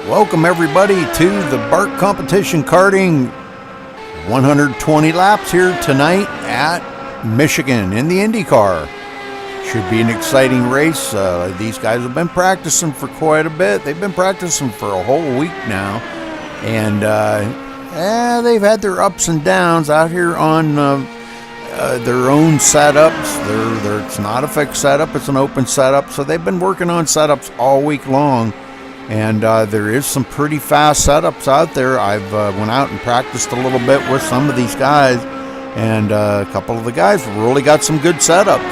Welcome everybody to the BART Competition Karting 120 laps here tonight at Michigan in the IndyCar. Should be an exciting race. These guys have been practicing for quite a bit. They've been practicing for a whole week now, and they've had their ups and downs out here on their own setups. It's not a fixed setup, it's an open setup, so they've been working on setups all week long. And there is some pretty fast setups out there. I've went out and practiced a little bit with some of these guys, and a couple of the guys really got some good setups.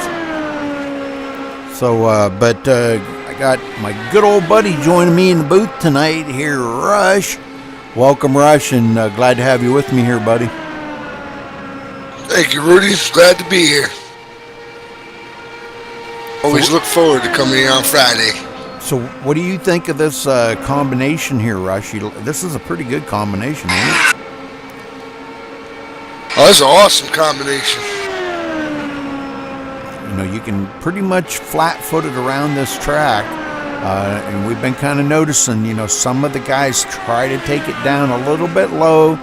So, but I got my good old buddy joining me in the booth tonight here, Rush. Welcome, Rush, and glad to have you with me here, buddy. Thank you, Rudy. Glad to be here. Always look forward to coming here on Friday. So what do you think of this combination here, Rush? This is a pretty good combination, isn't it? Oh, it's an awesome combination. You know, you can pretty much flat-footed around this track, and we've been kind of noticing, you know, some of the guys try to take it down a little bit low,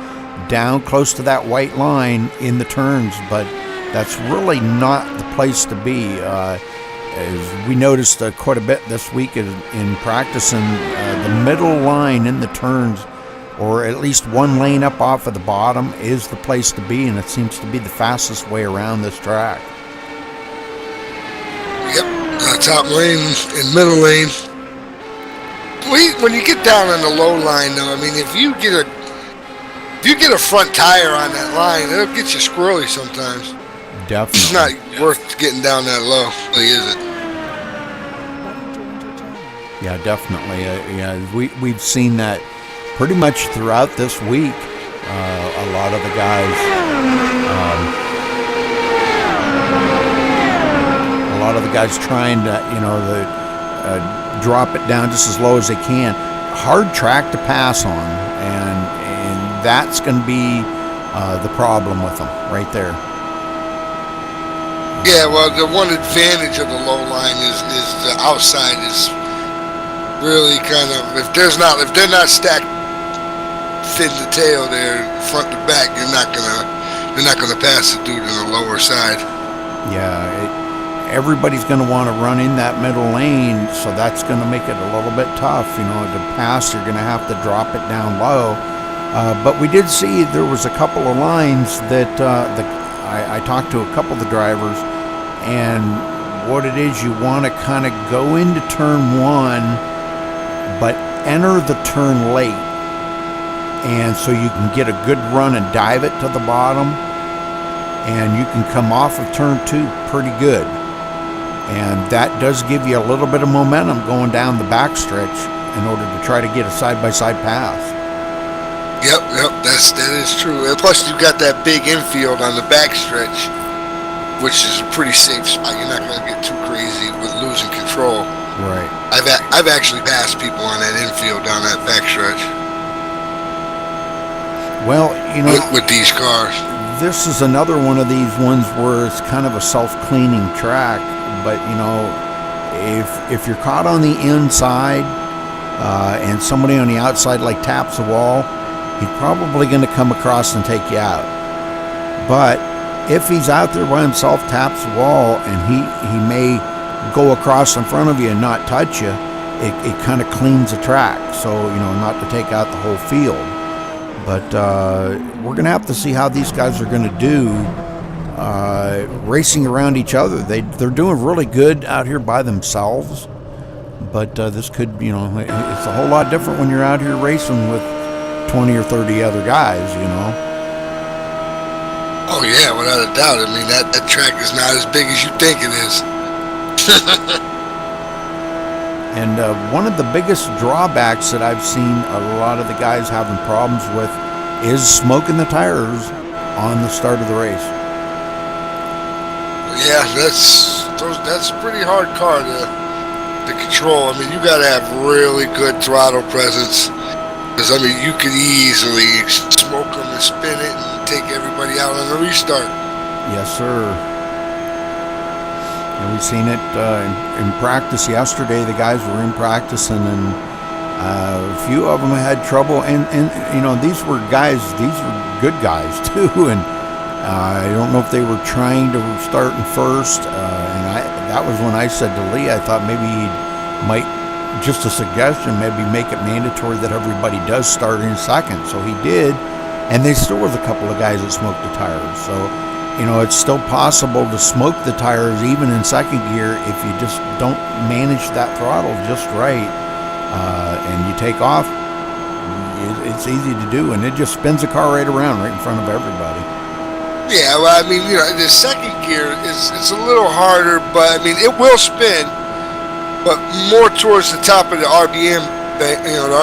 down close to that white line in the turns, but that's really not the place to be. As we noticed quite a bit this week in practicing, the middle line in the turns, or at least one lane up off of the bottom, is the place to be, and it seems to be the fastest way around this track. Yep, top lane and middle lane. When you get down on the low line, though, I mean, if you get a front tire on that line, it'll get you squirrely sometimes. Definitely. It's not worth getting down that low, really, is it? Yeah, definitely. We've seen that pretty much throughout this week. A lot of the guys, trying to, drop it down just as low as they can. Hard track to pass on, and that's going to be the problem with them right there. Yeah, well, the one advantage of the low line is the outside is really kind of, if they're not stacked fin to tail there, front to back, they're not gonna pass the dude in the lower side. Yeah, everybody's gonna want to run in that middle lane, so that's gonna make it a little bit tough. You know, to pass, you're gonna have to drop it down low. But we did see there was a couple of lines that I talked to a couple of the drivers, and what it is, you want to kind of go into turn one, but enter the turn late, and so you can get a good run and dive it to the bottom, and you can come off of turn two pretty good, and that does give you a little bit of momentum going down the backstretch in order to try to get a side-by-side pass. Yep, that is true. And plus, you got that big infield on the backstretch, which is a pretty safe spot. You're not going to get too crazy with losing control. Right. I've actually passed people on that infield down that backstretch. Well, you know, with these cars, this is another one of these ones where it's kind of a self-cleaning track. But you know, if you're caught on the inside and somebody on the outside like taps the wall, he's probably going to come across and take you out. But if he's out there by himself, taps the wall, and he may go across in front of you and not touch you, it kind of cleans the track. So, you know, not to take out the whole field. But we're going to have to see how these guys are going to do racing around each other. They're doing really good out here by themselves. But this could, you know, it's a whole lot different when you're out here racing with 20 or 30 other guys, you know. Oh yeah, without a doubt. I mean, that track is not as big as you think it is. And one of the biggest drawbacks that I've seen a lot of the guys having problems with is smoking the tires on the start of the race. Yeah, that's a pretty hard car to control. I mean, you got to have really good throttle presence. Because, I mean, you could easily smoke them and spin it and take everybody out on the restart. Yes, sir. And we've seen it in practice yesterday. The guys were in practice, and A few of them had trouble, and these were good guys too, and I don't know if they were trying to start in first, that was when I said to Lee, I thought maybe he might, just a suggestion, maybe make it mandatory that everybody does start in second. So he did, and there still was a couple of guys that smoked the tires. So, it's still possible to smoke the tires even in second gear if you just don't manage that throttle just right, and you take off. It's easy to do, and it just spins the car right around right in front of everybody. Yeah, well, I mean, the second gear it's a little harder, but I mean, it will spin, but more towards the top of the RPM, the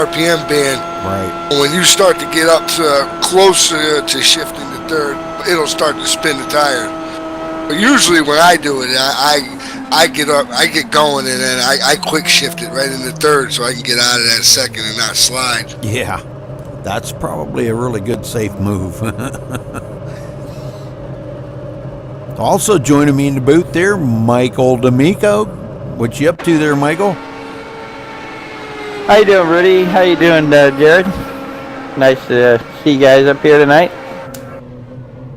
RPM band. Right. When you start to get up to closer to shifting to third, it'll start to spin the tire. But usually when I do it, I get up, I get going, and then I quick shift it right into third so I can get out of that second and not slide. Yeah, that's probably a really good safe move. Also joining me in the booth there, Michael D'Amico. What you up to there, Michael? How you doing, Rudy? How you doing, Jared? Nice to see you guys up here tonight.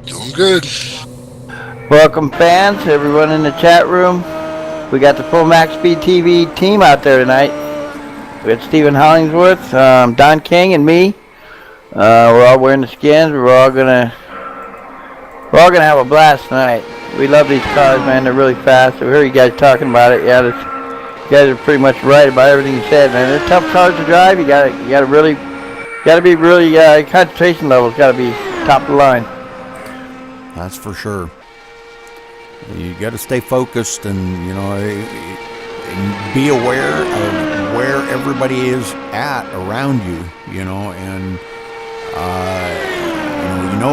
Doing good. Welcome, fans, everyone in the chat room. We got the full MaxSpeedTV team out there tonight. We got Stephen Hollingsworth, Don King, and me. We're all wearing the skins. We're all gonna have a blast tonight. We love these cars, man. They're really fast. We heard you guys talking about it. Yeah, you guys are pretty much right about everything you said, man. They're tough cars to drive. You gotta be really concentration levels gotta be top of the line. That's for sure. You got to stay focused and be aware of where everybody is at around you. And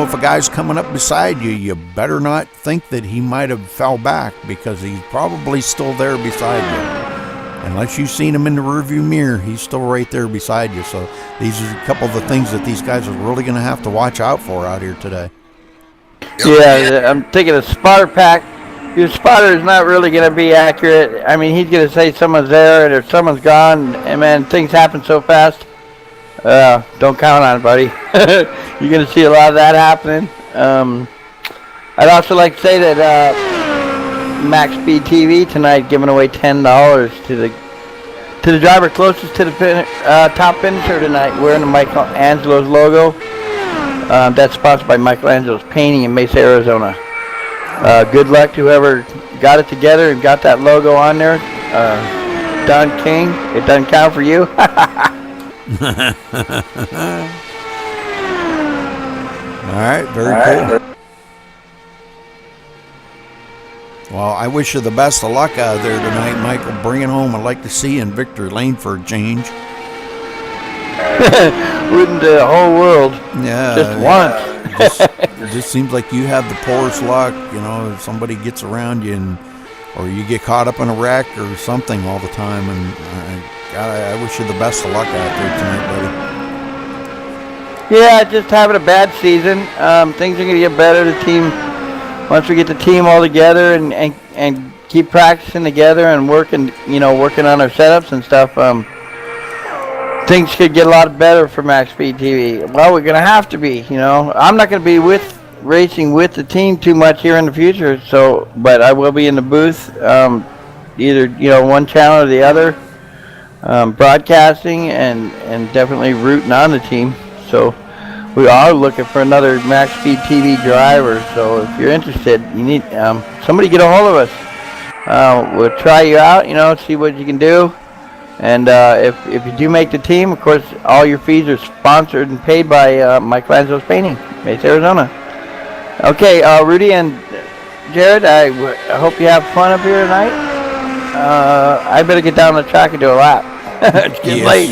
if a guy's coming up beside you, you better not think that he might have fell back, because he's probably still there beside you. Unless you've seen him in the rearview mirror, he's still right there beside you. So these are a couple of the things that these guys are really going to have to watch out for out here today. Yeah, I'm thinking a spotter pack. Your spotter is not really going to be accurate. I mean, he's going to say someone's there, and if someone's gone, and man, things happen so fast. Don't count on it, buddy. You're going to see a lot of that happening. I'd also like to say that MaxSpeedTV tonight giving away $10 to the driver closest to the top finisher tonight, wearing the Michelangelo's logo. That's sponsored by Michelangelo's Painting in Mesa, Arizona. Good luck to whoever got it together and got that logo on there. Don King, it doesn't count for you. All right, very cool. Well, I wish you the best of luck out there tonight, Michael. Bring it home. I'd like to see you in victory lane for a change. Wouldn't the whole world? Yeah. Just once. It just seems like you have the poorest luck. If somebody gets around you or you get caught up in a wreck or something all the time. And I wish you the best of luck out there tonight, buddy. Yeah, just having a bad season. Things are going to get better. The team, once we get the team all together and keep practicing together and working on our setups and stuff, things could get a lot better for MaxSpeedTV. Well, we're going to have to be, I'm not going to be racing with the team too much here in the future, but I will be in the booth, either, one channel or the other, broadcasting and definitely rooting on the team. So we are looking for another MaxSpeedTV driver. So if you're interested, you need somebody get a hold of us. We'll try you out, see what you can do. And if you do make the team, of course, all your fees are sponsored and paid by Michelangelo's Painting, Mesa, Arizona. Okay, Rudy and Jared, I hope you have fun up here tonight. I better get down the track and do a lap. It's getting late.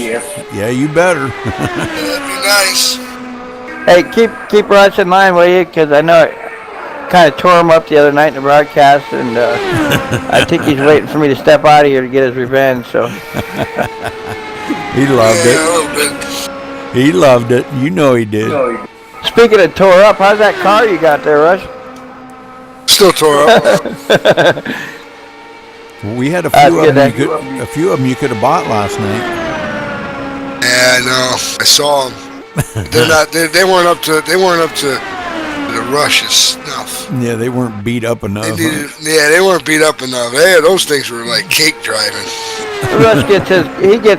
Yeah, you better. That'd be nice. Hey, keep Russ in line, will you? Because I know I kind of tore him up the other night in the broadcast, and I think he's waiting for me to step out of here to get his revenge. So he loved it. A little bit. He loved it. You know he did. Speaking of tore up, how's that car you got there, Russ? Still tore up. Well, we had a few of them you could have bought last night. Yeah, no, I saw them. They're not. They weren't up to. They weren't up to the Rush's snuff. Yeah, they weren't beat up enough. Yeah, they weren't beat up enough. Those things were like cake driving. Rush gets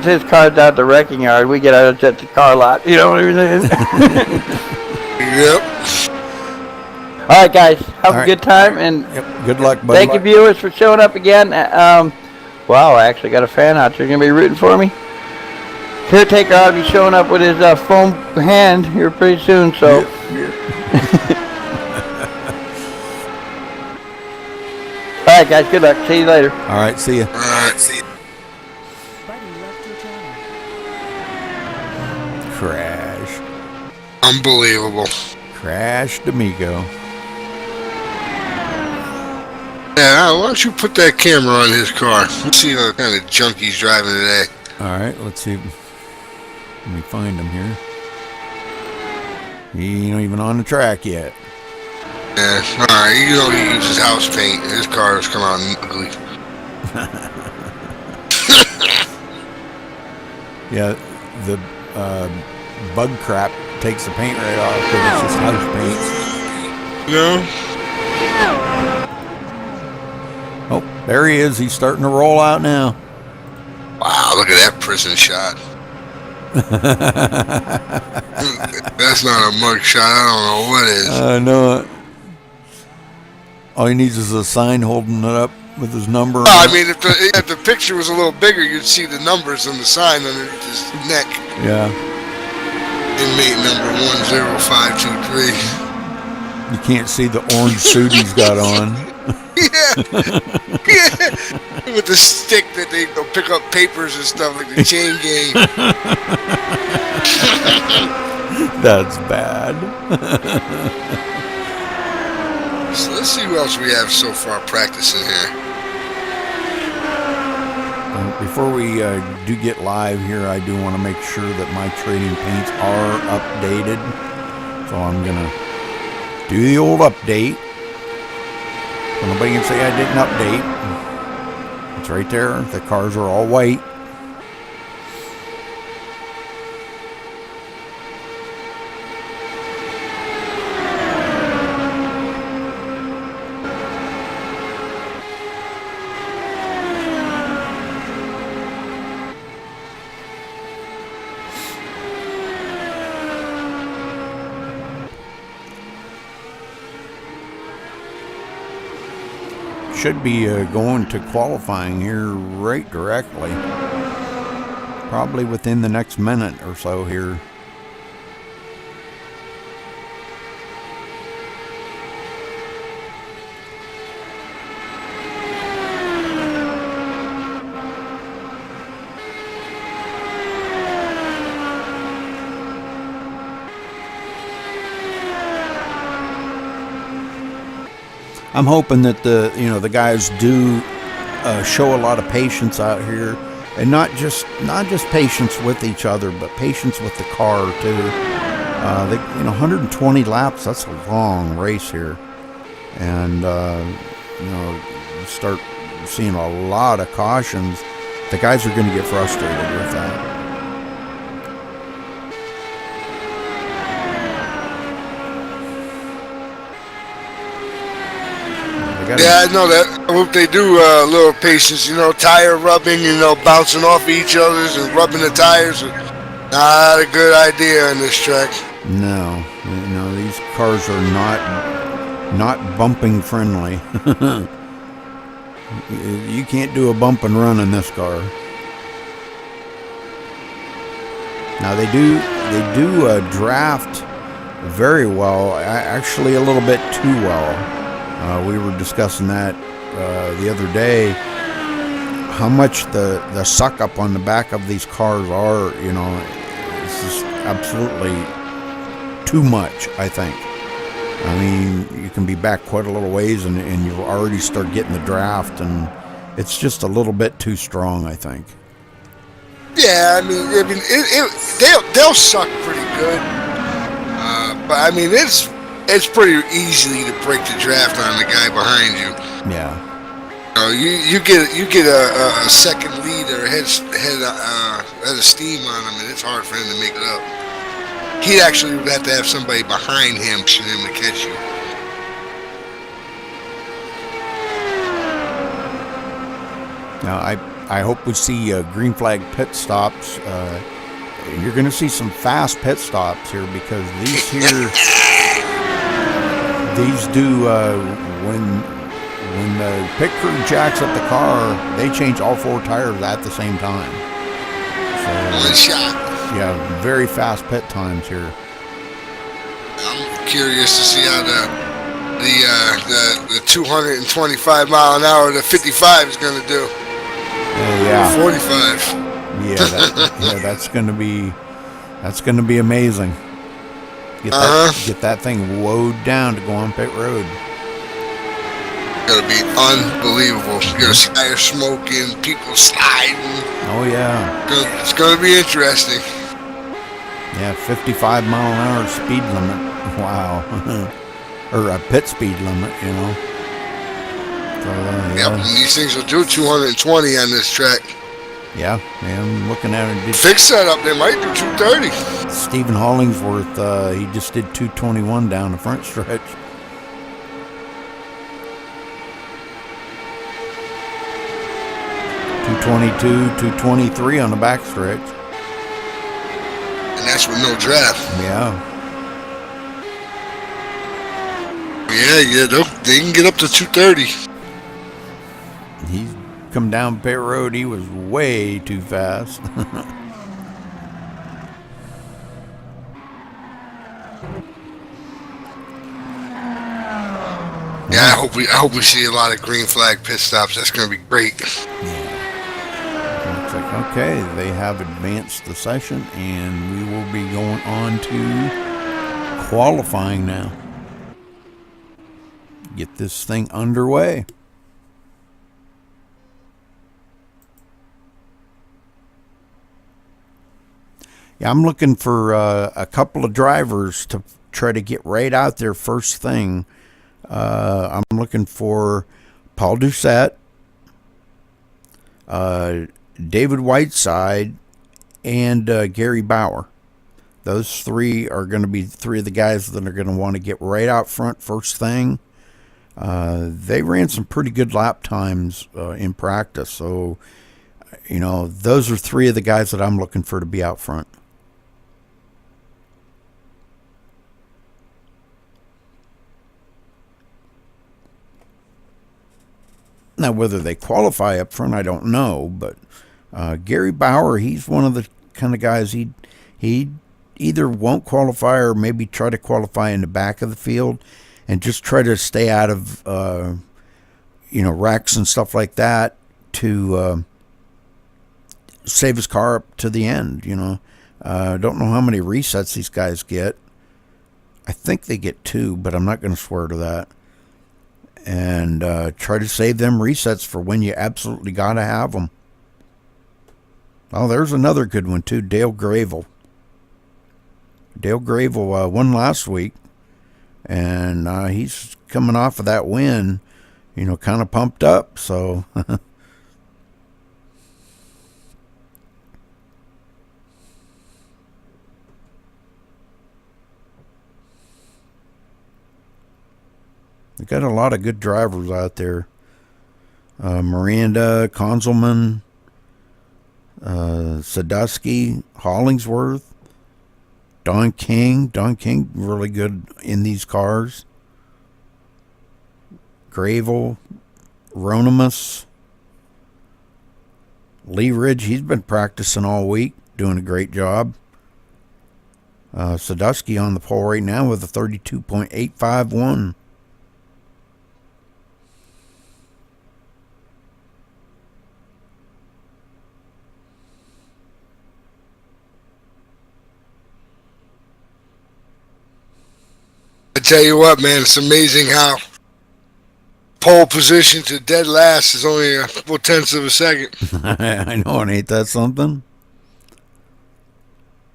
his cars out the wrecking yard. We get ours at the car lot. You know what I'm saying? Yep. All right, guys. Have All a good time, and good luck, buddy. thank you, viewers, for showing up again. Wow, I actually got a fan out there going to be rooting for me. Caretaker ought to be showing up with his foam hand here pretty soon, so. All right, guys. Good luck. See you later. All right, see ya. All right. See you. Crash. Unbelievable. Crash D'Amico. Yeah, why don't you put that camera on his car? Let's see what kind of junk he's driving today. All right, let's see. Let me find him here. He ain't even on the track yet. Yeah, all right. You know he uses house paint. His cars come out ugly. Yeah, the bug crap takes the paint right off because it's just house paint. No. Oh, there he is. He's starting to roll out now. Wow, look at that prison shot. That's not a mug shot. I don't know what is. I know it. All he needs is a sign holding it up with his number. I mean, if the picture was a little bigger, you'd see the numbers on the sign underneath his neck. Yeah. Inmate number 10523. You can't see the orange suit he's got on. Yeah. Yeah. With the stick that they go pick up papers and stuff like the chain gang. That's bad. So let's see who else we have so far practicing here. Before we do get live here, I do want to make sure that my trading paints are updated. So I'm going to do the old update. So nobody can say I didn't update. It's right there. The cars are all white. Should be going to qualifying here right directly. Probably within the next minute or so here. I'm hoping that the guys do show a lot of patience out here, and not just patience with each other, but patience with the car too. 120 laps, that's a long race here, and you start seeing a lot of cautions. The guys are going to get frustrated with that. Yeah, I know that. I hope they do a little patience, tire rubbing, bouncing off each other's and rubbing the tires. Not a good idea on this track. No, these cars are not bumping friendly. You can't do a bump and run in this car. Now they do draft very well, actually a little bit too well. We were discussing that the other day, how much the suck up on the back of these cars are, it's just absolutely too much, I think. I mean, you can be back quite a little ways and you already start getting the draft, and it's just a little bit too strong, I think. Yeah, I mean, they'll suck pretty good, but I mean, it's pretty easy to break the draft on the guy behind you. Yeah. You get a second lead or head of steam on him, and it's hard for him to make it up. He'd actually have to have somebody behind him for him to catch you. Now, I hope we see green flag pit stops. You're going to see some fast pit stops here because these do when the pit crew jacks up the car, they change all 4 tires at the same time. So, one shot. Yeah, very fast pit times here. I'm curious to see how the 225 mile an hour to 55 is going to do. Yeah. 45. Yeah, that's going to be amazing. Get that thing woed down to go on pit road. Gonna be unbelievable. You're gonna see tires smoking, people sliding. Oh yeah. It's gonna be interesting. Yeah, 55 mile an hour speed limit. Wow. Or a pit speed limit, you know. So, Yep, and these things will do 220 on this track. Yeah, I'm looking at it. Fix setup, they might do 230. Stephen Hollingsworth, he just did 221 down the front stretch. .222, 223 on the back stretch. And that's with no draft. Yeah. Yeah, they can get up to 230. He's come down pit road. He was way too fast. Yeah, I hope we see a lot of green flag pit stops. That's going to be great. Yeah. Looks like, okay, they have advanced the session, and we will be going on to qualifying now. Get this thing underway. Yeah, I'm looking for a couple of drivers to try to get right out there first thing. I'm looking for Paul Doucette, David Whiteside, and Gary Bauer. Those 3 are going to be 3 of the guys that are going to want to get right out front first thing. They ran some pretty good lap times in practice. So, you know, those are 3 of the guys that I'm looking for to be out front. Now, whether they qualify up front, I don't know. But Gary Bauer, he's one of the kind of guys, he either won't qualify or maybe try to qualify in the back of the field and just try to stay out of, wrecks and stuff like that to save his car up to the end, I don't know how many resets these guys get. I think they get 2, but I'm not going to swear to that. And try to save them resets for when you absolutely got to have them. Oh, there's another good one, too. Dale Gravel. Dale Gravel won last week. And he's coming off of that win, kind of pumped up. So... They got a lot of good drivers out there. Miranda, Konzelman, Sadusky, Hollingsworth, Don King. Don King, really good in these cars. Gravel, Ronimus, Lee Ridge, he's been practicing all week, doing a great job. Sadusky on the pole right now with a 32.851. I tell you what, man, it's amazing how pole position to dead last is only a couple tenths of a second. I know, and ain't that something?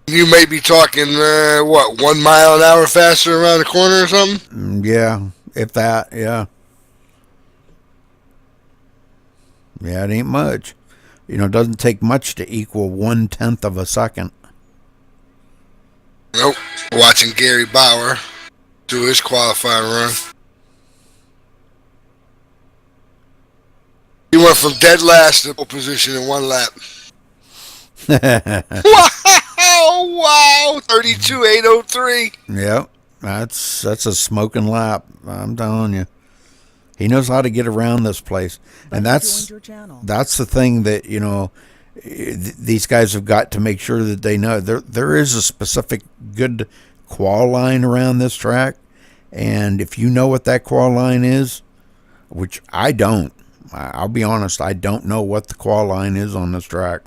You may be talking, 1 mile an hour faster around the corner or something? Yeah, if that, yeah. Yeah, it ain't much. You know, it doesn't take much to equal 1/10 of a second. Nope. Watching Gary Bauer do his qualifying run. He went from dead last to pole position in 1 lap. Wow! 32.803. Yep, that's a smoking lap. I'm telling you, he knows how to get around this place, and that's the thing that, you know, these guys have got to make sure that they know there is a specific good qual line around this track, and if you know what that qual line is, which I don't, I'll be honest, I don't know what the qual line is on this track.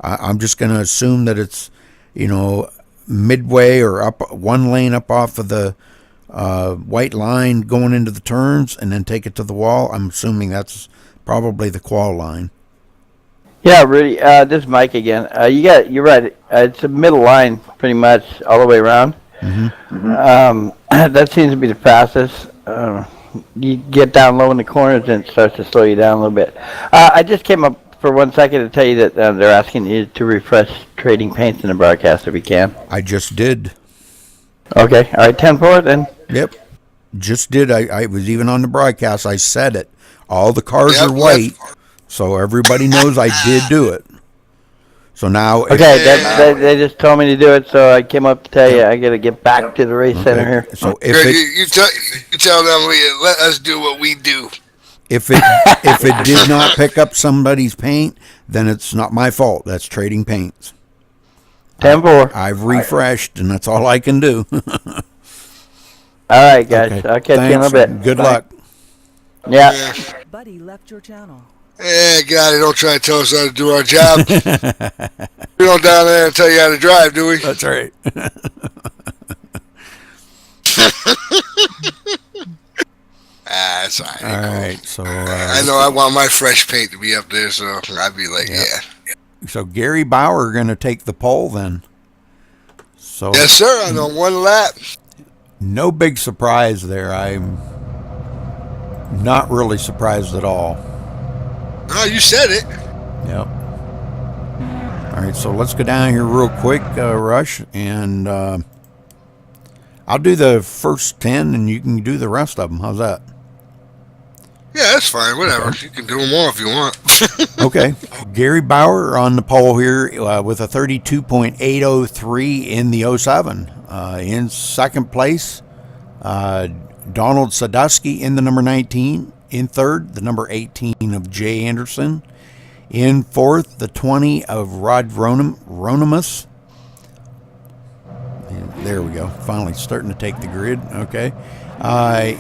I'm just going to assume that it's, you know, midway or up one lane up off of the white line going into the turns and then take it to the wall. I'm assuming that's probably the qual line. Yeah, Rudy, this is Mike again. You're right. It's a middle line pretty much all the way around. That seems to be the fastest. You get down low in the corners and it starts to slow you down a little bit. I just came up for 1 second to tell you that they're asking you to refresh trading paints in the broadcast if you can. I just did. Okay, all right, 10-4 then. Yep, just did. I was even on the broadcast. I said it. All the cars are white, so everybody knows I did do it. So now... Okay, they just told me to do it, so I came up to tell you I got to get back to the race center here. So if you tell them let us do what we do. If it did not pick up somebody's paint, then it's not my fault. That's trading paints. 10-4. I've refreshed, and that's all I can do. All right, guys. Okay. I'll catch you in a little bit. Good luck. Yeah. Buddy left your channel. Yeah, God, don't try to tell us how to do our job. We don't down there and tell you how to drive, do we? That's right. That's all right. All right, so... I know I want my fresh paint to be up there, so I'd be like, yeah. So Gary Bauer going to take the pole then. So yes, sir, I know 1 lap. No big surprise there. I'm not really surprised at all. No, you said it. Yep. All right, so let's go down here real quick, Rush, and I'll do the first 10, and you can do the rest of them. How's that? Yeah, that's fine. Whatever. Okay. You can do them all if you want. Okay. Gary Bauer on the pole here with a 32.803 in the 07. In second place, Donald Sadusky in the number 19. In third, the number 18 of Jay Anderson. In fourth, the 20 of Rod Ronimus. There we go. Finally starting to take the grid. Okay.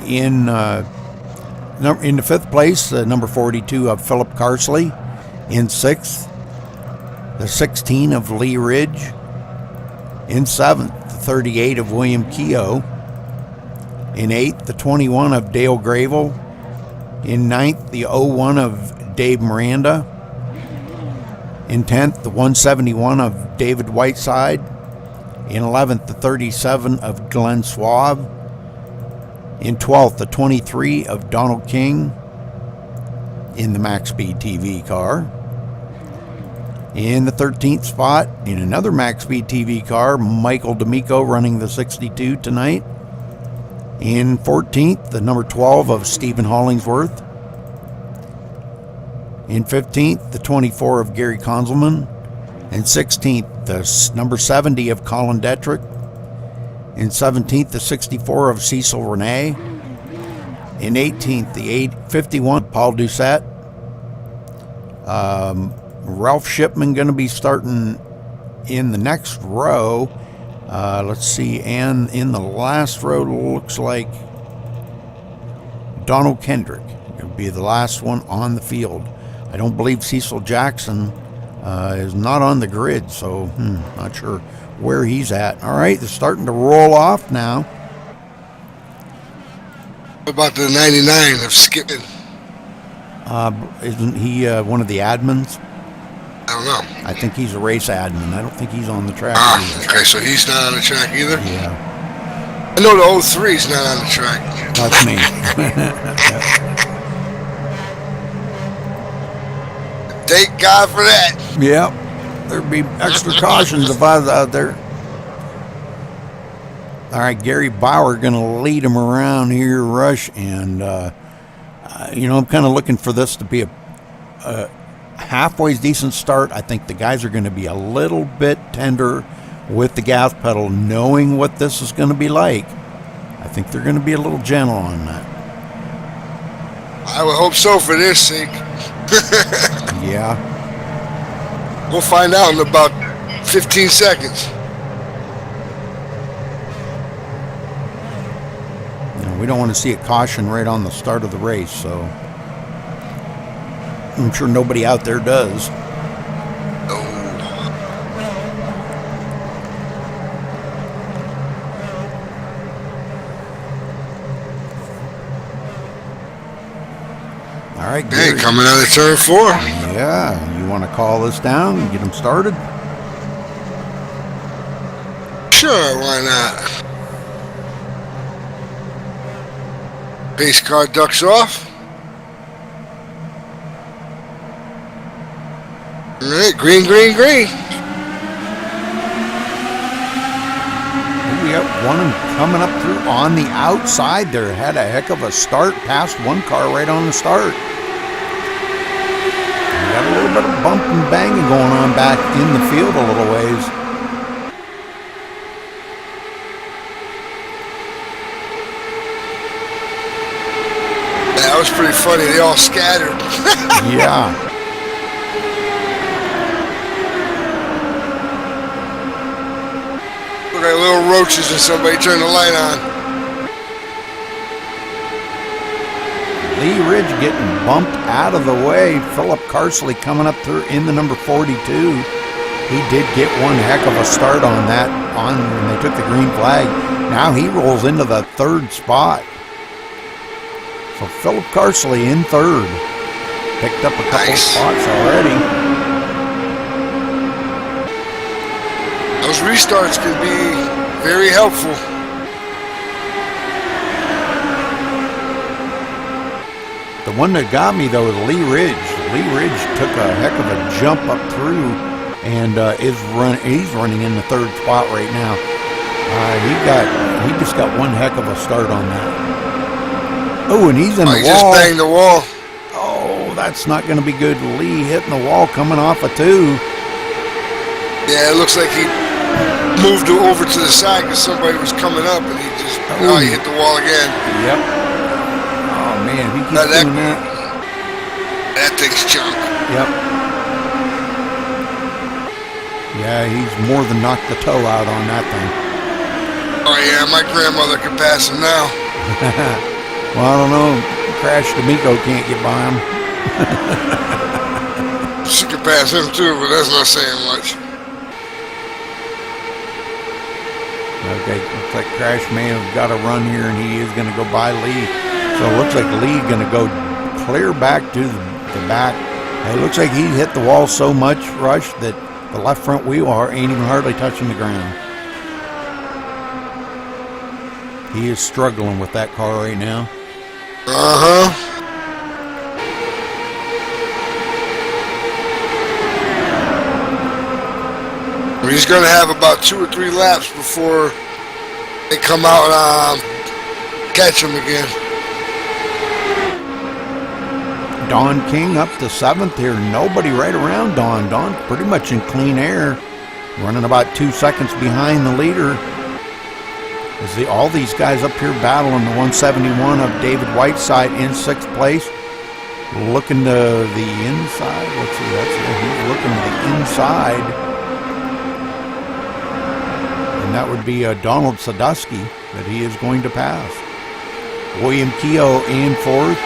In the fifth place, number 42 of Philip Carsley. In sixth, the 16 of Lee Ridge. In seventh, the 38 of William Keogh. In eighth, the 21 of Dale Gravel. In ninth, the 01 of Dave Miranda. In 10th, the 171 of David Whiteside. In 11th, the 37 of Glenn Swab. In 12th, the 23 of Donald King in the MaxSpeedTV car. In the 13th spot, in another MaxSpeedTV car, Michael D'Amico running the 62 tonight. In 14th, the number 12 of Stephen Hollingsworth. In 15th, the 24 of Gary Konzelman. In 16th, the number 70 of Colin Detrick. In 17th, the 64 of Cecil Renee. In 18th, the 51 Paul Doucette. Ralph Shipman going to be starting in the next row. Let's see, and in the last row looks like Donald Kendrick will be the last one on the field. I don't believe Cecil Jackson is not on the grid, so not sure where he's at. All right, they're starting to roll off now. What about the 99 of Skipping? Isn't he one of the admins? I don't know. I think he's a race admin. I don't think he's on the track either. Okay, so he's not on the track either? Yeah. I know the 03's not on the track. That's me. Thank God for that. Yep. There'd be extra cautions if I was out there. All right, Gary Bauer going to lead him around here, Rush, and I'm kind of looking for this to be a halfway decent start. I think the guys are going to be a little bit tender with the gas pedal, knowing what this is going to be like. I think they're going to be a little gentle on that. I would hope so for their sake. Yeah. We'll find out in about 15 seconds. We don't want to see a caution right on the start of the race, so I'm sure nobody out there does. No. All right, Hey, Gary. coming out of turn 4. Yeah, you want to call this down and get them started? Sure, why not? Pace car ducks off. All right, green, green, green. We got one of them coming up through on the outside there. Had a heck of a start, past one car right on the start. We got a little bit of bump and banging going on back in the field a little ways. That was pretty funny. They all scattered. Yeah. Look like little roaches and somebody turned the light on. Lee Ridge getting bumped out of the way. Philip Carsley coming up through in the number 42. He did get one heck of a start on that when they took the green flag. Now he rolls into the third spot. So Philip Carsley in third. Picked up a couple spots already. Those restarts can be very helpful. The one that got me, though, is Lee Ridge. Lee Ridge took a heck of a jump up through and he's running in the third spot right now. He just got one heck of a start on that. Oh, and he's in the wall. He just banged the wall. Oh, that's not going to be good. Lee hitting the wall coming off a 2. Yeah, it looks like he moved over to the side because somebody was coming up and he just he hit the wall again. Yep. Oh, man, he keeps doing that. That thing's junk. Yep. Yeah, he's more than knocked the toe out on that thing. Oh, yeah, my grandmother can pass him now. Well, I don't know. Crash D'Amico can't get by him. She can pass him too, but that's not saying much. Okay, looks like Crash may have got a run here, and he is going to go by Lee. So it looks like Lee going to go clear back to the back. And it looks like he hit the wall so much, Rush, that the left front wheel ain't even hardly touching the ground. He is struggling with that car right now. Uh-huh. He's going to have about 2 or 3 laps before they come out and catch him again. Don King up to 7th here. Nobody right around Don. Don pretty much in clean air. Running about 2 seconds behind the leader. As all these guys up here battling the 171 of David Whiteside in 6th place. Looking to the inside. Let's see, he's looking to the inside. And that would be Donald Sadusky that he is going to pass. William Keogh in 4th.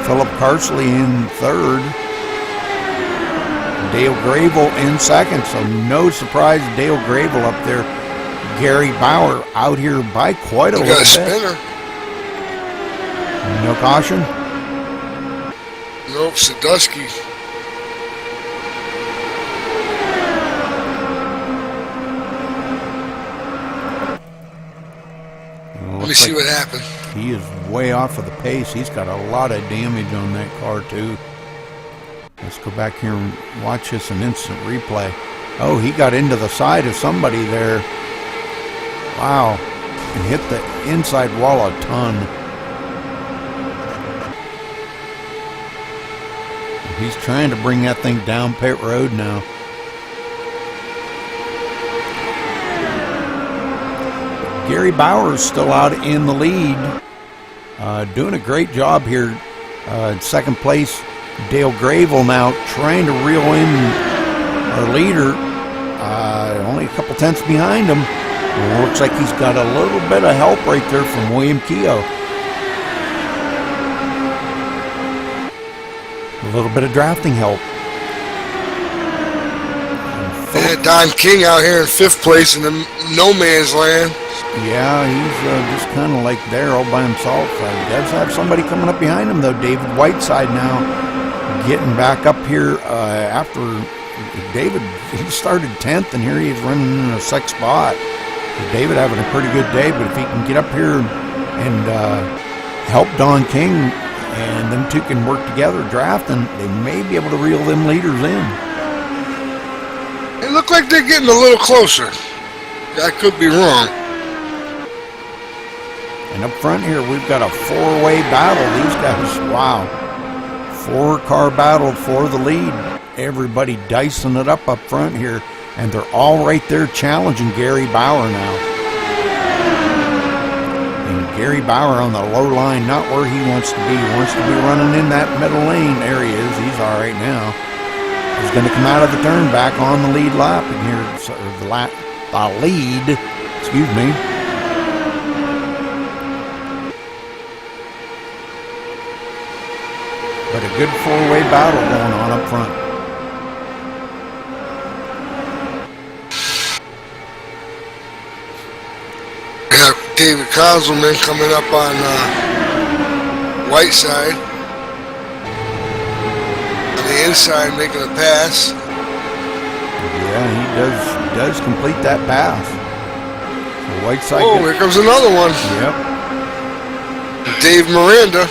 Philip Carsley in 3rd. Dale Gravel in 2nd. So no surprise, Dale Gravel up there. Gary Bauer out here by quite a little bit. Spinner. No caution? Nope, Sadusky. Let me see what happened. He is way off of the pace. He's got a lot of damage on that car, too. Let's go back here and watch this an instant replay. Oh, he got into the side of somebody there. Wow. And hit the inside wall a ton. He's trying to bring that thing down pit road now. Gary Bauer's still out in the lead. Doing a great job here. In second place, Dale Gravel now trying to reel in our leader. Only a couple tenths behind him. Well, looks like he's got a little bit of help right there from William Keogh. A little bit of drafting help. Yeah, Don King out here in 5th place in the no man's land. Yeah, he's just kind of like there all by himself. Does have somebody coming up behind him, though. David Whiteside now getting back up here after David. He started 10th, and here he is running in a 6th spot. So David having a pretty good day, but if he can get up here and help Don King, and them two can work together drafting, they may be able to reel them leaders in. It look like they're getting a little closer. I could be wrong. And up front here, we've got a 4-way battle. These guys, wow. 4-car battle for the lead. Everybody dicing it up front here. And they're all right there challenging Gary Bauer now. And Gary Bauer on the low line, not where he wants to be. He wants to be running in that middle lane. There he is. He's all right now. He's going to come out of the turn back on the lead lap. And here, the lead, excuse me. But a good 4-way battle going on up front. Yeah, David Konzelman coming up on Whiteside. On the inside making a pass. Yeah, he does complete that pass. So Whiteside. Oh, here comes another one. Yep. Dave Miranda.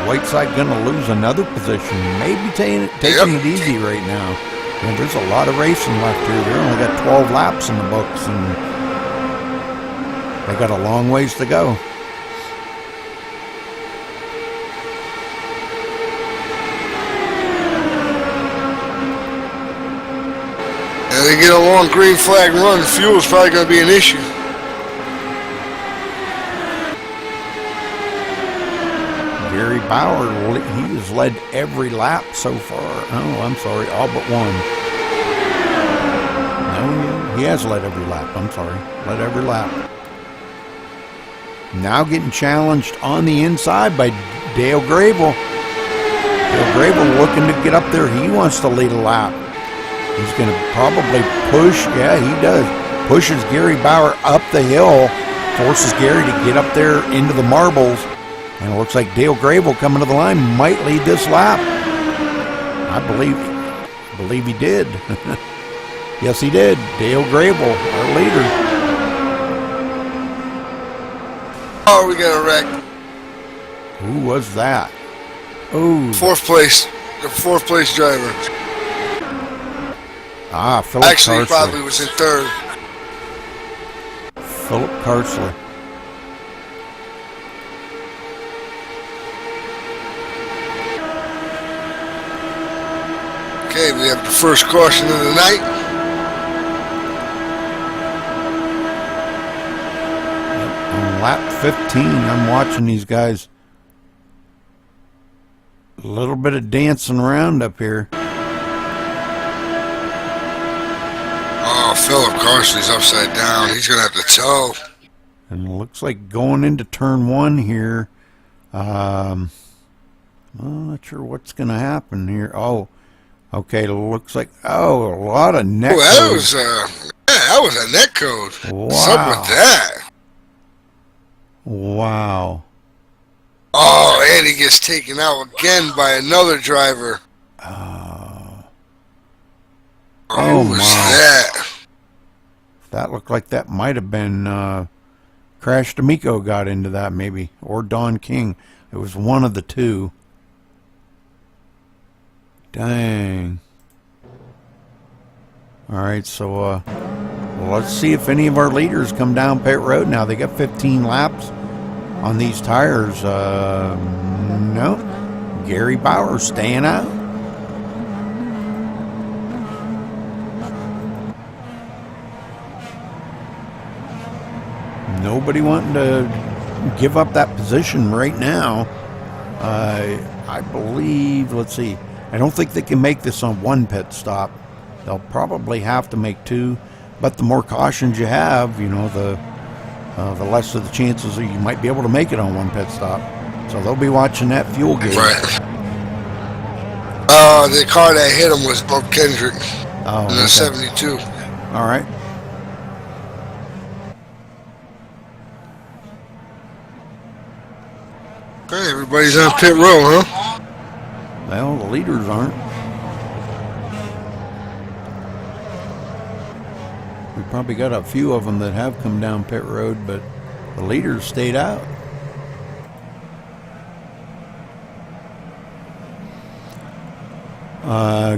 Whiteside going to lose another position. Maybe taking it easy right now. And there's a lot of racing left here. They only got 12 laps in the books, and they got a long ways to go. Yeah, they get a long green flag run. Fuel's probably going to be an issue. Gary Bauer, he has led every lap so far. Oh, I'm sorry, all but one. No, he has led every lap. I'm sorry, led every lap. Now getting challenged on the inside by Dale Gravel. Dale Gravel looking to get up there. He wants to lead a lap. He's going to probably push. Yeah, he does. Pushes Gary Bauer up the hill. Forces Gary to get up there into the marbles. And it looks like Dale Gravel coming to the line might lead this lap. I believe he did. Yes, he did. Dale Gravel, our leader. Oh, we got a wreck. Who was that? Oh, 4th place. The 4th place driver. Philip Actually, Carsley. he probably was in 3rd. Philip Carsley. Okay, we have the first caution of the night. On lap 15, I'm watching these guys. A little bit of dancing around up here. Oh, Philip Carsley's upside down. He's going to have to tow. And it looks like going into turn 1 here. I'm not sure what's going to happen here. Oh, okay, it looks like, a lot of net code. That was a net code. Wow. What's up with that? Wow. Oh, and he gets taken out again by another driver. Oh, Who was my. that? That looked like that might have been Crash D'Amico got into that maybe, or Don King. It was one of the two. Dang. All right, so well, let's see if any of our leaders come down pit road now. They got 15 laps on these tires. No. Gary Bauer staying out. Nobody wanting to give up that position right now. I believe, let's see, I don't think they can make this on one pit stop. They'll probably have to make two, but the more cautions you have, you know, the less of the chances that you might be able to make it on one pit stop. So they'll be watching that fuel gauge. Right. The car that hit him was Bob Kendrick in the 72. All right. Okay, everybody's on pit row, huh? Well, the leaders aren't. We probably got a few of them that have come down pit road, but the leaders stayed out.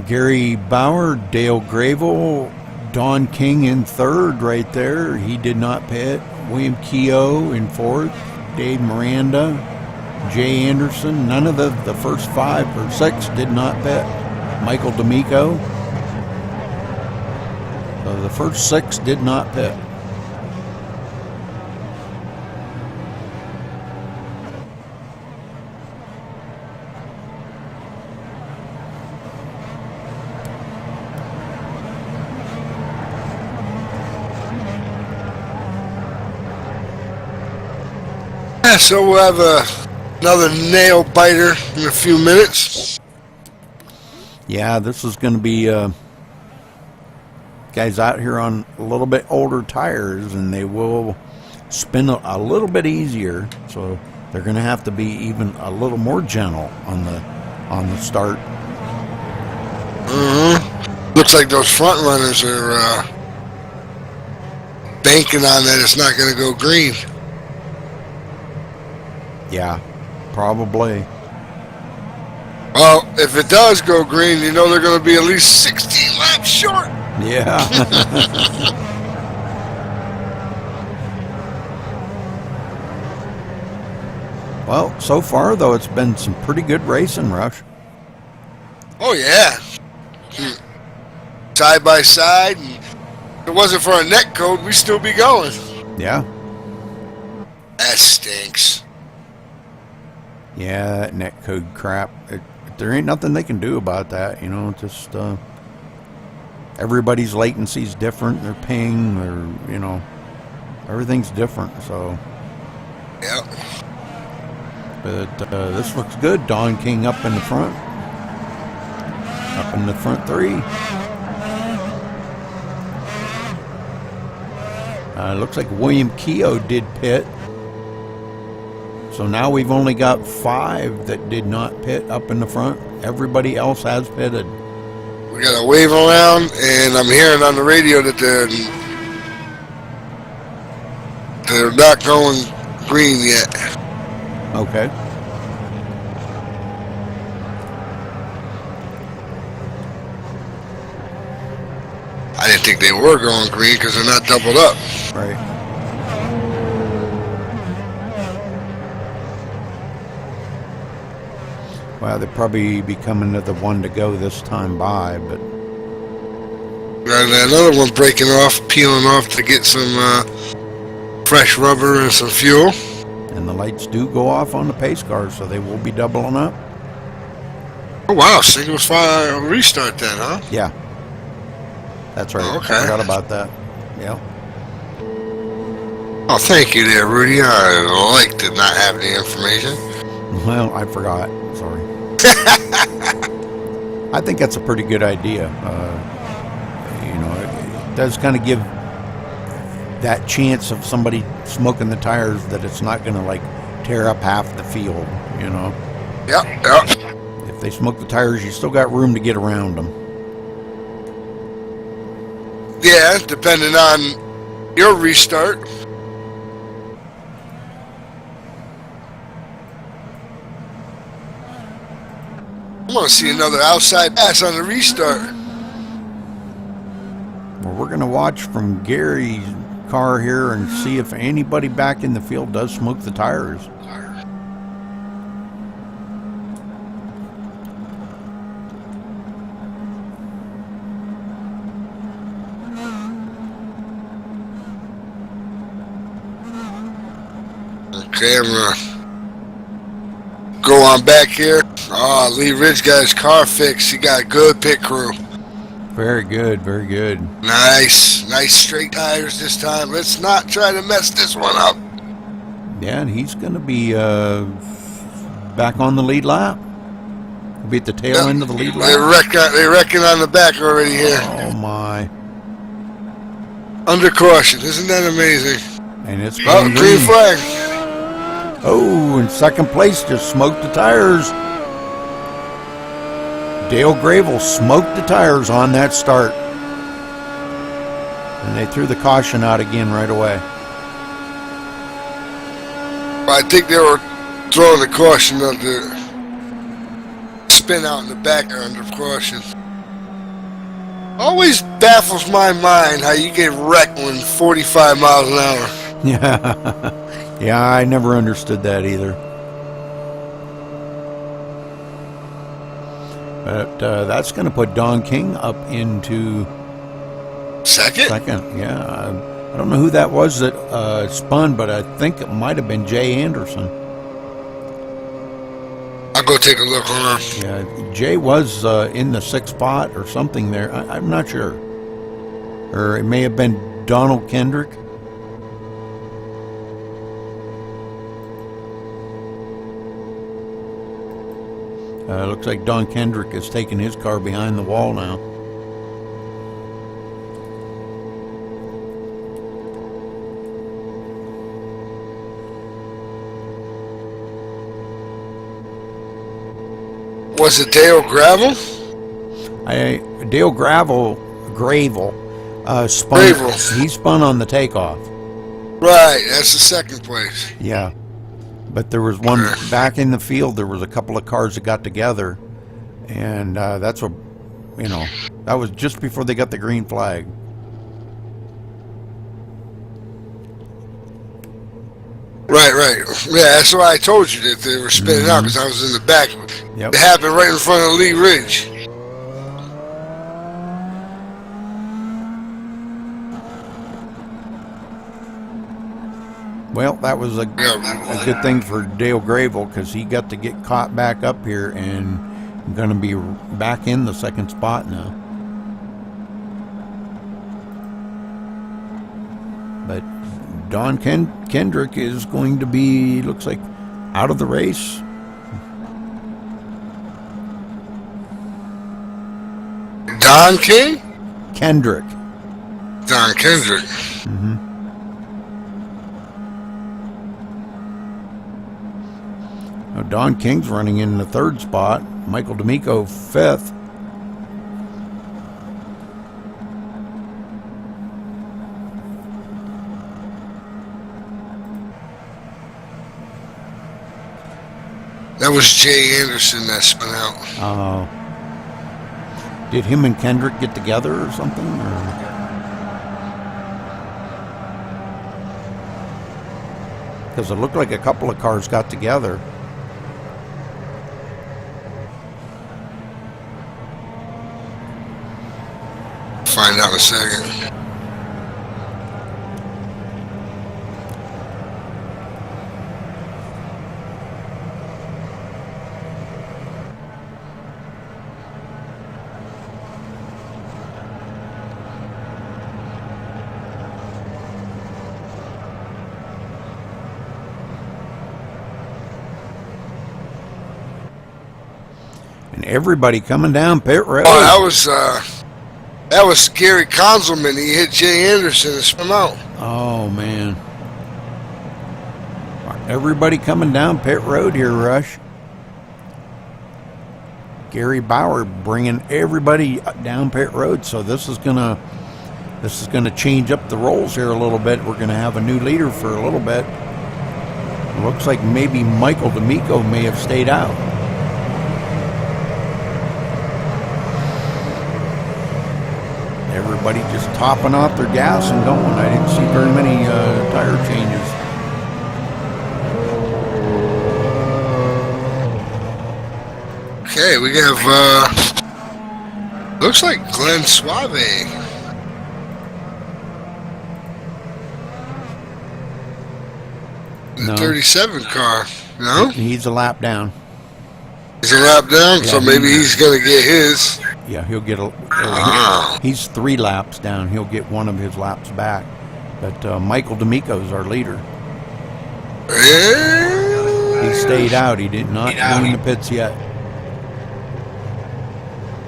Gary Bauer, Dale Gravel, Don King in third right there. He did not pit. William Keogh in fourth. Dave Miranda, Jay Anderson. None of the first 5 or 6 did not pit. Michael D'Amico. So the first 6 did not pit. So we'll have another nail biter in a few minutes. Yeah, this is going to be guys out here on a little bit older tires, and they will spin a little bit easier. So they're going to have to be even a little more gentle on the start. Looks like those front runners are banking on that it's not going to go green. Yeah, probably. Well, if it does go green, you know they're going to be at least 16 laps short. Yeah. Well, so far, though, it's been some pretty good racing, Rush. Oh, yeah. Side by side. And if it wasn't for a net code, we'd still be going. Yeah. That stinks. Yeah, that net code crap. There ain't nothing they can do about that, you know. Just everybody's latency's different. Their ping, their, you know, everything's different. So. Yep. But this looks good. Don King up in the front. Up in the front 3. Looks like William Keogh did pit. So now we've only got 5 that did not pit up in the front. Everybody else has pitted. We got a wave around, and I'm hearing on the radio that they're not going green yet. Okay. I didn't think they were going green because they're not doubled up. Right. Well, they'd probably be coming to the one to go this time by, but... Got another one breaking off, peeling off to get some fresh rubber and some fuel. And the lights do go off on the pace cars, so they will be doubling up. Oh, wow. Singles fire restart then, huh? Yeah. That's right. Okay. I forgot about that. Yeah. Oh, thank you there, Rudy. I like to not have the information. Well, I forgot. Sorry. I think that's a pretty good idea. You know, it does kind of give that chance of somebody smoking the tires that it's not going to, like, tear up half the field, you know? Yep. If they smoke the tires, you still got room to get around them. Yeah, depending on your restart. I'm going to see another outside pass on the restart. Well, we're going to watch from Gary's car here and see if anybody back in the field does smoke the tires. Okay, I'm going to go on back here. Oh, Lee Ridge got his car fixed. He got a good pit crew. Very good, very good. Nice straight tires this time. Let's not try to mess this one up. Yeah, and he's going to be back on the lead lap. He'll be at the tail end of the lead lap. They're wrecking on the back already here. Oh, my. Under caution. Isn't that amazing? And it's Oh, going green green. flag. Oh, in second place, just smoked the tires. Dale Gravel smoked the tires on that start. And they threw the caution out again right away. I think they were throwing the caution of the spin out in the back there under caution. Always baffles my mind how you get wrecked when 45 miles an hour. Yeah. Yeah, I never understood that either. But that's going to put Don King up into second. Yeah, I don't know who that was that spun, but I think it might have been Jay Anderson. I'll go take a look. Hold on. Yeah, Jay was in the sixth spot or something there. I'm not sure. Or it may have been Donald Kendrick. Looks like Don Kendrick is taking his car behind the wall now. Was it Dale Gravel? Dale Gravel spun. Gravel. He spun on the takeoff. Right, that's the second place. Yeah. But there was one back in the field. There was a couple of cars that got together, and that's what, that was just before they got the green flag. Right. Yeah, that's why I told you that they were spinning out, because I was in the back. Yep. It happened right in front of Lee Ridge. Well, that was a good thing for Dale Gravel, because he got to get caught back up here and going to be back in the second spot now. But Don Kendrick is going to be, looks like, out of the race. Don King? Kendrick. Don Kendrick. Now Don King's running in the third spot. Michael D'Amico fifth. That was Jay Anderson that spun out. Did him and Kendrick get together or something? Because it looked like a couple of cars got together. Find out in a second. And everybody coming down pit road. Oh, that was Gary Konzelman. He hit Jay Anderson and spun out. Oh, man. Everybody coming down pit road here, Rush. Gary Bauer bringing everybody down pit road. So this is gonna change up the roles here a little bit. We're gonna have a new leader for a little bit. Looks like maybe Michael D'Amico may have stayed out. everybody just topping off their gas and going. I didn't see very many tire changes. Okay, we have, looks like Glenn Suave. The 37 car, no? He's a lap down. He's a lap down, so maybe he's going to get his. Yeah, he'll get he's 3 laps down. He'll get one of his laps back. But Michael D'Amico's our leader. He stayed out. He did not go in the pits yet.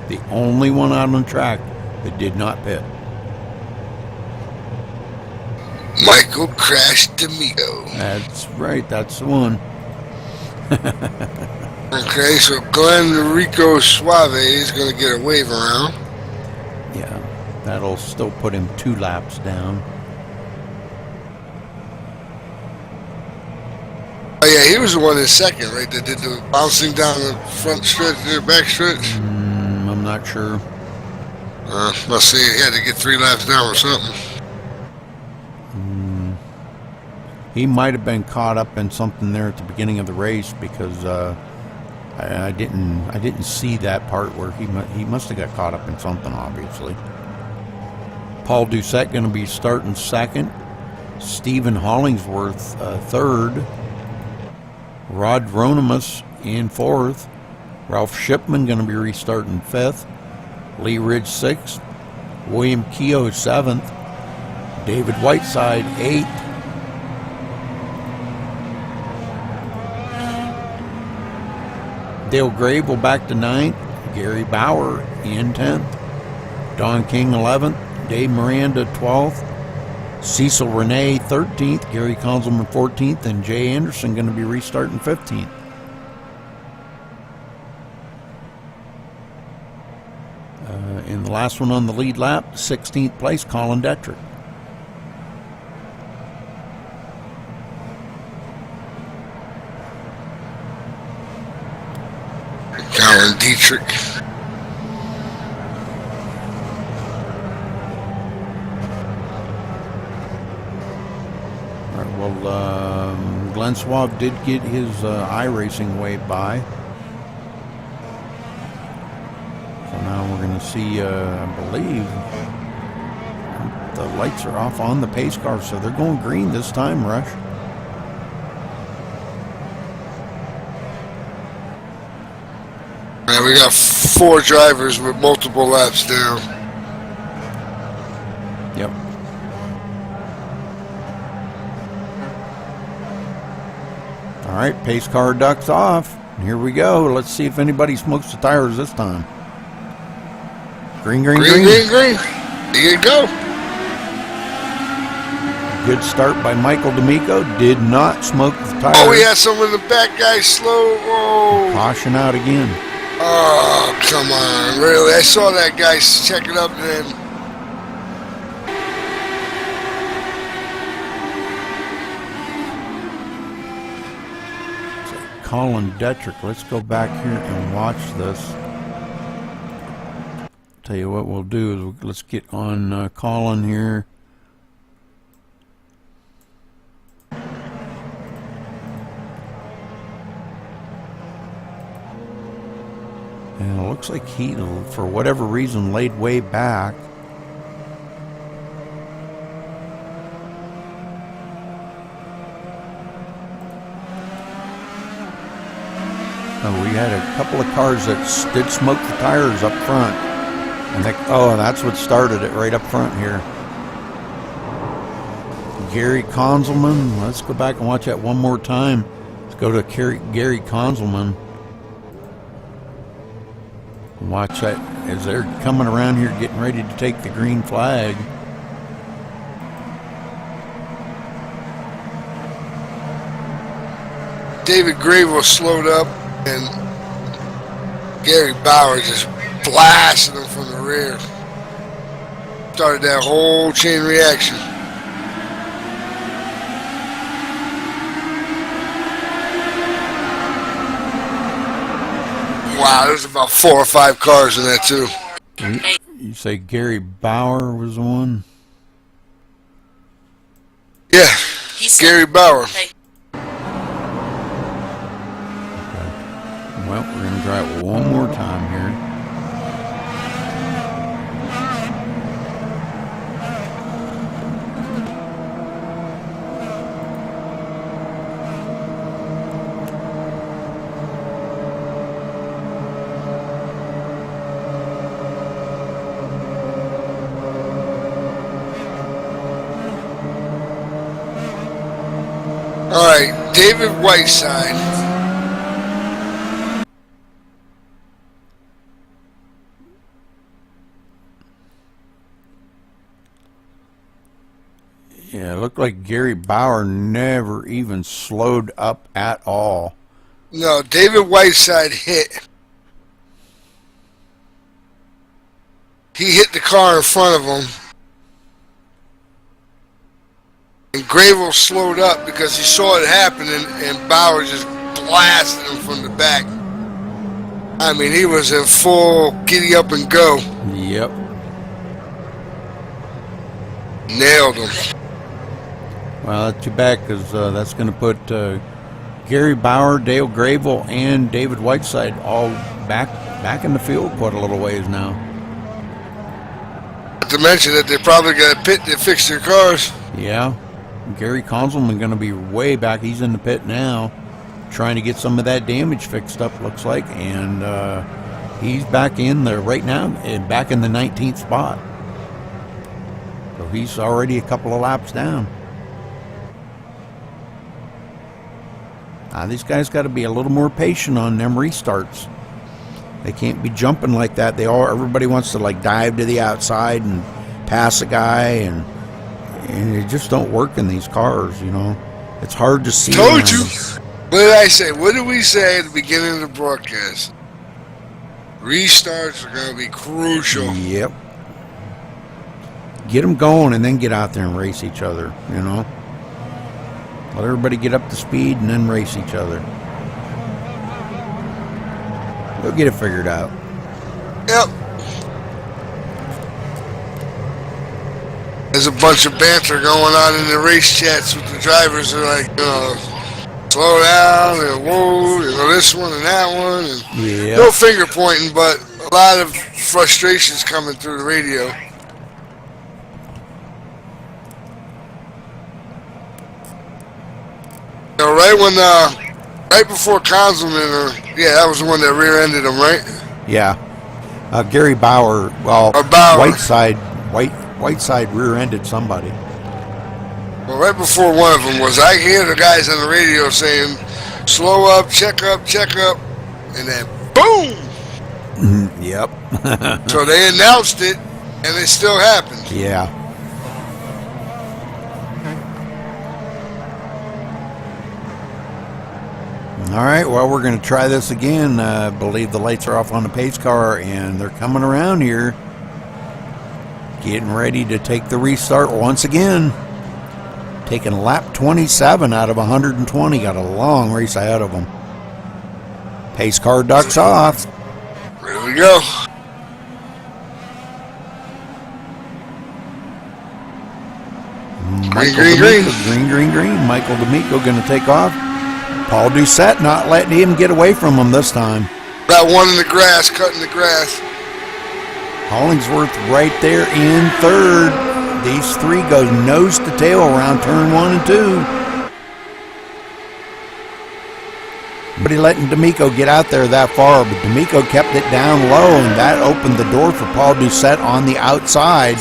The only one out on track that did not pit. Michael Crash D'Amico. That's right. That's the one. Okay, so Glenn Rico Suave is going to get a wave around. Yeah, that'll still put him 2 laps down. Oh yeah, he was the one in second, right? That did the bouncing down the front stretch, the back stretch. I'm not sure. Must say he had to get 3 laps down or something. He might have been caught up in something there at the beginning of the race because I didn't see that part where he must have got caught up in something, obviously. Paul Doucette going to be starting second. Stephen Hollingsworth third. Rod Ronimus in fourth. Ralph Shipman going to be restarting fifth. Lee Ridge sixth. William Keogh seventh. David Whiteside eighth. Dale Grable back to 9th, Gary Bauer in 10th, Don King 11th, Dave Miranda 12th, Cecil Renee 13th, Gary Conzelman 14th, and Jay Anderson going to be restarting 15th. In the last one on the lead lap, 16th place, Colin Detrick. Colin Dietrich. All right, well, Glenn Suave did get his iRacing wave by. So now we're going to see, I believe, the lights are off on the pace car, so they're going green this time, Rush. We got 4 drivers with multiple laps down. Yep. All right, pace car ducks off. Here we go. Let's see if anybody smokes the tires this time. Green, green, green. Green, green, green. Here you go. Good start by Michael D'Amico. Did not smoke the tires. Oh, we had someone in the back, guys, slow. Oh. Caution out again. Oh, come on. Really? I saw that guy check it up then. So Colin Detrick. Let's go back here and watch this. Tell you what we'll do is let's get on Colin here. And it looks like he, for whatever reason, laid way back. We had a couple of cars that did smoke the tires up front. And that's what started it right up front here. Gary Conzelman. Let's go back and watch that one more time. Let's go to Gary Conzelman. Watch that as they're coming around here getting ready to take the green flag. David Grable slowed up and Gary Bauer just blasted him from the rear. Started that whole chain reaction. Wow, there's about 4 or 5 cars in that too. You say Gary Bauer was the one? Yeah, Gary Bauer. Okay. Well, we're going to try it one more time here. All right, David Whiteside. Yeah, it looked like Gary Bauer never even slowed up at all. No, David Whiteside hit. He hit the car in front of him. And Gravel slowed up because he saw it happen, and Bauer just blasted him from the back. I mean, he was in full giddy up and go. Yep. Nailed him. Well, that's too bad because that's going to put Gary Bauer, Dale Gravel, and David Whiteside all back in the field quite a little ways now. Not to mention that they probably got a pit to fix their cars. Yeah. Gary Konzelman going to be way back. He's in the pit now trying to get some of that damage fixed up, looks like. And he's back in there right now, back in the 19th spot. So he's already a couple of laps down. These guys got to be a little more patient on them restarts. They can't be jumping like that. Everybody wants to like dive to the outside and pass a guy, and it just don't work in these cars, you know. It's hard to see. Told you. What did I say? What did we say at the beginning of the broadcast? Restarts are going to be crucial. Yep. Get them going and then get out there and race each other, you know. Let everybody get up to speed and then race each other. They'll get it figured out. Yep. There's a bunch of banter going on in the race chats with the drivers. They're like, slow down, and whoa, this one and that one. And yeah. No finger pointing, but a lot of frustrations coming through the radio. Right before Konzelman, that was the one that rear-ended him, right? Yeah. Gary Bauer, Whiteside rear-ended somebody. Well, right before one of them was, I hear the guys on the radio saying, slow up, check up, and then boom! Yep. So they announced it, and it still happened. Yeah. All right, well, we're going to try this again. I believe the lights are off on the pace car, and they're coming around here. Getting ready to take the restart once again. Taking lap 27 out of 120. Got a long race ahead of them. Pace car ducks off. Here we go. Green. Michael D'Amico going to take off. Paul Doucette not letting him get away from him this time. Got one in the grass, cutting the grass. Hollingsworth right there in third. These three go nose to tail around turn 1 and 2. Nobody letting D'Amico get out there that far, but D'Amico kept it down low, and that opened the door for Paul Doucette on the outside.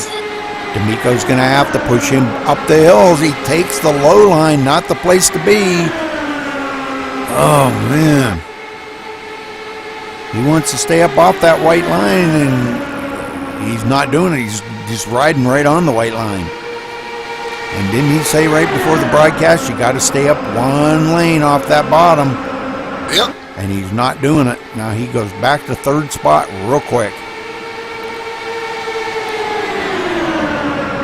D'Amico's going to have to push him up the hills. He takes the low line, not the place to be. Oh, man. He wants to stay up off that white line, and he's not doing it. He's just riding right on the white line. And didn't he say right before the broadcast, you got to stay up one lane off that bottom? Yep. And he's not doing it. Now he goes back to third spot real quick.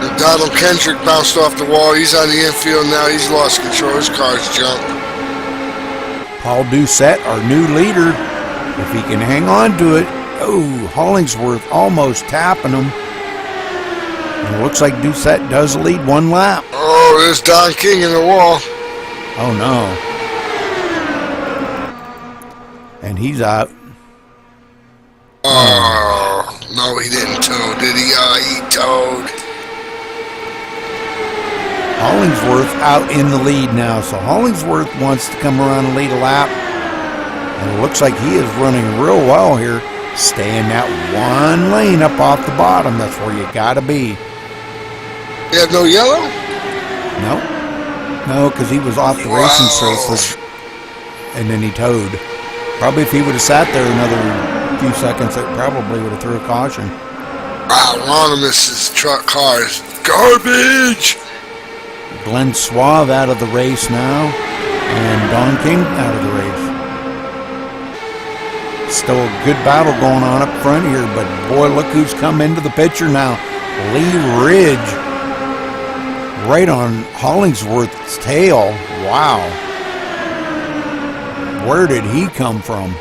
And Donald Kendrick bounced off the wall. He's on the infield now. He's lost control. His car's jumped. Paul Doucette, our new leader, if he can hang on to it, Oh, Hollingsworth almost tapping him. And it looks like Doucette does lead one lap. Oh, there's Don King in the wall. Oh, no. And he's out. Oh, no, he didn't tow, did he? Oh, he towed. Hollingsworth out in the lead now. So Hollingsworth wants to come around and lead a lap. And it looks like he is running real well here. Staying that one lane up off the bottom. That's where you got to be. You have no yellow? No, because he was off the racing surface. And then he towed. Probably if he would have sat there another few seconds, it probably would have threw a caution. Wow, Ronimus's truck car is garbage. Glenn Suave out of the race now. And Don King out of the race. Still a good battle going on up front here, but boy, look who's come into the picture now. Lee Ridge, right on Hollingsworth's tail. Wow. Where did he come from?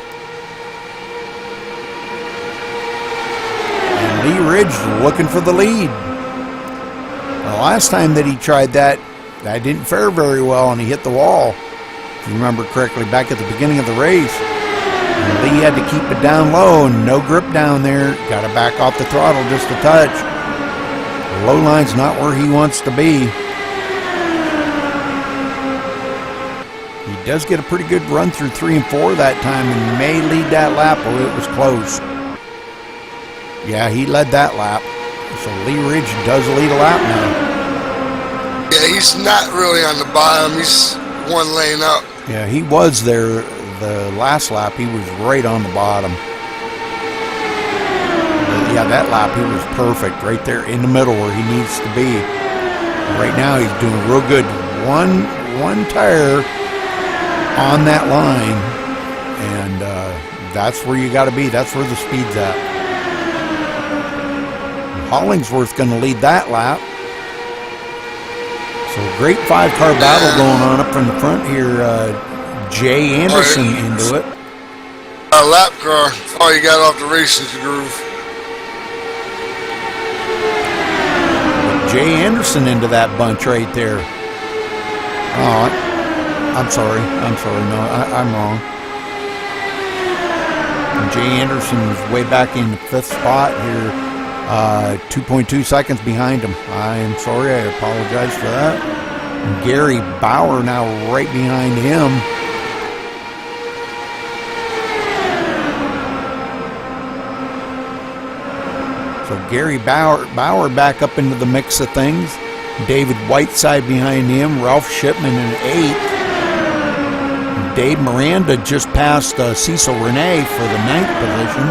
And Lee Ridge looking for the lead. The last time that he tried that didn't fare very well, and he hit the wall. If you remember correctly, back at the beginning of the race. And Lee had to keep it down low, and no grip down there. Got to back off the throttle just a touch. The low line's not where he wants to be. He does get a pretty good run through 3 and 4 that time, and may lead that lap. Oh, it was close. Yeah, he led that lap. So Lee Ridge does lead a lap now. Yeah, he's not really on the bottom. He's one lane up. Yeah, he was there the last lap. He was right on the bottom. But yeah, that lap he was perfect, right there in the middle where he needs to be. Right now he's doing real good. One tire on that line, and that's where you got to be. That's where the speed's at. Hollingsworth's going to lead that lap. So great 5-car battle going on up from the front here. Jay Anderson into it. A lap car. Oh, you got off the racing groove. Jay Anderson into that bunch right there. Oh, I'm sorry. No, I'm wrong. And Jay Anderson is way back in the 5th spot here. 2.2 seconds behind him. I am sorry. I apologize for that. And Gary Bauer now right behind him. So Gary Bauer back up into the mix of things. David Whiteside behind him. Ralph Shipman in 8th. Dave Miranda just passed Cecil Renee for the 9th position.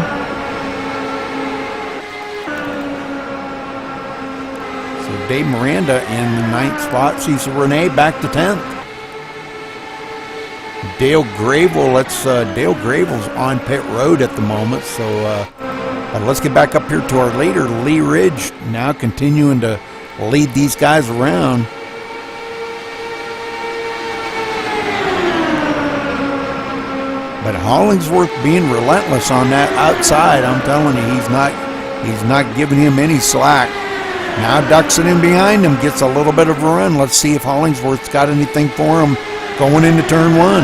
Dave Miranda in the 9th spot. Cecil Renee back to 10th. Dale Gravel, Dale Gravel's on pit road at the moment. So let's get back up here to our leader, Lee Ridge, now continuing to lead these guys around. But Hollingsworth being relentless on that outside. I'm telling you, he's not giving him any slack. Now ducks it in behind him, gets a little bit of a run. Let's see if Hollingsworth's got anything for him going into turn 1.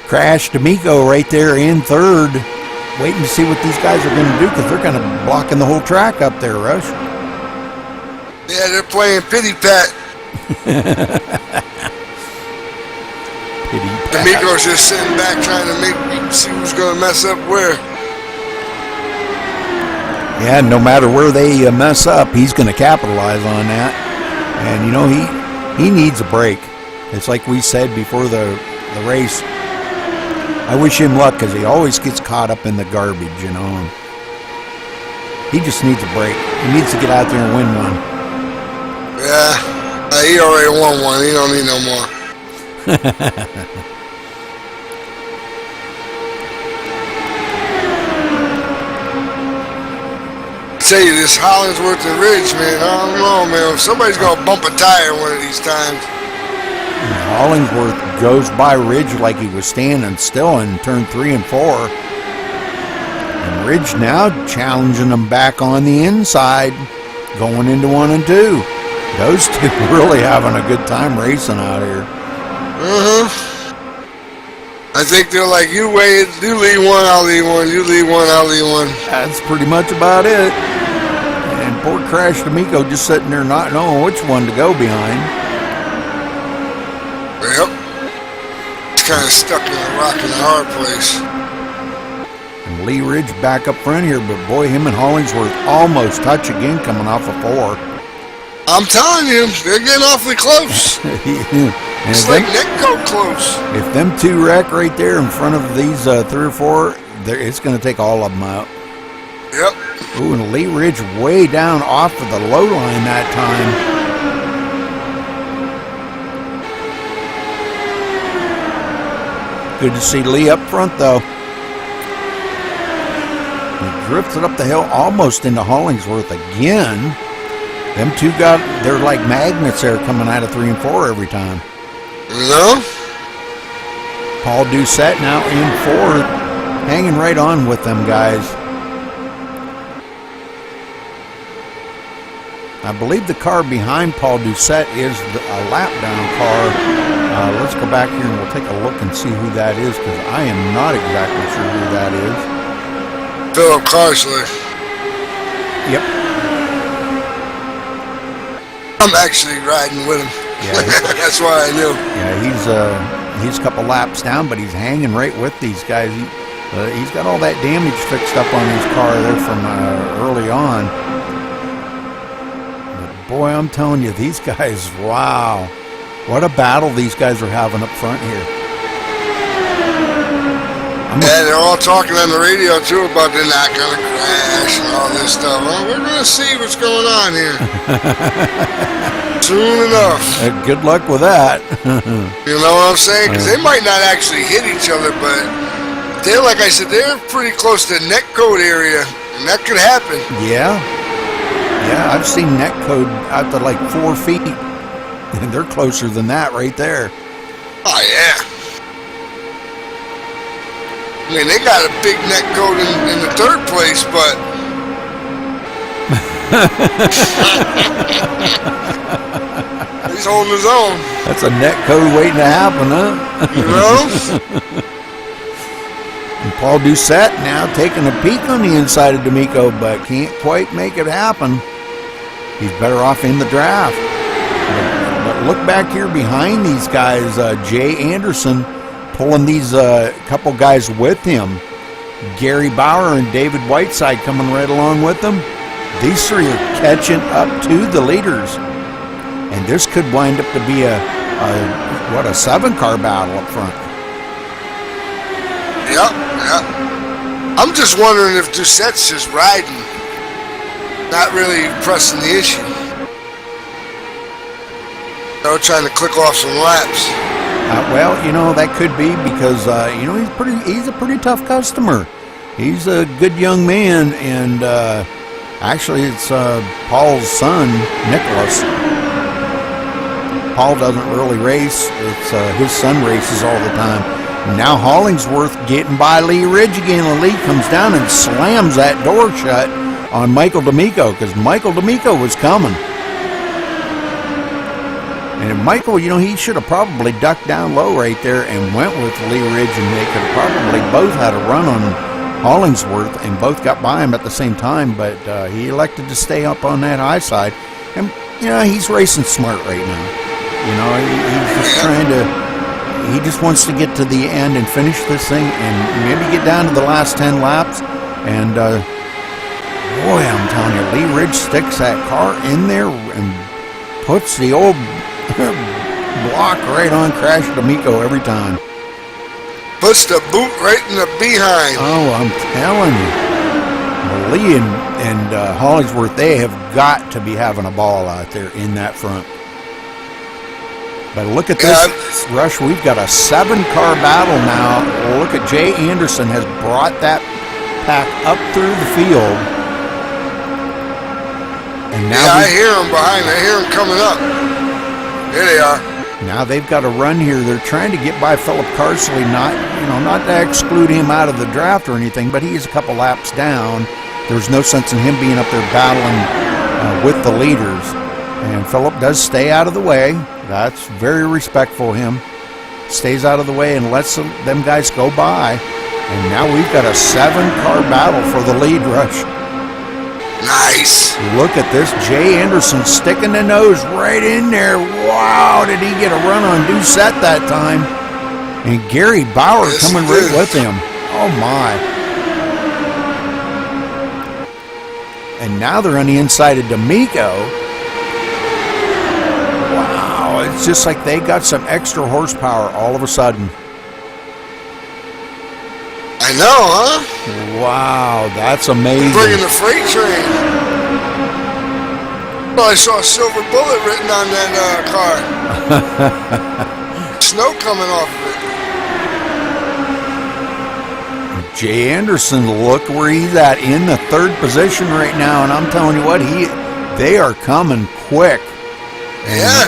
Crash D'Amico right there in 3rd. Waiting to see what these guys are going to do, because they're kind of blocking the whole track up there, Rush. Yeah, they're playing pity pat. Pity pat. D'Amico's just sitting back trying to see who's going to mess up where. Yeah, no matter where they mess up, he's going to capitalize on that. And, you know, he needs a break. It's like we said before the race. I wish him luck, because he always gets caught up in the garbage, you know. He just needs a break. He needs to get out there and win one. Yeah, he already won one. He don't need no more. Tell you, this Hollingsworth and Ridge, man, I don't know, man. If somebody's gonna bump a tire one of these times. Hollingsworth goes by Ridge like he was standing still in turn 3 and 4. Ridge now challenging them back on the inside, going into 1 and 2. Those two really having a good time racing out here. I think they're like, you lead one, I'll lead one, you lead one, I'll lead one. That's pretty much about it. And poor Crash D'Amico just sitting there not knowing which one to go behind. Yep. It's kind of stuck in a rock and a hard place. And Lee Ridge back up front here, but boy, him and Hollingsworth almost touch again coming off a 4. I'm telling you, they're getting awfully close. It's like neck coat close. If them two wreck right there in front of these 3 or 4, it's going to take all of them out. Yep. Ooh, and Lee Ridge way down off of the low line that time. Good to see Lee up front, though. He drifted up the hill almost into Hollingsworth again. Them two they're like magnets there coming out of 3 and 4 every time. No? Paul Doucette now in 4th, hanging right on with them guys. I believe the car behind Paul Doucette is a lap down car. Let's go back here and we'll take a look and see who that is, because I am not exactly sure who that is. Philip Karsler. Yep. I'm actually riding with him. Yeah, that's why I knew. Yeah, he's a couple laps down, but he's hanging right with these guys. He's got all that damage fixed up on his car there from early on. But boy, I'm telling you, these guys, wow. What a battle these guys are having up front here. They're all talking on the radio, too, about they're not going to crash and all this stuff. Well, we're going to see what's going on here. Soon enough. Good luck with that. You know what I'm saying? Because they might not actually hit each other, but they're, like I said, they're pretty close to neck code area, and that could happen. Yeah. Yeah, I've seen neck code out to like 4 feet. And they're closer than that right there. Oh, yeah. I mean, they got a big neck code in the 3rd place, but... he's holding his own. That's a neck code waiting to happen, huh? You know? And Paul Doucette now taking a peek on the inside of D'Amico, but can't quite make it happen. He's better off in the draft. But look back here behind these guys, Jay Anderson pulling these couple guys with him. Gary Bauer and David Whiteside coming right along with them. These 3 are catching up to the leaders. And this could wind up to be a 7-car battle up front. Yep. I'm just wondering if Doucette's just riding, not really pressing the issue. They're trying to click off some laps. Well, that could be because, he's a pretty tough customer. He's a good young man, and actually it's Paul's son, Nicholas. Paul doesn't really race. It's his son races all the time. Now Hollingsworth getting by Lee Ridge again, and Lee comes down and slams that door shut on Michael D'Amico, because Michael D'Amico was coming. And Michael, he should have probably ducked down low right there and went with Lee Ridge, and they could have probably both had a run on Hollingsworth and both got by him at the same time, but he elected to stay up on that high side. And, he's racing smart right now. He's just trying to, he just wants to get to the end and finish this thing and maybe get down to the last 10 laps. And, boy, I'm telling you, Lee Ridge sticks that car in there and puts the old block right on Crash D'Amico every time. Puts the boot right in the behind. Oh, I'm telling you. Well, Lee and Hollingsworth, they have got to be having a ball out there in that front. But look at this, Rush. We've got a 7-car battle now. Look at Jay Anderson has brought that pack up through the field. And now I hear them behind. I hear them coming up. Here they are. Now they've got a run here. They're trying to get by Philip Carsley, not to exclude him out of the draft or anything, but he's a couple laps down. There's no sense in him being up there battling with the leaders. And Philip does stay out of the way. That's very respectful of him. Stays out of the way and lets them guys go by. And now we've got a 7-car battle for the lead rush. Nice. Look at this. Jay Anderson sticking the nose right in there. Wow, did he get a run on Doucette that time? And Gary Bauer coming right with him. Oh, my. And now they're on the inside of D'Amico. Wow, it's just like they got some extra horsepower all of a sudden. I know, huh? Wow, that's amazing. Bringing the freight train. Well, I saw a silver bullet written on that car. Snow coming off of it. Jay Anderson, look where he's at, in the 3rd position right now, and I'm telling you what, they are coming quick. Yeah.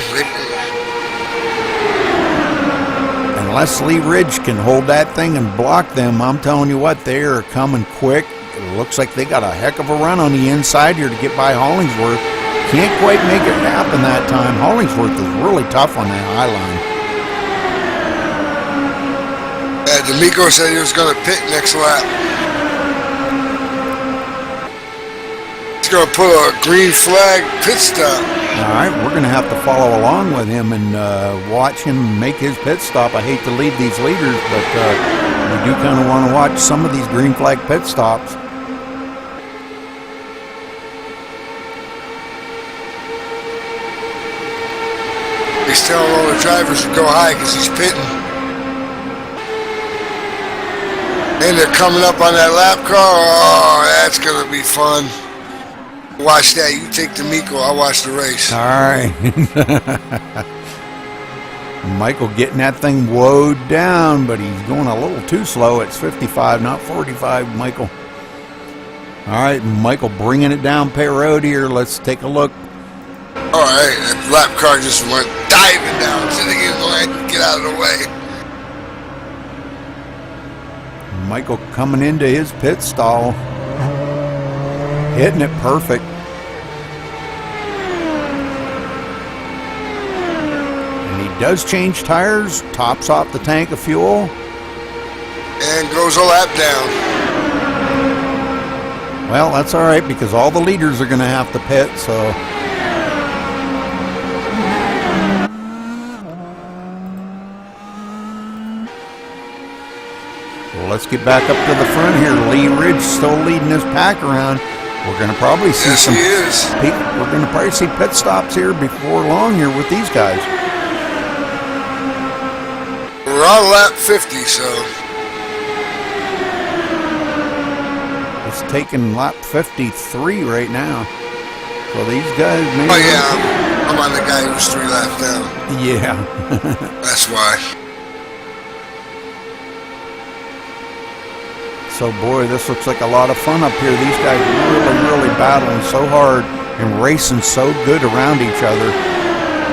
Unless Lee Ridge can hold that thing and block them, I'm telling you what, they are coming quick. It looks like they got a heck of a run on the inside here to get by Hollingsworth. Can't quite make it happen that time. Hollingsworth is really tough on that high line. D'Amico said he was going to pit next lap. He's going to put a green flag pit stop. All right, we're going to have to follow along with him and watch him make his pit stop. I hate to leave these leaders, but we do kind of want to watch some of these green flag pit stops. He's telling all the drivers to go high because he's pitting. And they're coming up on that lap car. Oh, that's going to be fun. Watch that. You take D'Amico. I'll watch the race. All right. Michael getting that thing woed down, but he's going a little too slow. It's 55, not 45, Michael. All right, Michael bringing it down pit road here. Let's take a look. All right, that lap car just went diving down to the line. Get out of the way. Michael coming into his pit stall. Hitting it perfect. And he does change tires, tops off the tank of fuel. And goes a lap down. Well, that's all right because all the leaders are going to have to pit, so. Well, let's get back up to the front here. Lee Ridge still leading this pack around. We're going to probably see we're going to probably see pit stops here before long here with these guys. We're on lap 50, so. It's taking lap 53 right now. So these guys maybe. Oh, yeah. I'm on the guy who's 3 laps down. Yeah. That's why. So, boy, this looks like a lot of fun up here. These guys really battling so hard and racing so good around each other.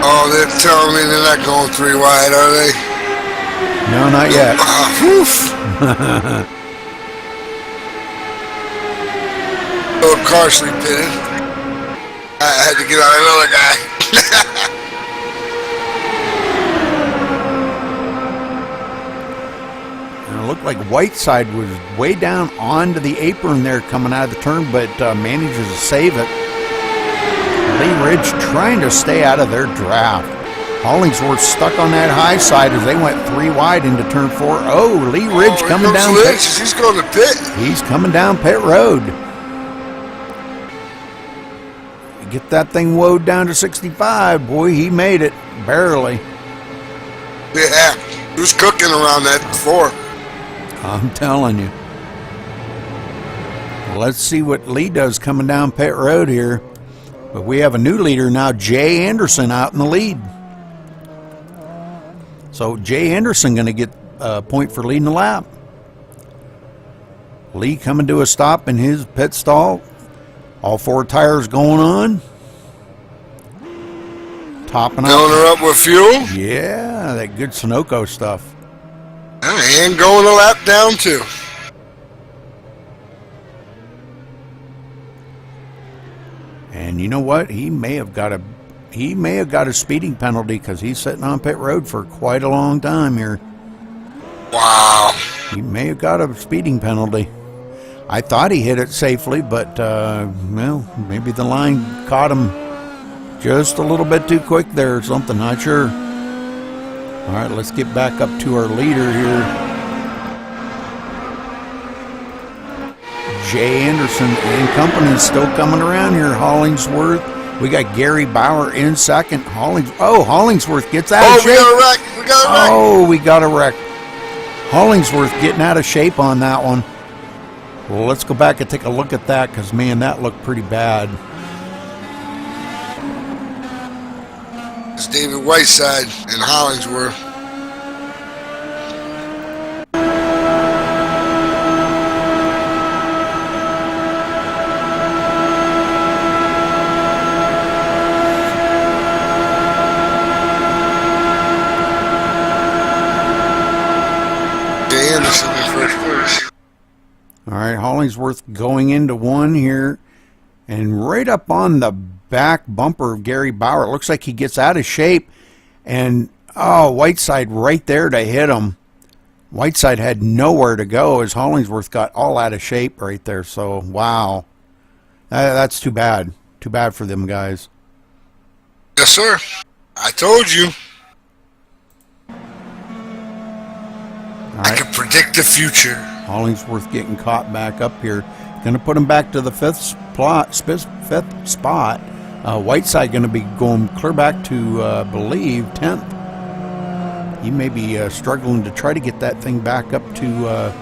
Oh, they're telling me they're not going 3 wide, are they? No, not yet. Little Carsley pitted. I had to get on another guy. It looked like Whiteside was way down onto the apron there coming out of the turn, but manages to save it. Lee Ridge trying to stay out of their draft. Hollingsworth stuck on that high side as they went 3 wide into turn 4. Oh, Lee Ridge coming down pit. He's going to pit. He's coming down pit road. Get that thing woed down to 65. Boy, he made it. Barely. Yeah, he was cooking around that before. I'm telling you. Let's see what Lee does coming down pit road here. But we have a new leader now, Jay Anderson, out in the lead. So Jay Anderson going to get a point for leading the lap. Lee coming to a stop in his pit stall. All 4 tires going on. Topping Filling up. her up with fuel. Yeah, that good Sunoco stuff. And going a lap down too. And you know what? He may have got a speeding penalty because he's sitting on pit road for quite a long time here. Wow. He may have got a speeding penalty. I thought he hit it safely, but well, maybe the line caught him just a little bit too quick there or something. Not sure. All right, let's get back up to our leader here. Jay Anderson and company still coming around here. Hollingsworth. We got Gary Bauer in second. Hollingsworth gets out of shape. We got a wreck. We got a wreck. Oh, we got a wreck. Hollingsworth getting out of shape on that one. Well, let's go back and take a look at that because, man, that looked pretty bad. It's David Whiteside and Hollingsworth. Jay Anderson in first place. All right, Hollingsworth going into one here. And right up on the back bumper of Gary Bauer, it looks like he gets out of shape. And, oh, Whiteside right there to hit him. Whiteside had nowhere to go as Hollingsworth got all out of shape right there. So, wow. That's too bad. Too bad for them guys. Yes, sir. I told you. All I right, can predict the future. Hollingsworth getting caught back up here. Going to put him back to the fifth spot. Whiteside going to be going clear back to, I believe, 10th. He may be struggling to try to get that thing back up to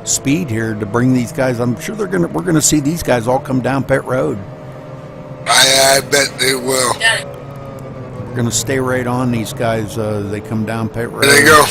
speed here to bring these guys. I'm sure we're going to see these guys all come down pit road. I bet they will. We're going to stay right on these guys. They come down pit road. There you go.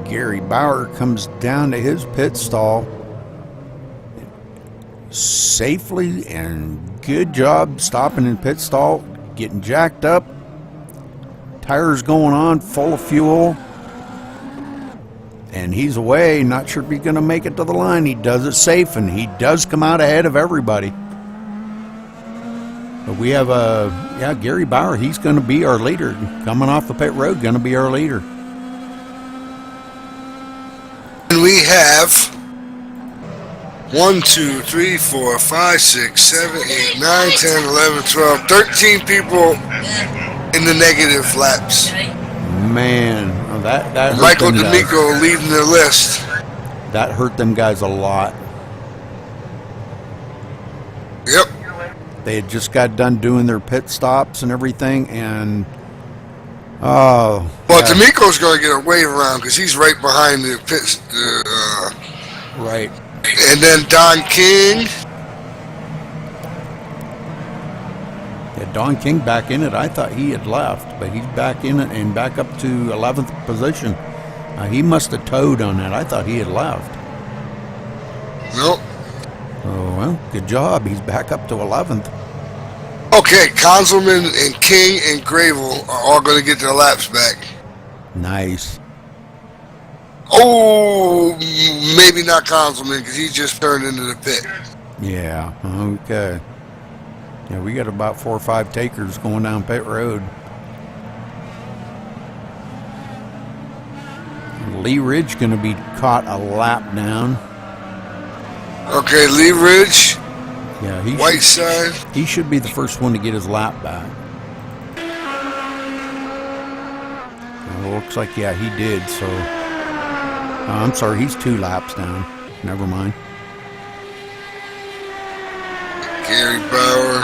Gary Bauer comes down to his pit stall safely, and good job stopping in pit stall, getting jacked up, tires going on, full of fuel, and he's away. Not sure if he's going to make it to the line. He does it safe, and he does come out ahead of everybody. But we have Gary Bauer. He's going to be our leader coming off the pit road. Going to be our leader. And we have 1, 2, 3, 4, 5, 6, 7, 8, 9, 10, 11, 12, 13 people in the negative laps. Man, that hurt Michael them guys. D'Amico leading the list. That hurt them guys a lot. Yep. They had just got done doing their pit stops and everything, and oh. Well, yeah, D'Amico's going to get a wave around because he's right behind the pits. right. And then Don King. Yeah, Don King back in it. I thought he had left, but he's back in it and back up to 11th position. He must have towed on that. I thought he had left. Nope. Oh, well, good job. He's back up to 11th. Okay, Konzelman and King and Gravel are all going to get their laps back. Nice. Oh, maybe not Konzelman because he just turned into the pit. Yeah, okay. Yeah, we got about 4 or 5 takers going down pit road. Lee Ridge going to be caught a lap down. Okay, Lee Ridge, Yeah, Whiteside. he should be the first one to get his lap back. Well, looks like, yeah, he did, so... I'm sorry, he's 2 laps down. Never mind. Gary Bauer.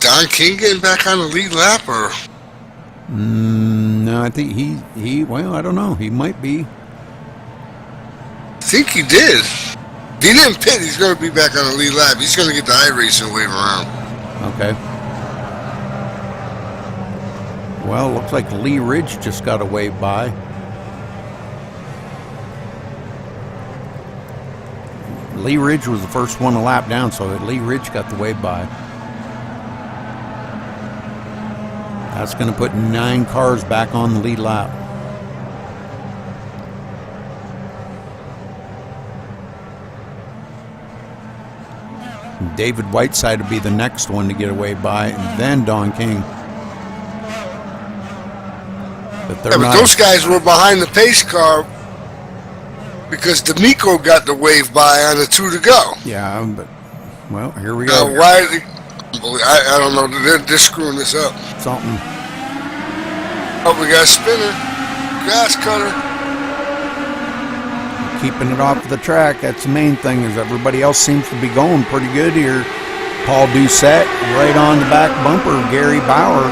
Don King getting back on the lead lap, or? No, I think he. Well, I don't know. He might be. I think he did. If he didn't pit, he's going to be back on the lead lap. He's going to get the iRacing wave around. Okay. Well, looks like Lee Ridge just got a wave by. Lee Ridge was the first one to lap down, so Lee Ridge got the wave by. That's going to put 9 cars back on the lead lap. David Whiteside would be the next one to get a wave by, and then Don King. But those guys were behind the pace car because D'Amico got the wave by on the 2 to go. Yeah, but, well, here we go. Why? I don't know. They're screwing this up. Something. Oh, we got a spinner. Grass cutter. Keeping it off the track. That's the main thing, is everybody else seems to be going pretty good here. Paul Doucette right on the back bumper of Gary Bauer.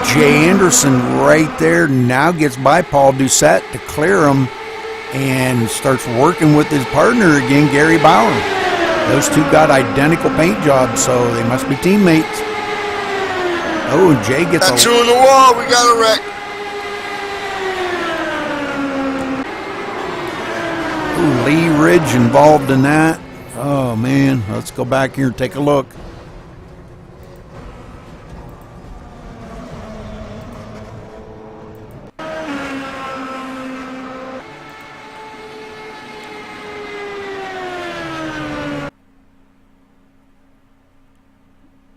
Jay Anderson right there now gets by Paul Doucette to clear him and starts working with his partner again, Gary Bauer. Those two got identical paint jobs, so they must be teammates. Oh, and Jay gets got 2 in the wall. We got a wreck. Ooh, Lee Ridge involved in that. Oh, man. Let's go back here and take a look.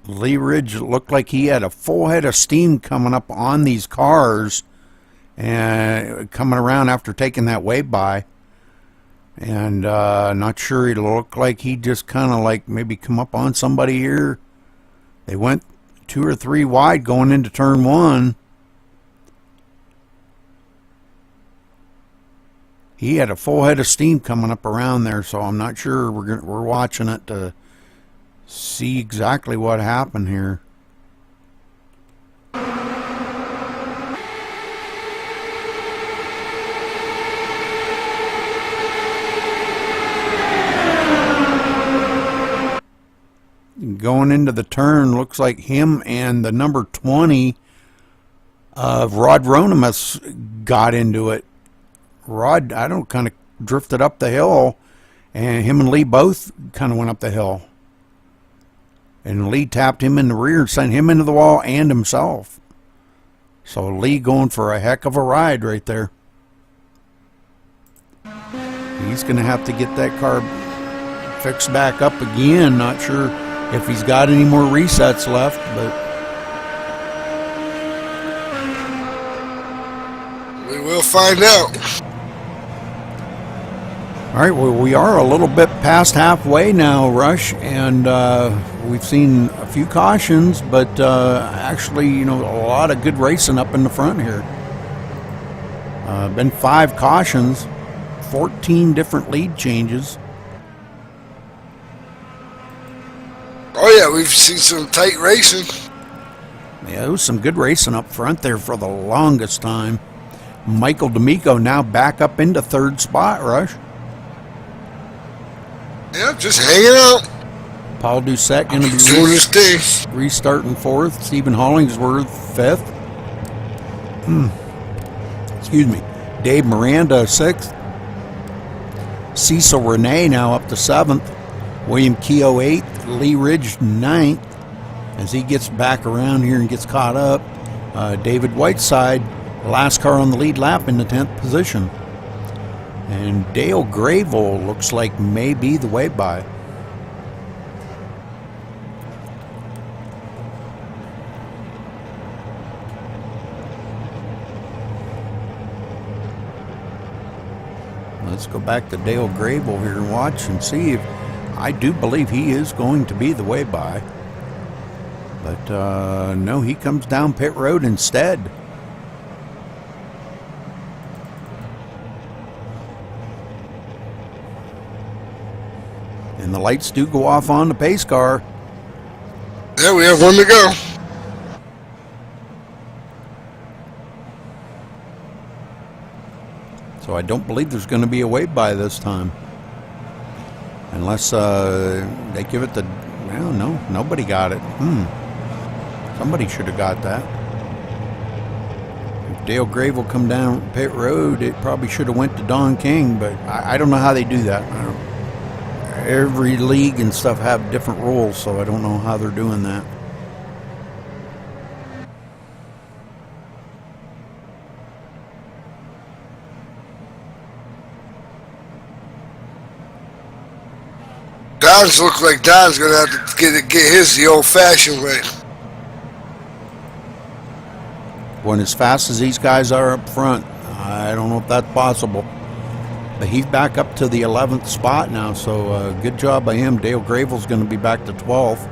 Lee Ridge looked like he had a full head of steam coming up on these cars and coming around after taking that wave by. And not sure, it looked like he just kind of like maybe come up on somebody here. They went 2 or 3 wide going into turn 1. He had a full head of steam coming up around there, so I'm not sure. We're watching it to see exactly what happened here. Going into the turn, looks like him and the number 20 of Rod Ronimus got into it. Rod, I don't, kind of drifted up the hill, and him and Lee both kind of went up the hill. And Lee tapped him in the rear and sent him into the wall and himself. So Lee going for a heck of a ride right there. He's going to have to get that car fixed back up again. Not sure if he's got any more resets left, but we will find out. All right, well, we are a little bit past halfway now, Rush, and we've seen a few cautions, but actually, you know, a lot of good racing up in the front here. Been 5 cautions, 14 different lead changes. Oh, yeah, we've seen some tight racing. Yeah, it was some good racing up front there for the longest time. Michael D'Amico now back up into 3rd spot, Rush. Yeah, just hanging out. Paul Doucette going to be doing his thing. Restarting 4th. Stephen Hollingsworth 5th. Excuse me. Dave Miranda 6th. Cecil Renee now up to 7th. William Keogh 8th. Lee Ridge 9th. As he gets back around here and gets caught up. David Whiteside, last car on the lead lap, in the 10th position. And Dale Grable looks like maybe the way by. Let's go back to Dale Grable here and watch and see if, I do believe he is going to be the way by. But no, he comes down pit road instead. And the lights do go off on the pace car. Yeah, we have one to go. So I don't believe there's going to be a wave by this time. Unless they give it the... Well, no, nobody got it. Somebody should have got that. If Dale Grave will come down pit road, it probably should have went to Don King, but I don't know how they do that. Every league and stuff have different rules, so I don't know how they're doing that. Don's look like Don's gonna have to get his the old-fashioned way. Going as fast as these guys are up front, I don't know if that's possible. But he's back up to the 11th spot now, so good job by him. Dale Gravel's going to be back to 12th.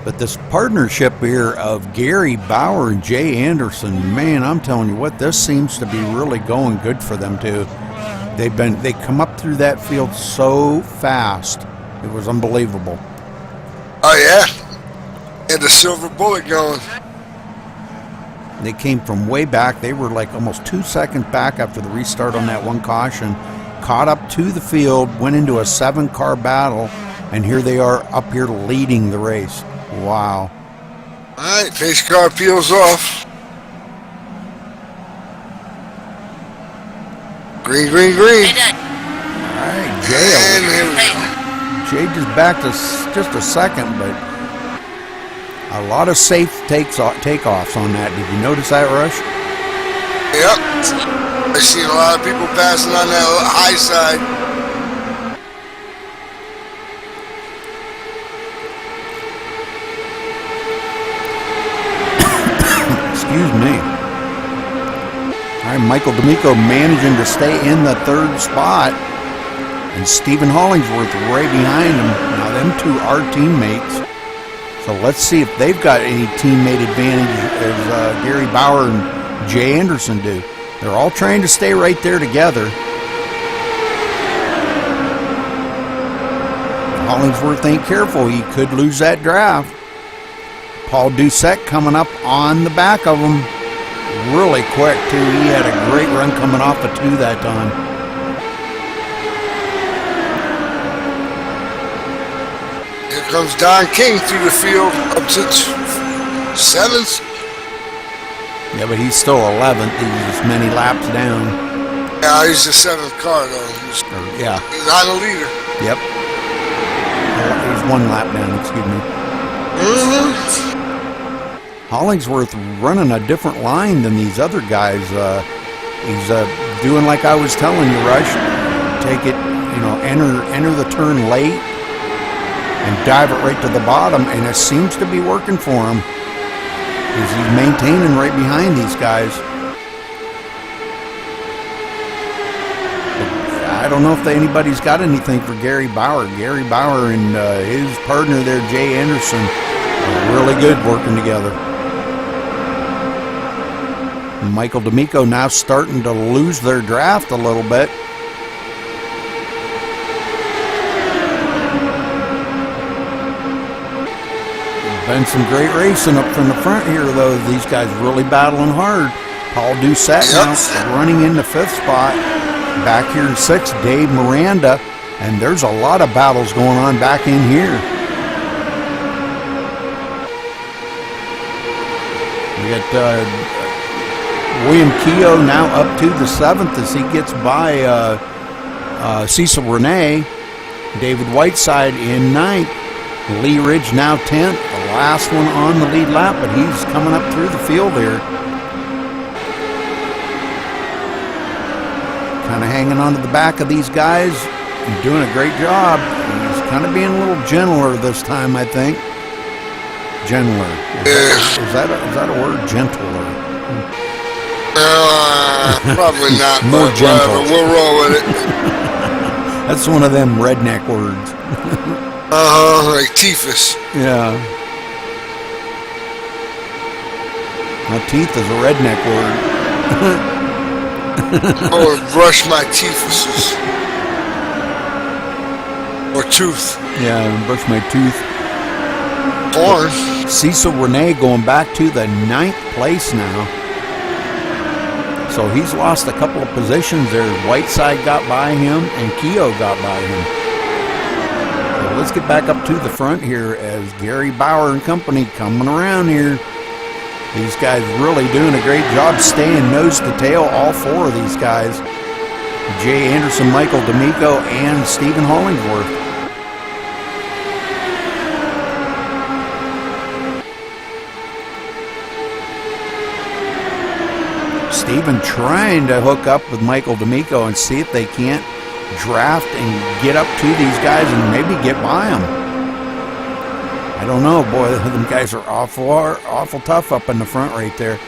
But this partnership here of Gary Bauer and Jay Anderson, man, I'm telling you what, this seems to be really going good for them too. They come up through that field so fast. It was unbelievable. Oh yeah, and the silver bullet going. They came from way back. They were like almost 2 seconds back after the restart on that one caution. Caught up to the field, went into a 7-car battle, and here they are up here leading the race. Wow. All right, pace car peels off. Green, green, green. All right, And here we go. Jay just backed us just a second, but a lot of safe takeoffs on that. Did you notice that, Rush? Yep. I've seen a lot of people passing on that high side. Excuse me. All right, Michael D'Amico managing to stay in the 3rd spot. And Stephen Hollingsworth right behind him. Now, them two are teammates. So let's see if they've got any teammate advantage as Gary Bauer and Jay Anderson do. They're all trying to stay right there together. Hollingsworth ain't careful. He could lose that draft. Paul Doucette coming up on the back of him really quick, too. He had a great run coming off of 2 that time. Here comes Don King through the field up to 7th. Yeah, but he's still 11th. He's many laps down. Yeah, he's the 7th car, though. He's on the leader. Yep. He's 1 lap down, excuse me. Mm-hmm. Hollingsworth running a different line than these other guys. He's doing like I was telling you, Rush. Take it, enter the turn late and dive it right to the bottom, and it seems to be working for him. He's maintaining right behind these guys. But I don't know if anybody's got anything for Gary Bauer. Gary Bauer and his partner there, Jay Anderson, are really good working together. Michael D'Amico now starting to lose their draft a little bit. Been some great racing up from the front here, though. These guys really battling hard. Paul Doucette now running in the 5th spot. Back here in 6th, Dave Miranda. And there's a lot of battles going on back in here. We got William Keogh now up to the 7th as he gets by Cecil Renee. David Whiteside in 9th. Lee Ridge now 10th. The last one on the lead lap, but he's coming up through the field here. Kind of hanging onto the back of these guys and doing a great job. He's kind of being a little gentler this time, I think. Gentler. Is that a word? Gentler. Probably not. More gentle. We'll roll with it. That's one of them redneck words. Like Teefus. Yeah. Now, teeth is a redneck word. Or brush my teefuses. Or tooth. Yeah, brush my tooth. Corn. Cecil Renee going back to the 9th place now. So he's lost a couple of positions there. Whiteside got by him and Keogh got by him. So let's get back up to the front here as Gary Bauer and company coming around here. These guys really doing a great job staying nose to tail, all four of these guys. Jay Anderson, Michael D'Amico, and Stephen Hollingsworth. Stephen trying to hook up with Michael D'Amico and see if they can't draft and get up to these guys and maybe get by them. I don't know, boy, them guys are awful tough up in the front right there.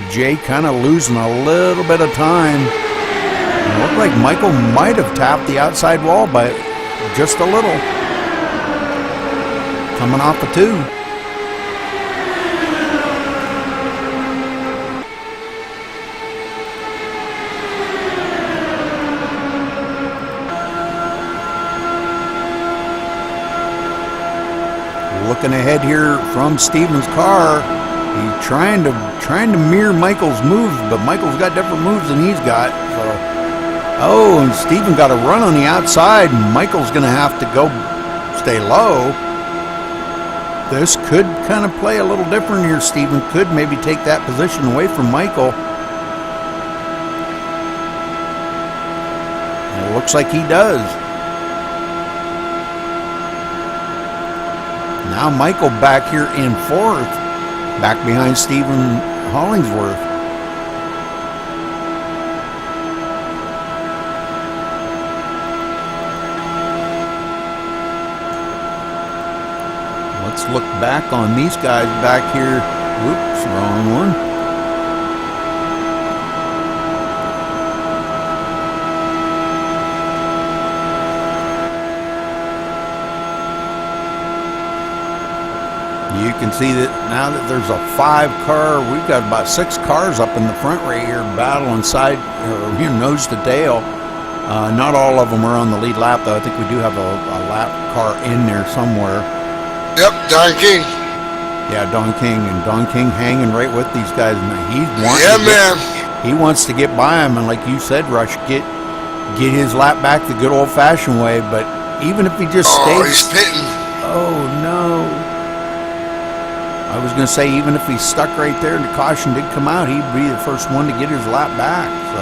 Jay kind of losing a little bit of time. It looked like Michael might have tapped the outside wall by just a little. Coming off the 2. Looking ahead here from Stephen's car, he's trying to mirror Michael's moves, but Michael's got different moves than he's got. So. Oh, and Stephen got a run on the outside. Michael's going to have to go stay low. This could kind of play a little different here. Stephen could maybe take that position away from Michael. And it looks like he does. Now Michael back here in 4th, back behind Stephen Hollingsworth. Let's look back on these guys back here. Oops, wrong one. You can see that now that there's a 5-car, we've got about 6 cars up in the front right here battling side, or nose to tail. Not all of them are on the lead lap, though. I think we do have a lap car in there somewhere. Yep, Don King. Yeah, Don King, and Don King hanging right with these guys. He wants to get by them, and like you said, Rush, get his lap back the good old-fashioned way. But even if he just stays, he's pitting. Oh no! I was going to say, even if he's stuck right there and the caution did come out, he'd be the first one to get his lap back. So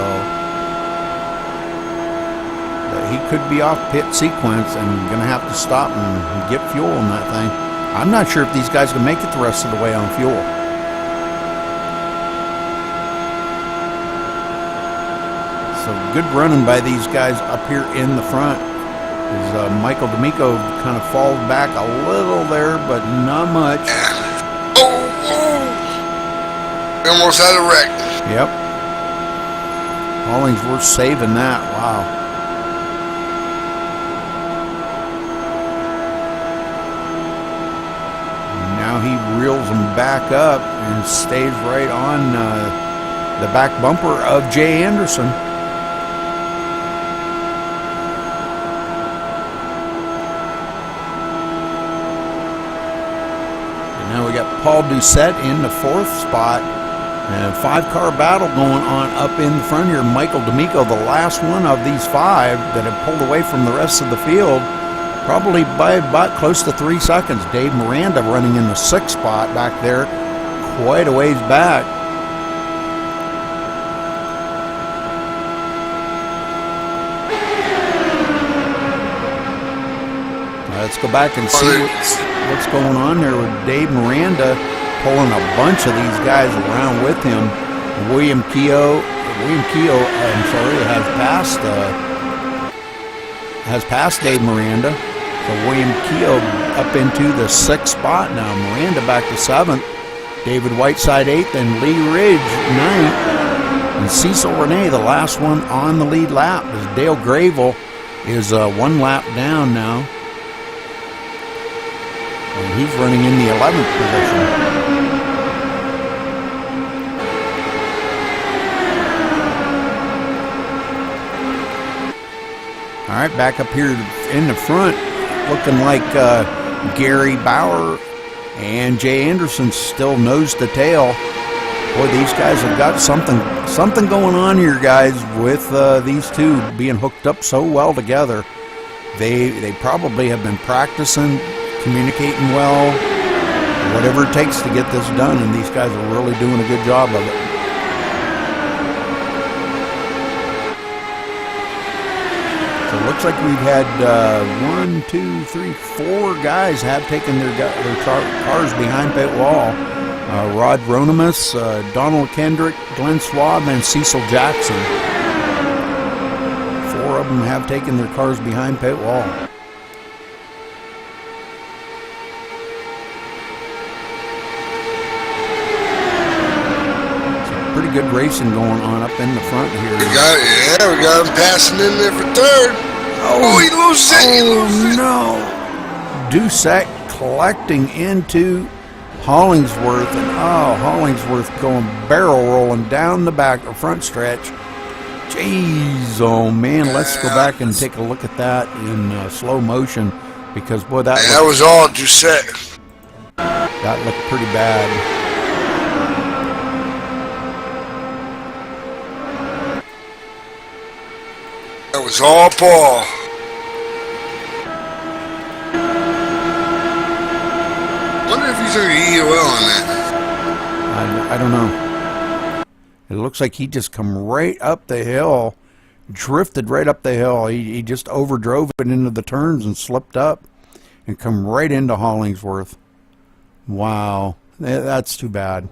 he could be off pit sequence and going to have to stop and get fuel on that thing. I'm not sure if these guys can make it the rest of the way on fuel. So good running by these guys up here in the front. As Michael D'Amico kind of falls back a little there, but not much. Almost had a wreck. Yep. Hollingsworth saving that. Wow. Now he reels them back up and stays right on the back bumper of Jay Anderson. And now we got Paul Doucette in the 4th spot. And a 5-car battle going on up in the front here. Michael D'Amico, the last one of these 5 that have pulled away from the rest of the field, probably by about close to 3 seconds. Dave Miranda running in the 6th spot back there, quite a ways back. Let's go back and see what's going on there with Dave Miranda, pulling a bunch of these guys around with him. William Keogh, has passed Dave Miranda. So William Keogh up into the 6th spot now. Miranda back to 7th. David Whiteside 8th, and Lee Ridge 9th. And Cecil Renee, the last one on the lead lap, as Dale Gravel is 1 lap down now. And he's running in the 11th position. All right, back up here in the front looking like Gary Bauer and Jay Anderson still nose to tail. Boy, these guys have got something going on here, guys, with these two being hooked up so well together. They probably have been practicing, communicating well, whatever it takes to get this done, and these guys are really doing a good job of it. So it looks like we've had 4 guys have taken their cars behind pit wall. Rod Ronimus, Donald Kendrick, Glenn Schwab, and Cecil Jackson. 4 of them have taken their cars behind pit wall. Some pretty good racing going on up in the front here. We got him passing in there for third. Oh, he loses it. Oh, no. Doucette collecting into Hollingsworth, and Hollingsworth going barrel rolling down the back or front stretch. Jeez, oh man, let's go back and take a look at that in slow motion, because boy, that was all Doucette. That looked pretty bad. That was all Paul. Wonder if he's going to EOL on that. I don't know. It looks like he just come right up the hill, drifted right up the hill. He just overdrove it into the turns and slipped up and come right into Hollingsworth. Wow, that's too bad.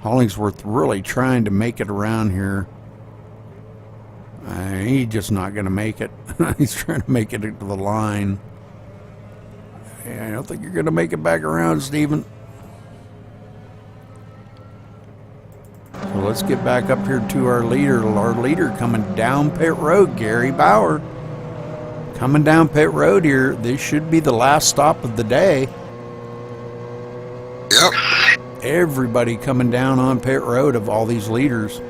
Hollingsworth really trying to make it around here. He's just not going to make it. He's trying to make it to the line. I don't think you're going to make it back around, Stephen. So let's get back up here to our leader. Our leader coming down pit road, Gary Bauer. Coming down pit road here. This should be the last stop of the day. Yep. Everybody coming down on pit road of all these leaders.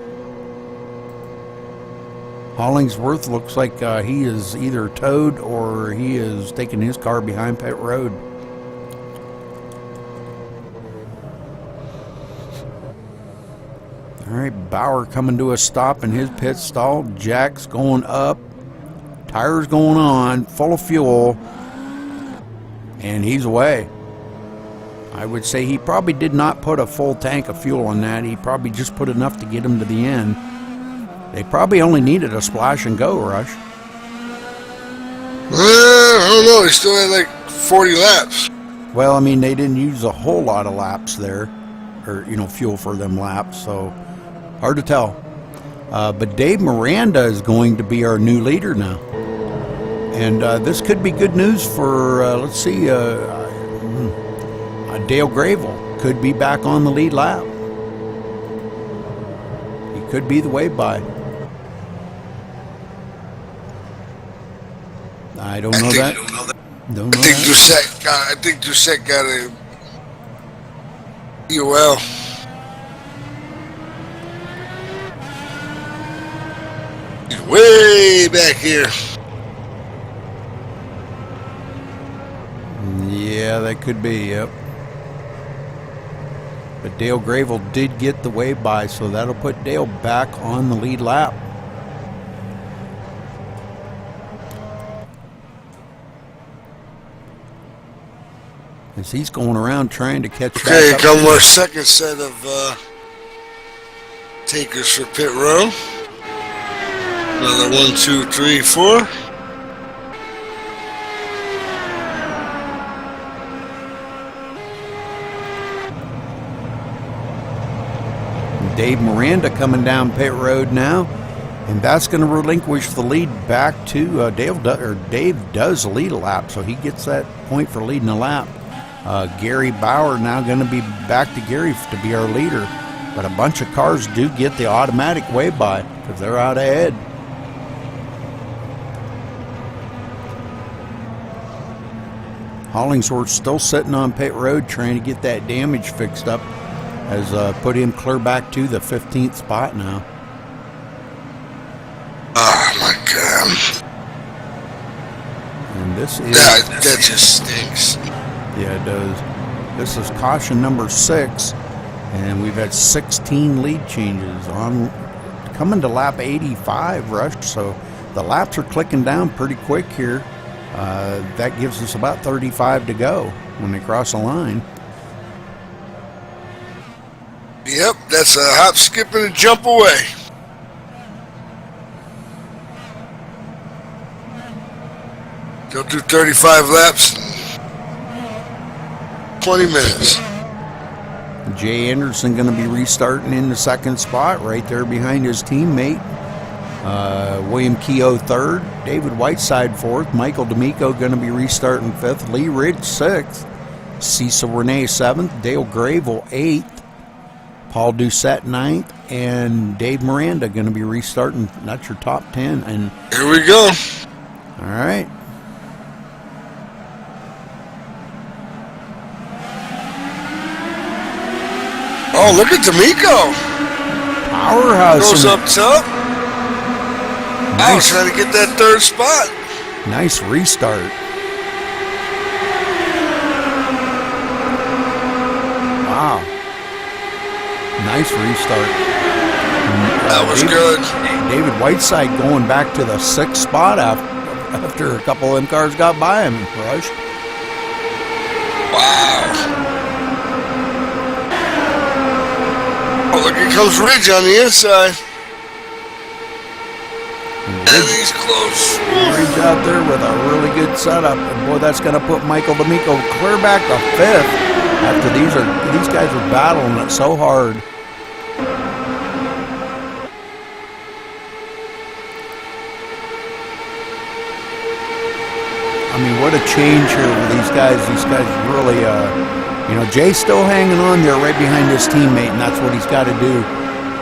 Hollingsworth looks like he is either towed or he is taking his car behind pit road. All right, Bauer coming to a stop in his pit stall. Jack's going up. Tires going on, full of fuel. And he's away. I would say he probably did not put a full tank of fuel on that. He probably just put enough to get him to the end. They probably only needed a splash and go, Rush. I don't know. He still had like 40 laps. Well, I mean, they didn't use a whole lot of laps there, or, fuel for them laps, so hard to tell. But Dave Miranda is going to be our new leader now. And this could be good news for, let's see, Dale Gravel could be back on the lead lap. He could be the wave by. I don't know that. Don't know that. I think Doucette got a EOL. He's way back here. Yeah, that could be, yep. But Dale Gravel did get the wave by, so that'll put Dale back on the lead lap. As he's going around trying to catch back up. Okay, come our second set of takers for pit row. Another 1, 2, 3, 4. Dave Miranda coming down pit road now, and that's going to relinquish the lead back to Dave does lead a lap, so he gets that point for leading a lap. Gary Bauer now going to be back to Gary to be our leader, but a bunch of cars do get the automatic wave by because they're out ahead. Hollingsworth still sitting on pit road trying to get that damage fixed up. Has put him clear back to the 15th spot now. Oh my God. And This is That just stinks. yeah, it does. This is caution number 6, and we've had 16 lead changes on coming to lap 85, Rush. So the laps are clicking down pretty quick here. That gives us about 35 to go when they cross the line. Yep, that's a hop, skip, and a jump away. They'll do 35 laps in 20 minutes. Jay Anderson going to be restarting in the second spot right there behind his teammate. William Keogh third, David Whiteside fourth, Michael D'Amico going to be restarting fifth, Lee Ridge sixth, Cecil Renee seventh, Dale Gravel eighth, Paul Doucette ninth, and Dave Miranda going to be restarting. That's your top 10. And here we go. all right. Oh, look at D'Amico. Powerhouse. Goes up top. I was Nice. trying to get that third spot. Nice restart. Wow. Nice restart. That was good. David Whiteside going back to the 6th spot after a couple of them cars got by him. Rush. Wow. Oh, look, here comes Ridge on the inside. And he's close. Ridge out there with a really good setup. And boy, that's going to put Michael D'Amico clear back to 5th after these guys are battling it so hard. I mean, what a change here with these guys. These guys really, Jay's still hanging on there right behind his teammate, and that's what he's got to do.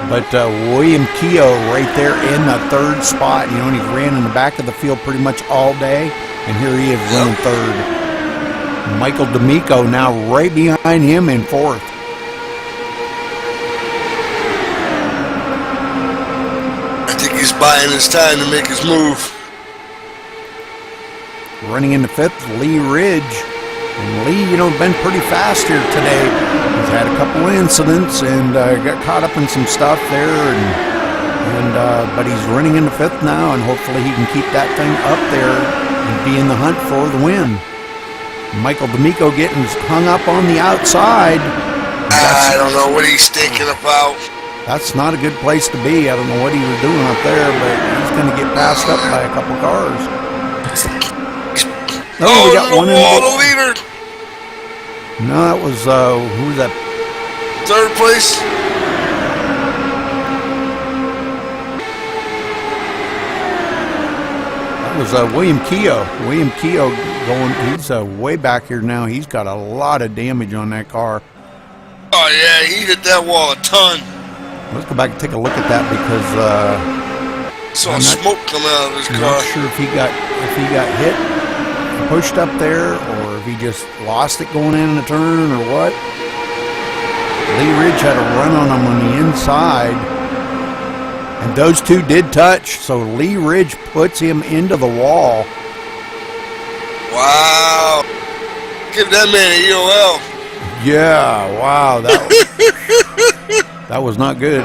But William Keogh right there in the 3rd spot, and he ran in the back of the field pretty much all day, and here he is running 3rd. Michael D'Amico now right behind him in 4th. I think he's buying his time to make his move. Running into 5th, Lee Ridge. And Lee, been pretty fast here today. He's had a couple of incidents and got caught up in some stuff there, but he's running into 5th now, and hopefully he can keep that thing up there and be in the hunt for the win. Michael D'Amico getting hung up on the outside. I don't know what he's thinking about. That's not a good place to be. I don't know what he was doing up there, but he's going to get passed up by a couple cars. Oh, we got one in the leader. No, that was, who was that? 3rd place. That was William Keogh. William Keogh he's way back here now. He's got a lot of damage on that car. Oh, yeah, he hit that wall a ton. Let's go back and take a look at that because Saw smoke come out of his I'm car. not sure if he got hit, pushed up there, or if he just lost it going in a turn or what. Lee Ridge had a run on him on the inside, and those two did touch, so Lee Ridge puts him into the wall. Wow. Give that man a EOL. Yeah, wow, that was not good.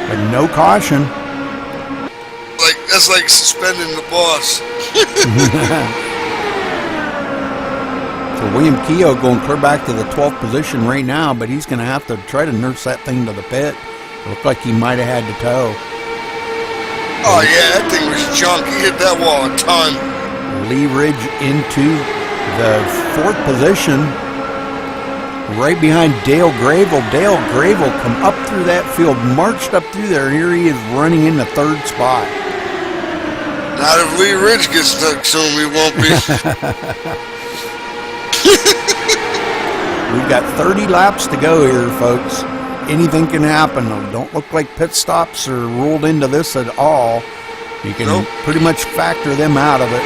But no caution. That's like suspending the boss. So William Keogh going clear back to the 12th position right now, but he's going to have to try to nurse that thing to the pit. It looked like he might have had to tow. Oh, yeah, that thing was junk. He hit that wall a ton. Lee Ridge into the 4th position, right behind Dale Gravel. Dale Gravel come up through that field, marched up through there, and here he is running in the 3rd spot. Not if Lee Ridge gets stuck soon, we won't be. We've got 30 laps to go here, folks. Anything can happen. Don't look like pit stops are ruled into this at all. You can pretty much factor them out of it.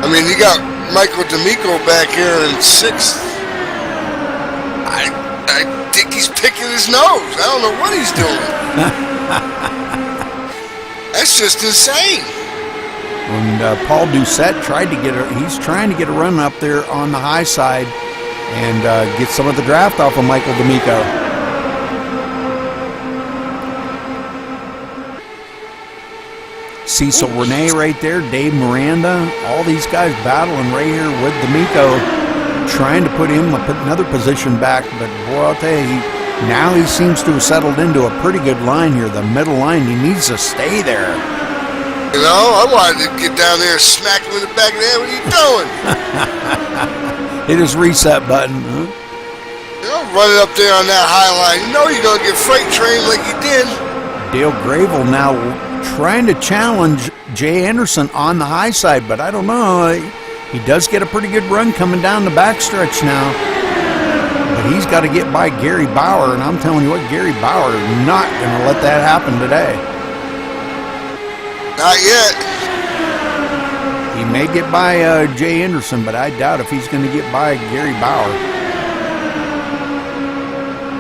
I mean, you got Michael D'Amico back here in 6th. I think he's picking his nose. I don't know what he's doing. That's just insane. And Paul Doucette he's trying to get a run up there on the high side and get some of the draft off of Michael D'Amico. Cecil Renee right there, Dave Miranda, all these guys battling right here with D'Amico, trying to put him another position back. But boy, I'll tell you, now he seems to have settled into a pretty good line here, the middle line. He needs to stay there. You know, I wanted to get down there and smack him in the back of the head. What are you doing? Hit his reset button. Huh? You know, running up there on that high line. You know you're going to get freight trained like you did. Dale Gravel now trying to challenge Jay Anderson on the high side, but I don't know. He does get a pretty good run coming down the backstretch now. But he's got to get by Gary Bauer, and I'm telling you what, Gary Bauer is not going to let that happen today. Not yet. He may get by Jay Anderson, but I doubt if he's going to get by Gary Bauer.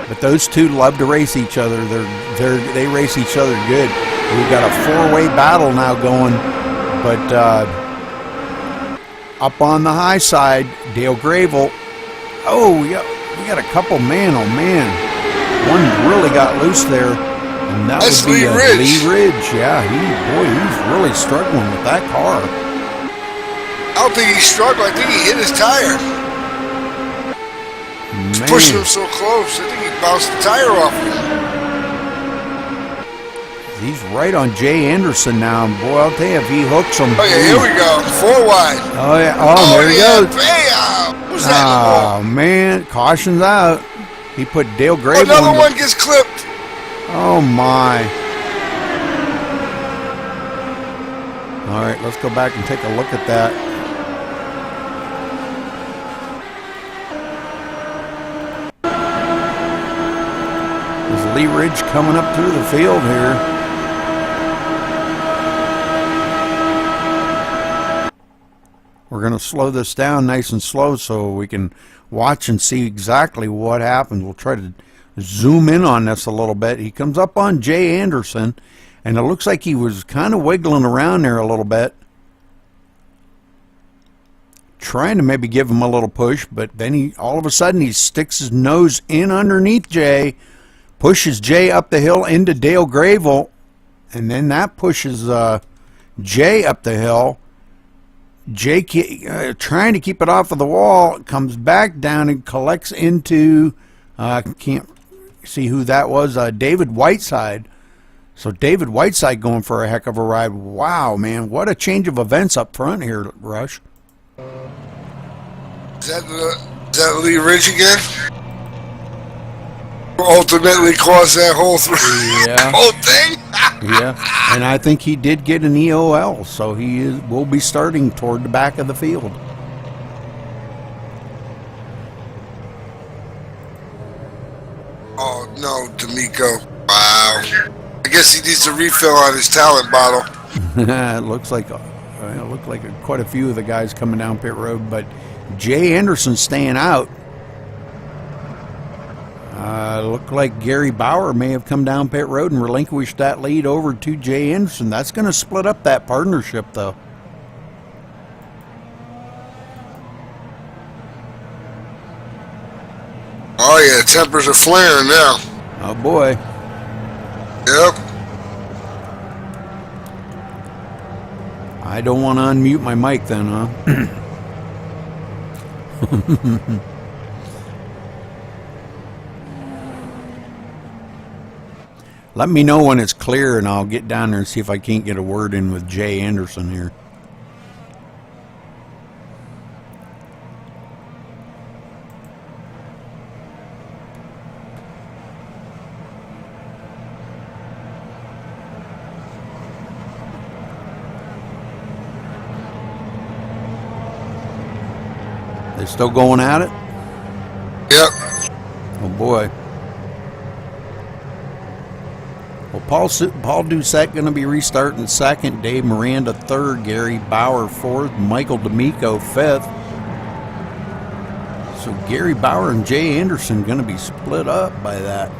But those two love to race each other. They race each other good. We've got a four-way battle now going, but up on the high side, Dale Gravel. Oh, we got a couple, man, oh man. One really got loose there, and that That's would be Lee Lee Ridge. Yeah, he's really struggling with that car. I don't think he struggled. I think he hit his tire. Man. Pushing him so close. I think he bounced the tire off him. He's right on Jay Anderson now. Boy, I'll tell you, if he hooks him. Oh, yeah, here we go. 4 wide. Oh, yeah. Oh, there he goes. Bam! Who's that in the Oh, man. Caution's out. He put Dale Gravel. Another into- one gets clipped. Oh, my. All right, let's go back and take a look at that. There's Lee Ridge coming up through the field here. We're going to slow this down nice and slow so we can watch and see exactly what happens. We'll try to zoom in on this a little bit. He comes up on Jay Anderson, and it looks like he was kind of wiggling around there a little bit, trying to maybe give him a little push, but then all of a sudden he sticks his nose in underneath Jay, pushes Jay up the hill into Dale Gravel, and then that pushes Jay up the hill. Jay trying to keep it off of the wall, comes back down and collects into, can't see who that was, David Whiteside. So David Whiteside going for a heck of a ride. Wow, man, what a change of events up front here, Rush. Is that Lee Ridge again? Ultimately caused that whole whole thing? Yeah, and I think he did get an EOL, so he will be starting toward the back of the field. Oh, no, D'Amico. Wow. I guess he needs to refill on his talent bottle. It looks like quite a few of the guys coming down pit road, but Jay Anderson staying out. Looked like Gary Bauer may have come down pit road and relinquished that lead over to Jay Anderson. That's going to split up that partnership, though. Oh, yeah, tempers are flaring now. Oh, boy. Yep. I don't want to unmute my mic then, huh? Let me know when it's clear, and I'll get down there and see if I can't get a word in with Jay Anderson here. They still going at it? Yep. Oh, boy. Well, Paul Doucette going to be restarting second, Dave Miranda third, Gary Bauer fourth, Michael D'Amico fifth. So Gary Bauer and Jay Anderson going to be split up by that.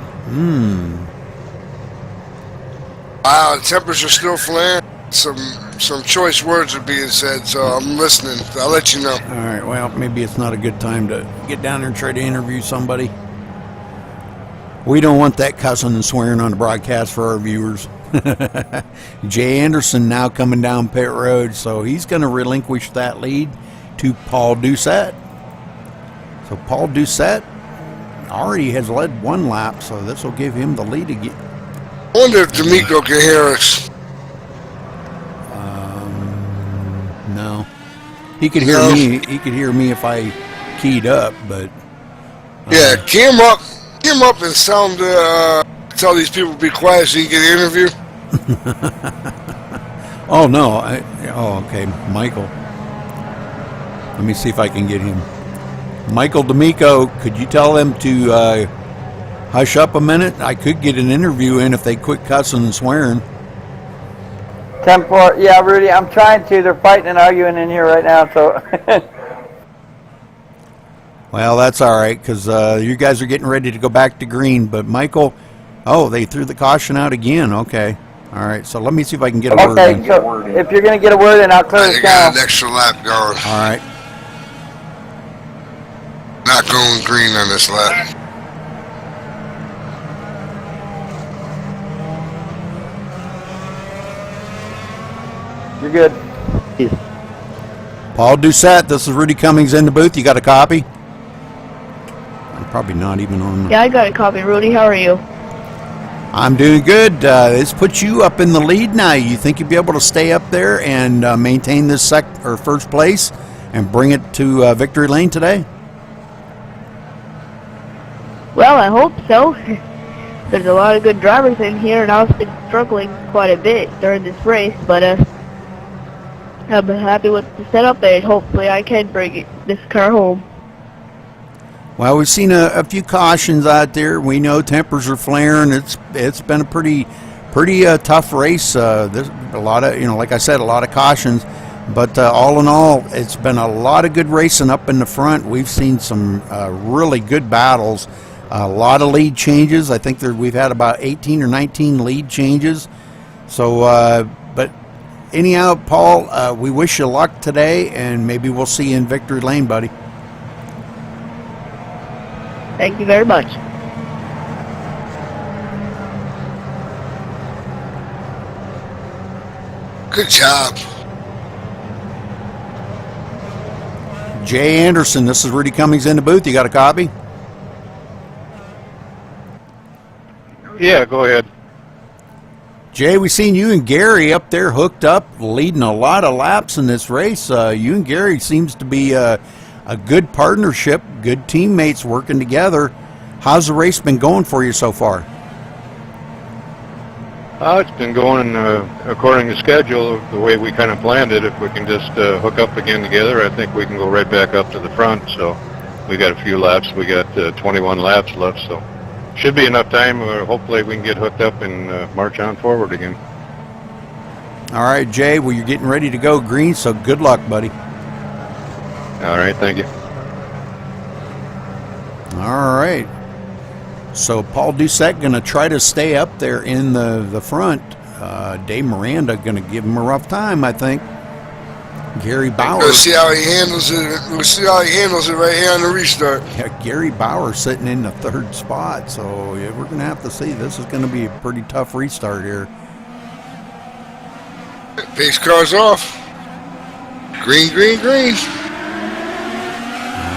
Wow, the tempers are still flaring. some choice words are being said, so I'm listening. I'll let you know. All right, well, maybe it's not a good time to get down there and try to interview somebody. We don't want that cussing and swearing on the broadcast for our viewers. Jay Anderson now coming down pit road, so he's going to relinquish that lead to Paul Doucette. So Paul Doucette already has led one lap, so this will give him the lead again. I wonder if D'Amico can hear us. No, he could hear me. He could hear me if I keyed up, but yeah, key him up and tell these people to be quiet so you can get an interview. Oh no! Okay, Michael. Let me see if I can get him. Michael D'Amico, could you tell them to hush up a minute? I could get an interview in if they quit cussing and swearing. 10-4. Yeah, Rudy, I'm trying to. They're fighting and arguing in here right now, so. Well, that's all right, because you guys are getting ready to go back to green. But Michael, they threw the caution out again. Okay. All right, so let me see if I can get a word in. Okay, so if you're going to get a word in, I'll clear this I got down. an extra lap going. All right. Not going green on this lap. You're good. Paul Doucette, this is Rudy Cummings in the booth. You got a copy? I'm probably not even on. Yeah, I got a copy. Rudy, how are you? I'm doing good. This puts you up in the lead now. You think you'll be able to stay up there and maintain this first place and bring it to victory lane today? Well, I hope so. There's a lot of good drivers in here, and I've been struggling quite a bit during this race, but I'm happy with the setup, and hopefully I can bring this car home. Well, we've seen a few cautions out there. We know tempers are flaring. It's been a pretty tough race. There's a lot of, like I said, a lot of cautions. But all in all, it's been a lot of good racing up in the front. We've seen some really good battles. A lot of lead changes. I think we've had about 18 or 19 lead changes. So, but anyhow, Paul, we wish you luck today, and maybe we'll see you in victory lane, buddy. Thank you very much. Good job. Jay Anderson, this is Rudy Cummings in the booth. You got a copy? Yeah, go ahead. Jay, we seen you and Gary up there hooked up, leading a lot of laps in this race. You and Gary seems to be a good partnership, good teammates working together. How's the race been going for you so far? It's been going according to schedule, the way we kind of planned it. If we can just hook up again together, I think we can go right back up to the front. So we got a few laps. We got 21 laps left, so should be enough time. Hopefully we can get hooked up and march on forward again. All right, Jay, well, you're getting ready to go green, so good luck, buddy. All right, thank you. All right. So Paul Doucette going to try to stay up there in the front. Dave Miranda going to give him a rough time, I think. Gary Bauer. We'll see how he handles it. We'll see how he handles it right here on the restart. Yeah, Gary Bauer sitting in the third spot, so yeah, we're going to have to see. This is going to be a pretty tough restart here. Pace car's off. Green, green, green.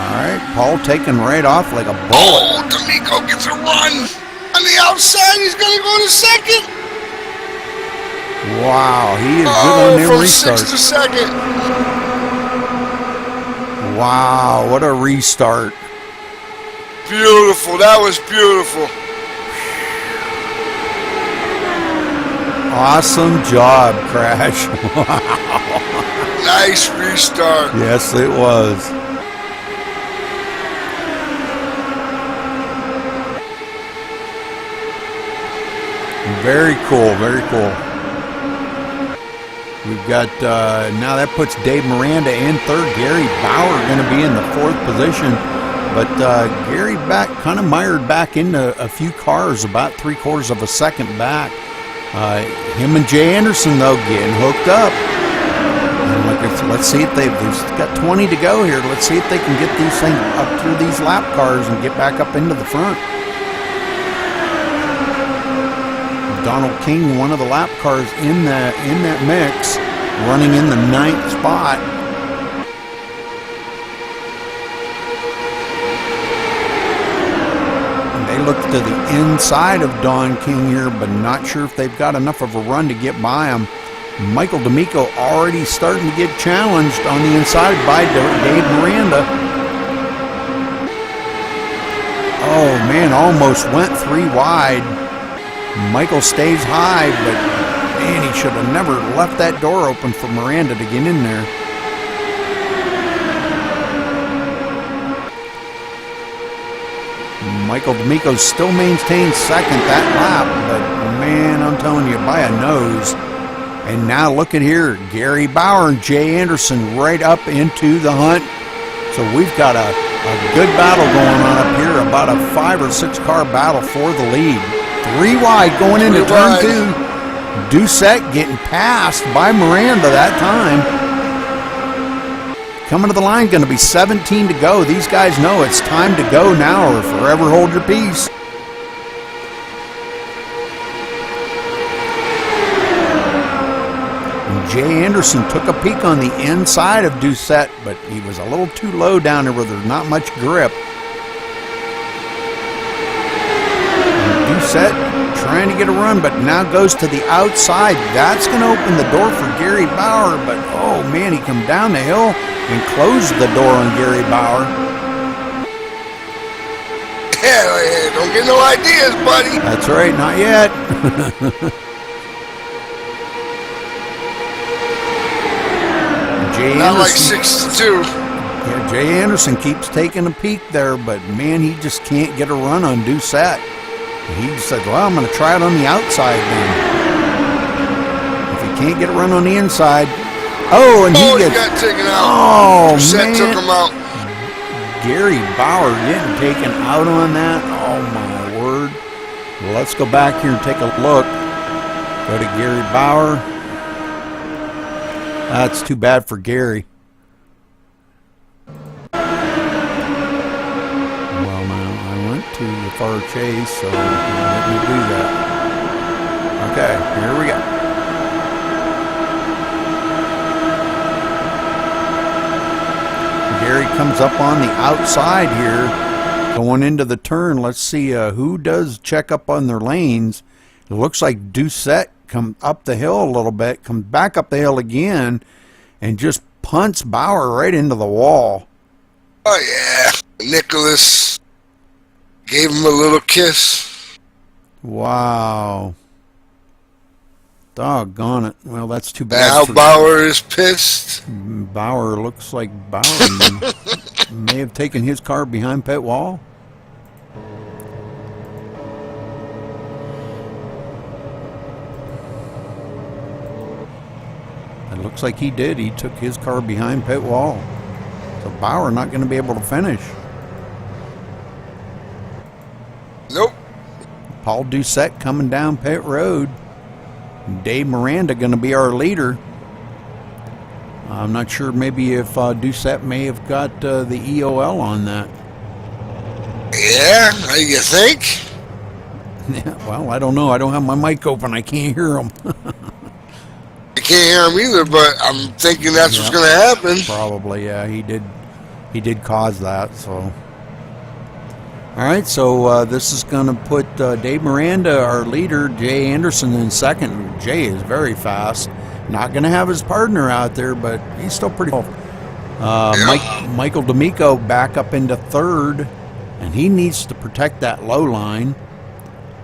All right, Paul taking right off like a bullet. Oh, D'Amico gets a run. On the outside, he's going to go to second. Wow, he is good on them from restarts. 6th to 2nd. Wow, what a restart. Beautiful. That was beautiful. Awesome job, Crash. Wow. Nice restart. Yes, it was. Very cool, very cool. We've got, now that puts Dave Miranda in third. Gary Bauer going to be in the fourth position. But Gary kind of mired back into a few cars, about 3/4 of a second back. Him and Jay Anderson, though, getting hooked up. And let's see if they've got 20 to go here. Let's see if they can get these things up through these lap cars and get back up into the front. Donald King, one of the lap cars in that mix, running in the 9th spot. And they look to the inside of Don King here, but not sure if they've got enough of a run to get by him. Michael D'Amico already starting to get challenged on the inside by Dave Miranda. Oh man, almost went 3 wide. Michael stays high, but man, he should have never left that door open for Miranda to get in there. Michael D'Amico still maintains second that lap, but man, I'm telling you, by a nose. And now look at here, Gary Bauer and Jay Anderson right up into the hunt. So we've got a good battle going on up here, about a 5 or 6 car battle for the lead. 3 wide going into turn 2. Doucette getting passed by Miranda that time. Coming to the line, going to be 17 to go. These guys know it's time to go now or forever hold your peace. Jay Anderson took a peek on the inside of Doucette, but he was a little too low down there where there's not much grip. Doucette trying to get a run, but now goes to the outside. That's going to open the door for Gary Bauer, but oh man, he come down the hill and closed the door on Gary Bauer. Yeah, don't get no ideas, buddy. That's right, not yet. Jay Not Anderson, like 6-2. Yeah, Jay Anderson keeps taking a peek there, but man, he just can't get a run on Doucette. He said, well, I'm going to try it on the outside then. If he can't get a run on the inside. Oh, and he got taken out. Oh, Doucette man. took him out. Gary Bauer getting taken out on that. Oh, my word. Well, let's go back here and take a look. Go to Gary Bauer. That's too bad for Gary. Well, now, I went to the far chase, so let me do that. Okay, here we go. Gary comes up on the outside here, going into the turn. Let's see who does check up on their lanes. It looks like Doucette come up the hill a little bit, comes back up the hill again, and just punts Bauer right into the wall. Oh, yeah. Nicholas gave him a little kiss. Wow. Doggone it. Well, that's too bad. Now Bauer is pissed. Bauer looks like Bauer may have taken his car behind pit wall. It looks like he did. He took his car behind pit wall. So Bauer not going to be able to finish. Nope. Paul Doucette coming down pit road. Dave Miranda going to be our leader. I'm not sure maybe if Doucette may have got the EOL on that. Yeah, you think? Yeah, well, I don't know. I don't have my mic open. I can't hear him. I can't hear him either, but I'm thinking that's what's going to happen. Probably, yeah. He did cause that, so. All right, so this is going to put Dave Miranda, our leader, Jay Anderson in second. Jay is very fast. Not going to have his partner out there, but he's still pretty cool. Michael D'Amico back up into third, and he needs to protect that low line.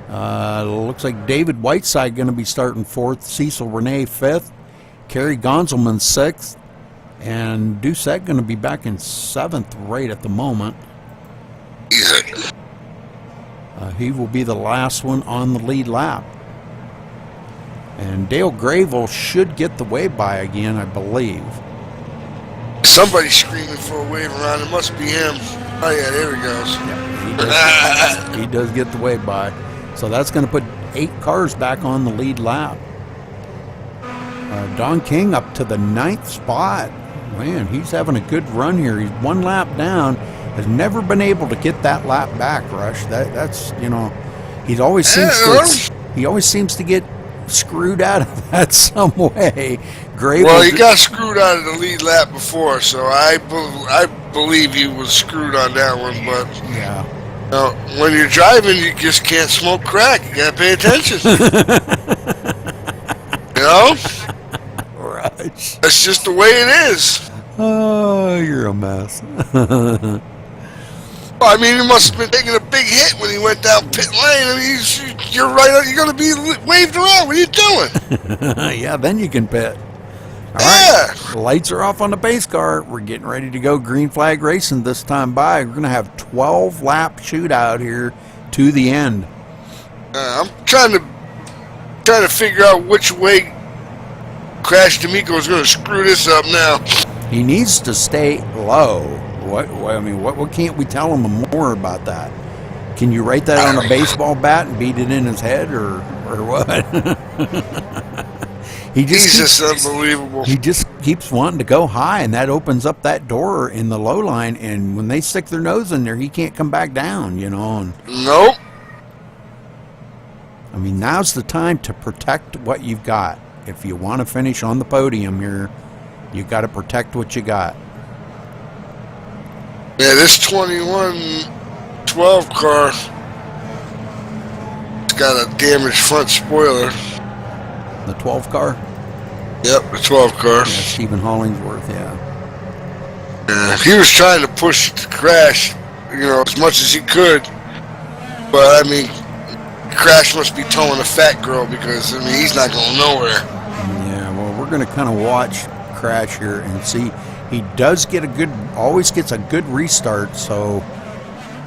Looks like David Whiteside going to be starting fourth, Cecil Renee fifth, Kerry Gonzelman sixth, and Doucette going to be back in seventh right at the moment. He will be the last one on the lead lap. And Dale Grayville should get the wave by again, I believe. Somebody's screaming for a wave around. It must be him. Oh, yeah, there he goes. Yeah, he does get the wave by. So that's going to put 8 cars back on the lead lap. Don King up to the 9th spot. Man, he's having a good run here. He's 1 lap down. Has never been able to get that lap back, Rush. That's he always seems to get screwed out of that some way. Well, he got screwed out of the lead lap before, so I believe he was screwed on that one. But yeah, when you're driving, you just can't smoke crack. You gotta pay attention. Rush. That's just the way it is. Oh, you're a mess. I mean, he must have been taking a big hit when he went down pit lane. I mean, you're right. You're going to be waved around. What are you doing? Yeah, then you can pit. All Yeah. right, the lights are off on the pace car. We're getting ready to go green flag racing this time by. We're going to have 12 lap shootout here to the end. I'm trying to figure out which way Crash D'Amico is going to screw this up now. He needs to stay low. What can't we tell him more about that? Can you write that on a baseball bat and beat it in his head, or what? He's just unbelievable. He just keeps wanting to go high, and that opens up that door in the low line, and when they stick their nose in there, he can't come back down, And, nope. I mean, now's the time to protect what you've got. If you want to finish on the podium here, you got to protect what you got. Yeah, this 2112 car, it's got a damaged front spoiler. The 12 car? Yep, the 12 car. Yeah, Stephen Hollingsworth, yeah. He was trying to push the Crash, as much as he could. But, I mean, Crash must be towing a fat girl because, he's not going nowhere. Yeah, well, we're going to kind of watch Crash here and see. He does always gets a good restart, so.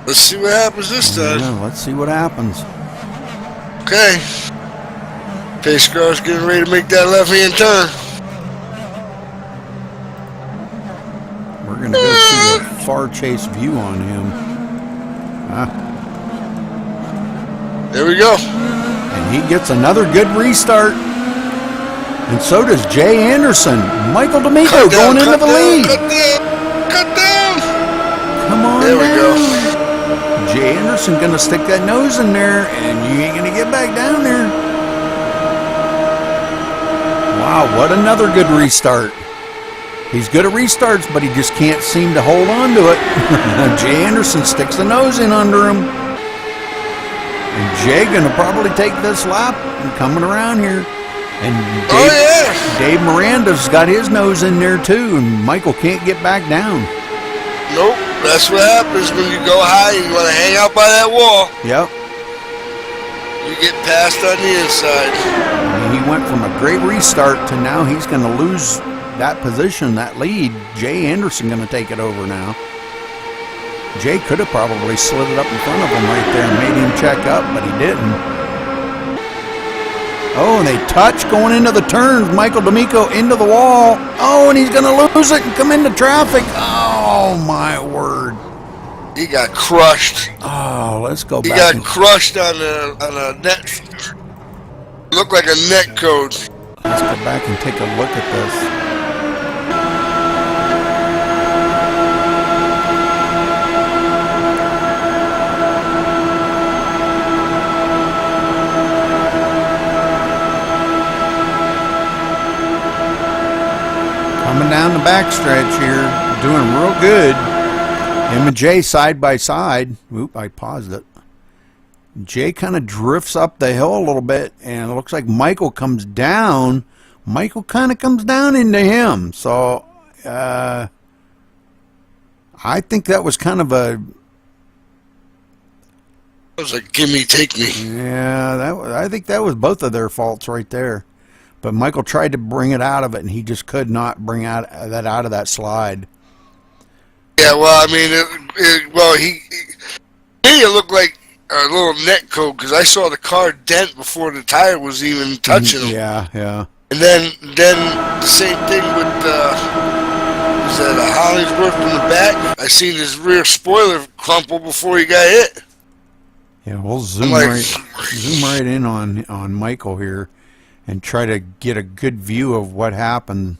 Let's see what happens this time. Yeah, let's see what happens. Okay. Pace car's getting ready to make that left-hand turn. We're going to go see the far chase view on him. There we go. And he gets another good restart. And so does Jay Anderson. Michael D'Amico going into the lead. Cut down. Come on. There we go. Jay Anderson going to stick that nose in there, and you ain't going to get back down there. Wow, what another good restart. He's good at restarts, but he just can't seem to hold on to it. Jay Anderson sticks the nose in under him. And Jay going to probably take this lap and coming around here. And Dave Miranda's got his nose in there too, and Michael can't get back down. Nope, that's what happens when you go high. You want to hang out by that wall. Yep. You get passed on the inside. He went from a great restart to now he's going to lose that position, that lead. Jay Anderson going to take it over now. Jay could have probably slid it up in front of him right there and made him check up, but he didn't. Oh, and they touch going into the turns. Michael D'Amico into the wall. Oh, and he's going to lose it and come into traffic. Oh, my word. He got crushed. Oh, let's go back. He got crushed on a net. Looked like a net code. Let's go back and take a look at this. Coming down the backstretch here, doing real good. Him and Jay side by side. Oop, I paused it. Jay kind of drifts up the hill a little bit, and it looks like Michael comes down. Michael kind of comes down into him. So, I think that was kind of a... It was like, gimme, take me. Yeah, I think that was both of their faults right there. But Michael tried to bring it out of it, and he just could not bring that out of that slide. Yeah, well, I mean, it looked like a little net coat because I saw the car dent before the tire was even touching him. Yeah. And then the same thing with was that a Hollingsworth from the back? I seen his rear spoiler crumple before he got hit. Yeah, we'll zoom right in on Michael here and try to get a good view of what happened.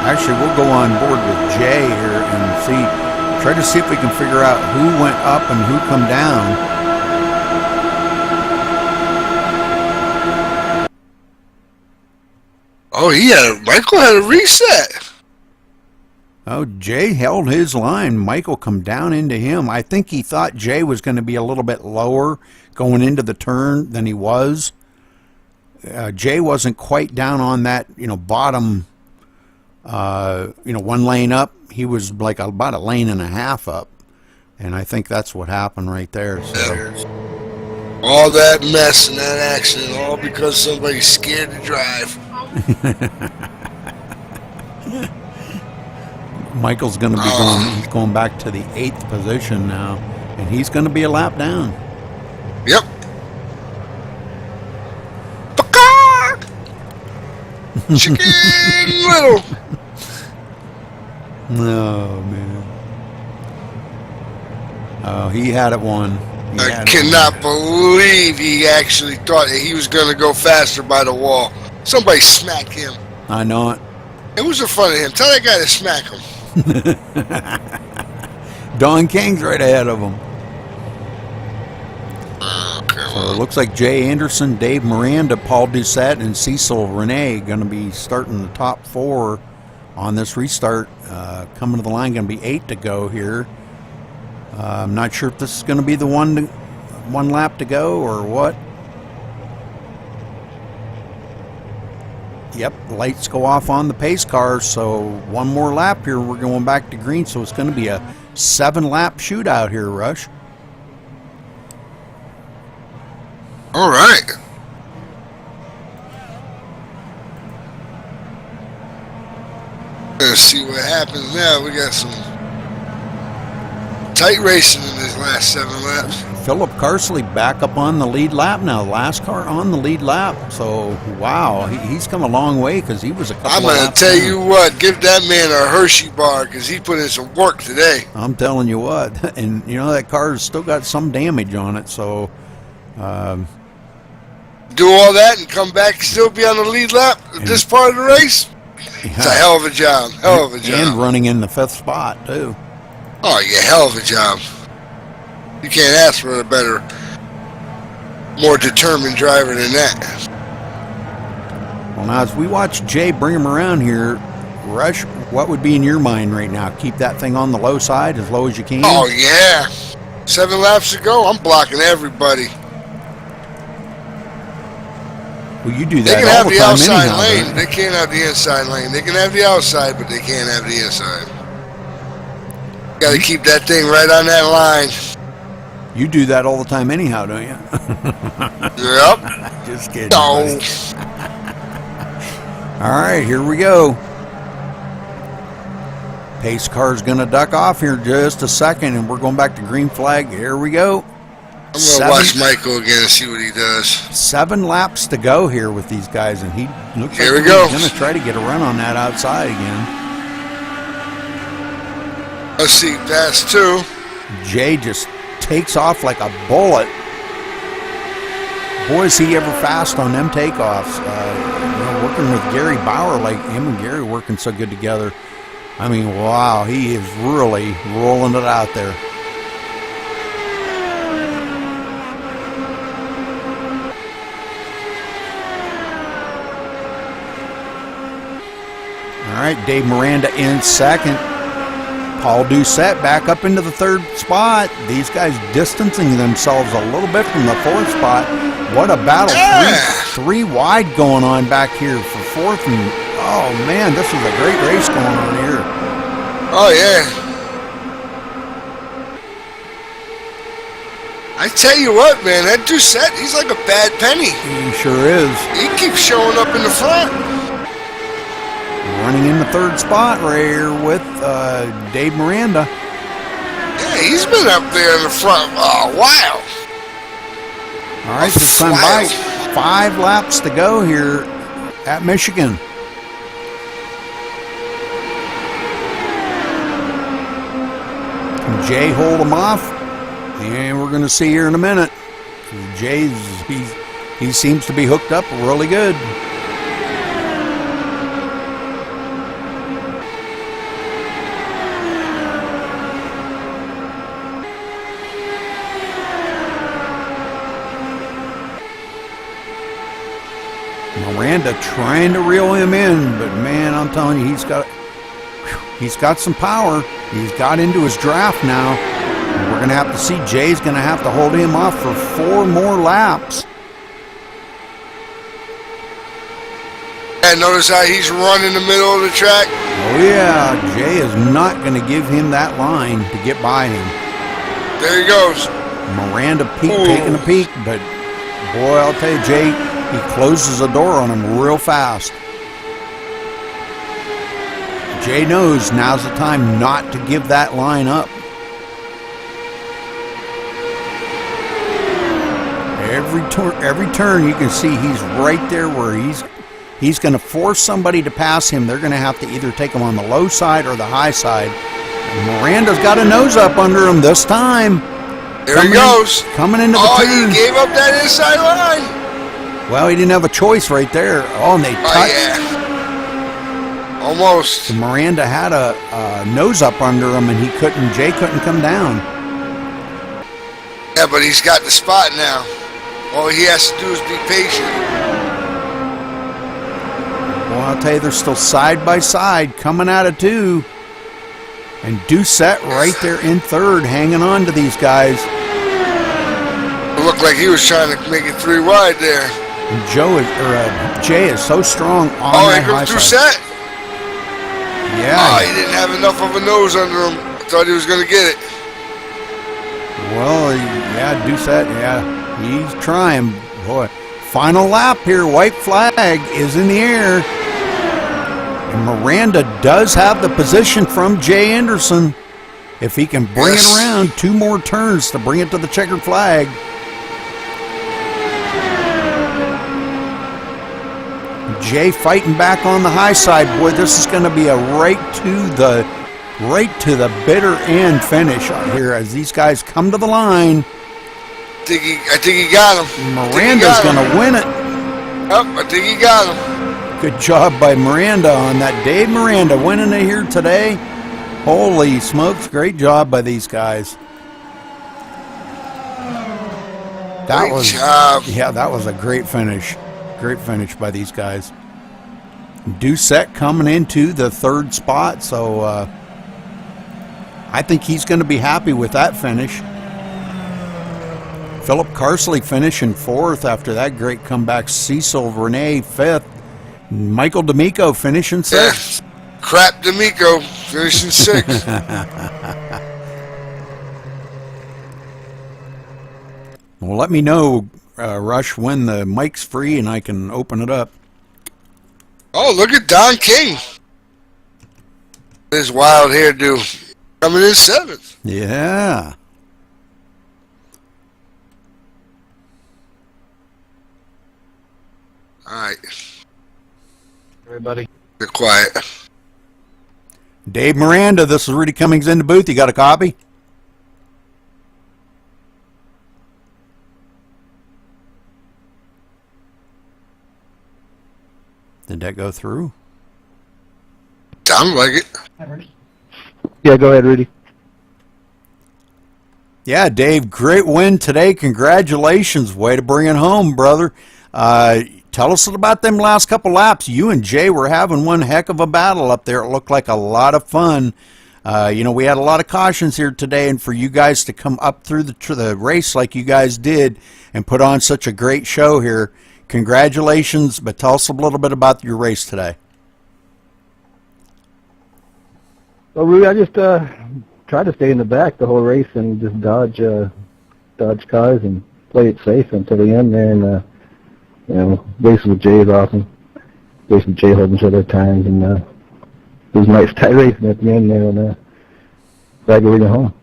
Actually, we'll go on board with Jay here and try to see if we can figure out who went up and who come down. Oh, Michael had a reset. Oh, Jay held his line. Michael come down into him. I think he thought Jay was going to be a little bit lower going into the turn than he was. Jay wasn't quite down on that, bottom, one lane up. He was like about a lane and a half up. And I think that's what happened right there. So. All that mess and that accident, all because somebody's scared to drive. Michael's going to be he's going back to the 8th position now, and he's going to be a lap down. Yep. Chicken Little. Oh, man. Oh, he had it won. I cannot believe he actually thought that he was going to go faster by the wall. Somebody smacked him. I know it. It was in front of him. Tell that guy to smack him. Don King's right ahead of him. Okay, So it looks like Jay Anderson, Dave Miranda, Paul Doucette, and Cecil Renee going to be starting the top 4 on this restart. Coming to the line, going to be 8 to go here. I'm not sure if this is going to be the one lap to go or what. Yep, the lights go off on the pace car, so one more lap here. We're going back to green, so it's going to be a 7-lap shootout here, Rush. all right. Let's see what happens now. We got some tight racing in this last 7 laps. Philip Carsley back up on the lead lap now. Last car on the lead lap. So, wow, he's come a long way because he was a couple I'm of going laps to tell down. you what, give that man a Hershey bar because he put in some work today. I'm telling you what. And, that car's still got some damage on it. So, Do all that and come back and still be on the lead lap at this part of the race? It's a hell of a job. Hell of a job. And running in the 5th spot, too. Oh, yeah, hell of a job. You can't ask for a better, more determined driver than that. Well, now, as we watch Jay bring him around here, Rush, what would be in your mind right now? Keep that thing on the low side, as low as you can? Oh, yeah. 7 laps to go, I'm blocking everybody. Well, you do They that can all have the the time outside anyhow, lane. don't you? They can't have the inside lane. They can have the outside, but they can't have the inside. Got to keep that thing right on that line. You do that all the time anyhow, don't you? Yep. Just kidding. No. buddy. All right, here we go. Pace car's going to duck off here in just a second, and we're going back to green flag. Here we go. I'm going to watch Michael again and see what he does. 7 laps to go here with these guys, and he looks Here like we go. he's going to try to get a run on that outside again. Let's see, pass 2. Jay just takes off like a bullet. Boy, is he ever fast on them takeoffs. Working with Gary Bauer, like him and Gary working so good together. I mean, wow, he is really rolling it out there. All right, Dave Miranda in second. Paul Doucette back up into the 3rd spot. These guys distancing themselves a little bit from the 4th spot. What a battle. Yeah. Three wide going on back here for 4th. And, oh, man, this is a great race going on here. Oh, yeah. I tell you what, man, that Doucette, he's like a bad penny. He sure is. He keeps showing up in the front. Running in the 3rd spot right here with Dave Miranda. Yeah, he's been up there in the front for a while. All right, this time by 5 laps to go here at Michigan. Jay hold him off? And we're going to see here in a minute. He seems to be hooked up really good. Miranda trying to reel him in, but man, I'm telling you, he's got some power. He's got into his draft now. And we're going to have to see. Jay's going to have to hold him off for 4 more laps. And notice how he's running in the middle of the track. Oh yeah, Jay is not going to give him that line to get by him. There he goes. Miranda taking a peek, but boy, I'll tell you, Jay, he closes the door on him real fast. Jay knows now's the time not to give that line up. Every turn you can see he's right there where he's going to force somebody to pass him. They're going to have to either take him on the low side or the high side. And Miranda's got a nose up under him this time. There he goes. Coming into the turn. He gave up that inside line. Well, he didn't have a choice right there. Oh, and they touched. Yeah. Almost. Miranda had a nose up under him, and Jay couldn't come down. Yeah, but he's got the spot now. All he has to do is be patient. Well, I'll tell you, they're still side by side, coming out of 2. And Doucette right there in 3rd, hanging on to these guys. It looked like he was trying to make it 3 wide there. And Jay is so strong on that high side. Doucette. Yeah. Oh, he didn't have enough of a nose under him. I thought he was going to get it. Well, yeah, Doucette, yeah, he's trying. Boy, final lap here. White flag is in the air. And Miranda does have the position from Jay Anderson. If he can bring it around 2 more turns to bring it to the checkered flag. Jay fighting back on the high side. Boy, this is going to be a right to the bitter end finish here as these guys come to the line. I think he got him. Miranda's going to win it. Yep, I think he got him. Good job by Miranda on that. Dave Miranda winning it here today. Holy smokes, great job by these guys. Great job. Yeah, that was a great finish. Great finish by these guys. Doucette coming into the 3rd spot, so I think he's going to be happy with that finish. Philip Carsley finishing 4th after that great comeback. Cecil Renee 5th. Michael D'Amico finishing 6th. Crap D'Amico finishing 6th. Well, let me know, Rush, when the mic's free and I can open it up. Oh, look at Don King. His wild hairdo coming in 7th. Yeah. All right. Everybody. Be quiet. Dave Miranda, this is Rudy Cummings in the booth. You got a copy? Did that go through? Sounds like it. Yeah, go ahead, Rudy. Yeah, Dave, great win today. Congratulations. Way to bring it home, brother. Tell us about them last couple laps. You and Jay were having one heck of a battle up there. It looked like a lot of fun. We had a lot of cautions here today, and for you guys to come up through the race like you guys did and put on such a great show here, congratulations. But tell us a little bit about your race today. Well, Rudy, I just tried to stay in the back the whole race and just dodge cars and play it safe until the end there. And racing with Jay is awesome. Racing with Jay holding each other at times, and it was nice tight racing at the end there, and glad to bring it home.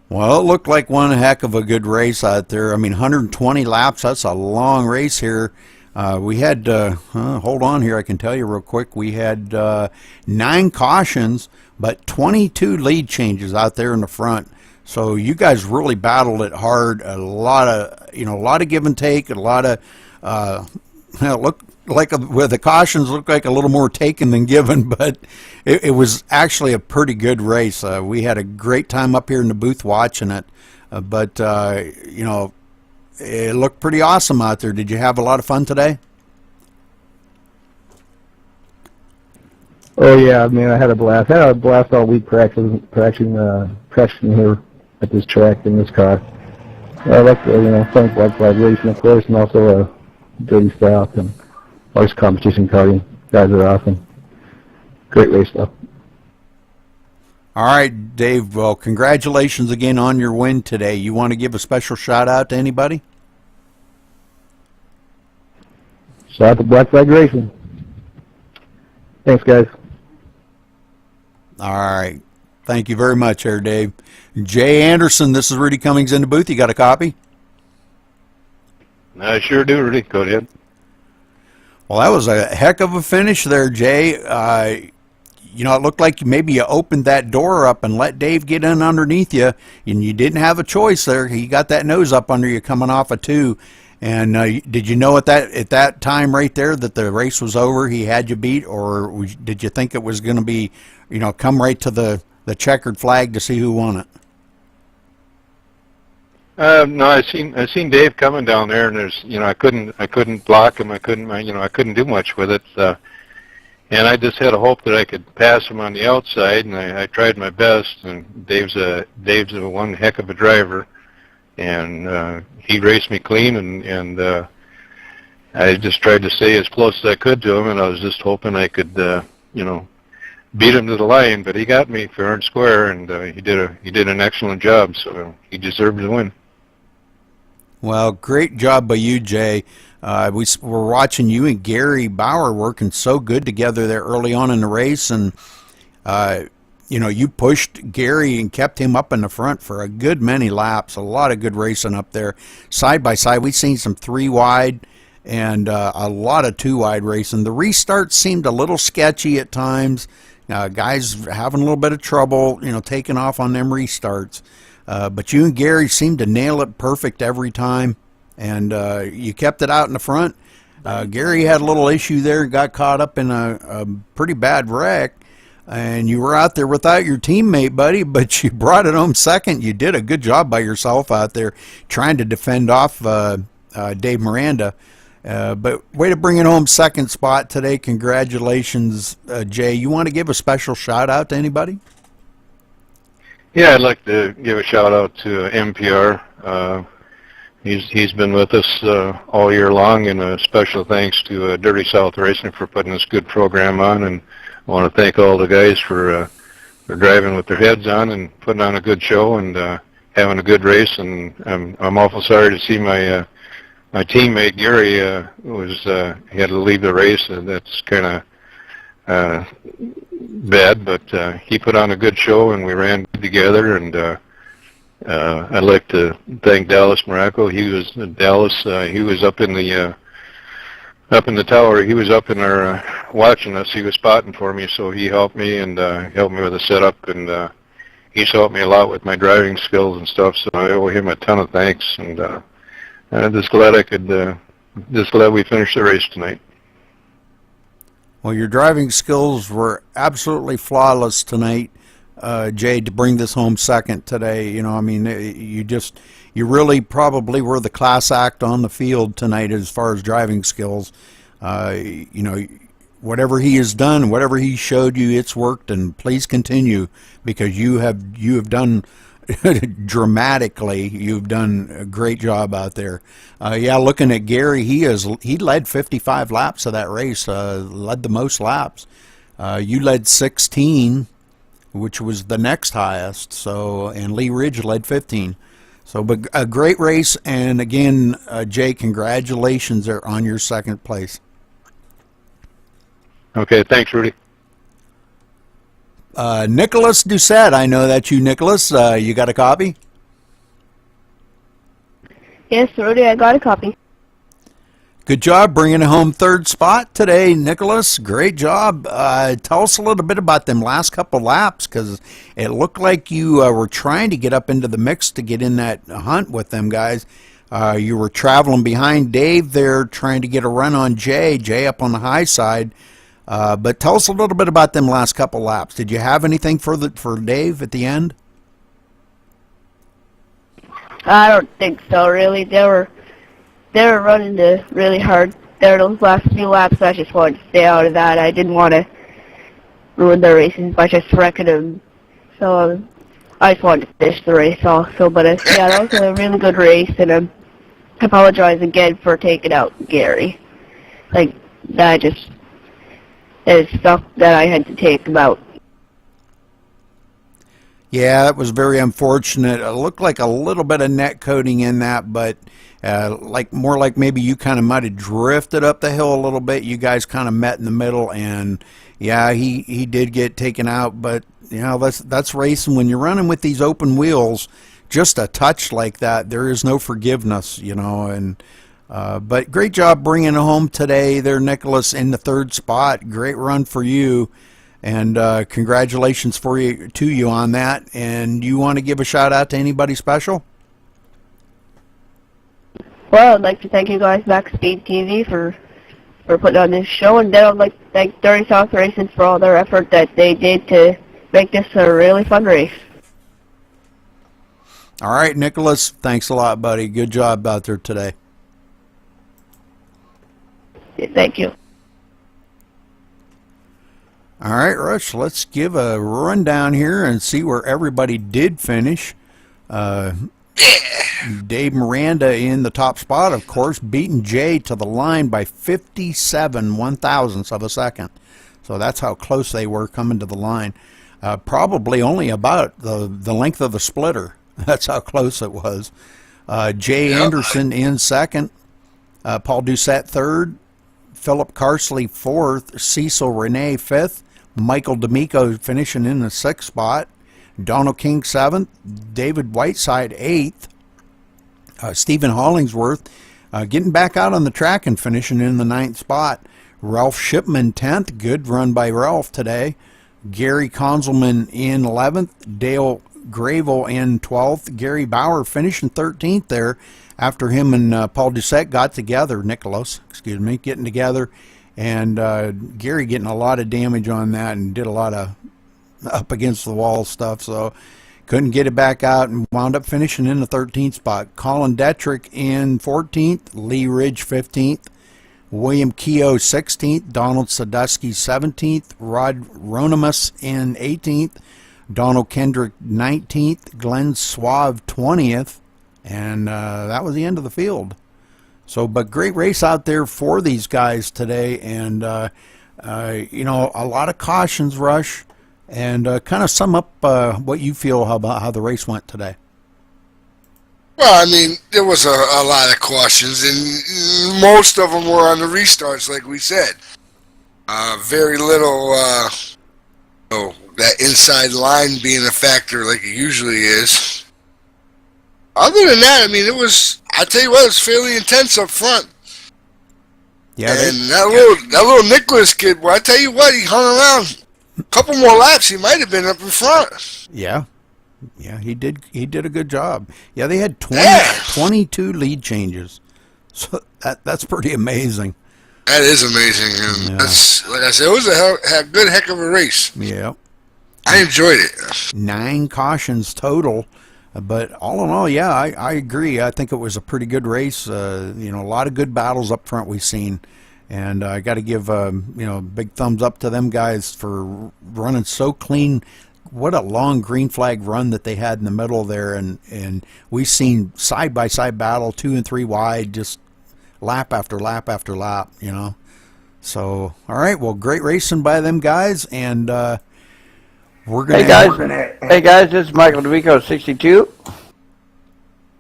Well, it looked like one heck of a good race out there. I mean, 120 laps, that's a long race here. We had, hold on here, I can tell you real quick, we had 9 cautions, but 22 lead changes out there in the front. So you guys really battled it hard. A lot of give and take, a lot of, with the cautions looked like a little more taken than given, but it was actually a pretty good race. We had a great time up here in the booth watching it, but it looked pretty awesome out there. Did you have a lot of fun today? Oh yeah, I mean I had a blast. I had a blast all week practicing here at this track in this car. I like things like racing, of course, and also Dirty South and horse competition karting. Guys are awesome. Great race though. All right, Dave. Well, congratulations again on your win today. You want to give a special shout out to anybody? Shout out to Black Flag Racing. Thanks, guys. All right. Thank you very much, there, Dave. Jay Anderson, this is Rudy Cummings in the booth. You got a copy? I sure do, Rudy. Go ahead. Well, that was a heck of a finish there, Jay. It looked like maybe you opened that door up and let Dave get in underneath you, and you didn't have a choice there. He got that nose up under you coming off a 2. And did you know at that time right there that the race was over? He had you beat, or did you think it was going to be, come right to the checkered flag to see who won it? No, I seen Dave coming down there, and there's, I couldn't block him. I couldn't do much with it. And I just had a hope that I could pass him on the outside, and I tried my best. And Dave's a one heck of a driver, and he raced me clean, and I just tried to stay as close as I could to him, and I was just hoping I could, beat him to the line. But he got me fair and square, and he did an excellent job, so he deserved the win. Well, great job by you, Jay. We were watching you and Gary Bauer working so good together there early on in the race, and you pushed Gary and kept him up in the front for a good many laps. A lot of good racing up there. Side by side, we've seen some 3 wide and a lot of 2 wide racing. The restart seemed a little sketchy at times. Guys having a little bit of trouble, taking off on them restarts. But you and Gary seemed to nail it perfect every time, and you kept it out in the front. Gary had a little issue there and got caught up in a pretty bad wreck, and you were out there without your teammate, buddy, but you brought it home second. You did a good job by yourself out there trying to defend off Dave Miranda. But way to bring it home second spot today. Congratulations, Jay. You want to give a special shout out to anybody? Yeah, I'd like to give a shout out to MPR. He's been with us all year long, and a special thanks to Dirty South Racing for putting this good program on. And I want to thank all the guys for driving with their heads on and putting on a good show and having a good race. And I'm awful sorry to see my teammate Gary he had to leave the race. That's kind of bad, but he put on a good show, and we ran together. And I'd like to thank Dallas Morocco. He was up in the tower. He was up in there watching us. He was spotting for me, so he helped me and helped me with the setup, and he's helped me a lot with my driving skills and stuff. So I owe him a ton of thanks, and I'm just glad we finished the race tonight. Well, your driving skills were absolutely flawless tonight, Jay, to bring this home second today. You really probably were the class act on the field tonight as far as driving skills. Whatever he has done, whatever he showed you, it's worked, and please continue, because you have done dramatically. You've done a great job out there. Looking at Gary, he led 55 laps of that race, led the most laps. You led 16, which was the next highest. So, and Lee Ridge led 15. So, but a great race, and again, Jay, congratulations on your second place. Okay, thanks, Rudy. Nicholas Doucette, I know that's you, Nicholas. You got a copy? Yes, Rudy, I got a copy. Good job bringing home third spot today, Nicholas. Great job. Tell us a little bit about them last couple laps, because it looked like you were trying to get up into the mix to get in that hunt with them guys. You were traveling behind Dave there, trying to get a run on Jay. Jay up on the high side. But tell us a little bit about them last couple laps. Did you have anything for Dave at the end? I don't think so, really. They were running really hard there those last few laps. I just wanted to stay out of that. I didn't want to ruin their races by just wrecking them. So I just wanted to finish the race also. But yeah, that was a really good race, and I apologize again for taking out Gary. Like, that is stuff that I had to take him out. Yeah, that was very unfortunate. It looked like a little bit of net coating in that, but more like maybe you kind of might have drifted up the hill a little bit. You guys kind of met in the middle, and yeah, he did get taken out. But you know, that's racing. When you're running with these open wheels, just a touch like that, there is no forgiveness, you know. And but great job bringing it home today, there, Nicholas, in the third spot. Great run for you. And congratulations to you on that. And you want to give a shout out to anybody special? Well, I'd like to thank you guys, MaxSpeedTV, for putting on this show, and then I'd like to thank Dirty South Racing for all their effort that they did to make this a really fun race. All right, Nicholas, thanks a lot, buddy. Good job out there today. Yeah, thank you. All right, Rush, let's give a rundown here and see where everybody did finish. Dave Miranda in the top spot, of course, beating Jay to the line by 57 one-thousandths of a second. So that's how close they were coming to the line. Probably only about the length of the splitter. That's how close it was. Jay Anderson in second. Paul Doucette third. Philip Carsley fourth. Cecil Renee fifth. Michael D'Amico finishing in the sixth spot. Donald King seventh. David Whiteside eighth. Stephen Hollingsworth getting back out on the track and finishing in the ninth spot. Ralph Shipman 10th. Good run by Ralph today. Gary Konzelman in 11th. Dale Gravel in 12th. Gary Bauer finishing 13th there after him and Paul Doucette got together. Getting together. And Gary getting a lot of damage on that and did a lot of up against the wall stuff. So couldn't get it back out and wound up finishing in the 13th spot. Colin Detrick in 14th. Lee Ridge 15th. William Keogh 16th. Donald Sadusky 17th. Rod Ronimus in 18th. Donald Kendrick 19th. Glenn Suave 20th. And that was the end of the field. So, but great race out there for these guys today. And, you know, a lot of cautions, Rush. And kind of sum up what you feel about how the race went today. Well, I mean, there was a lot of cautions, and most of them were on the restarts, like we said. Very little, that inside line being a factor like it usually is. Other than that, I mean, I tell you what, it was fairly intense up front. Yeah, and that little Nicholas kid, well, I tell you what, he hung around a couple more laps, he might have been up in front. Yeah, he did a good job. Yeah, they had 22 lead changes, so that's pretty amazing. That is amazing, and that's, like I said, it was a good heck of a race. Yeah, I enjoyed it. 9 cautions total. But all in all, yeah, I agree. I think it was a pretty good race. You know, a lot of good battles up front we've seen. And I got to give, you know, big thumbs up to them guys for running so clean. What a long green flag run that they had in the middle there. And we've seen side-by-side battle, 2 and 3 wide, just lap after lap after lap, you know. So, all right, well, great racing by them guys. And we're going to... Hey guys, this is Michael DeVico, 62.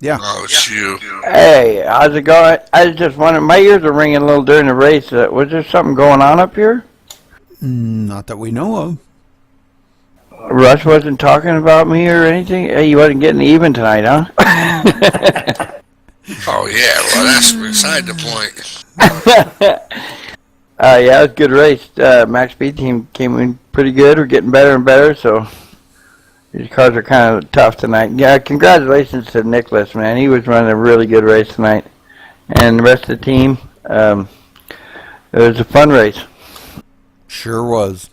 Yeah. Oh, shoot. Hey, how's it going? I was just wondering, my ears are ringing a little during the race. Was there something going on up here? Not that we know of. Rush wasn't talking about me or anything? Hey, you wasn't getting even tonight, huh? Oh yeah, well that's beside the point. Yeah, it was a good race. Max Speed team came in pretty good. We're getting better and better, so these cars are kind of tough tonight. Yeah, congratulations to Nicholas, man. He was running a really good race tonight. And the rest of the team, it was a fun race. Sure was.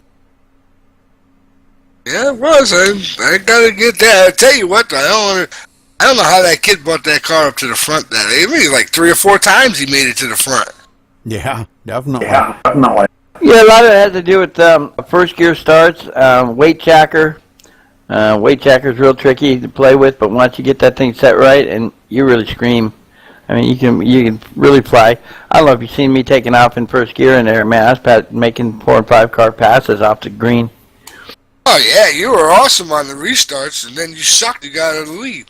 Yeah, it was. I gotta get that. I tell you what, I don't know how that kid brought that car up to the front. That maybe like 3 or 4 times he made it to the front. Yeah, definitely. Yeah, a lot of it has to do with first gear starts, weight jacker. Weight jacker's real tricky to play with, but once you get that thing set right, and you really scream. I mean, you can really fly. I don't know if you've seen me taking off in first gear in there, man. I was making 4 and 5 car passes off the green. Oh yeah, you were awesome on the restarts, and then you sucked. You got out of the lead.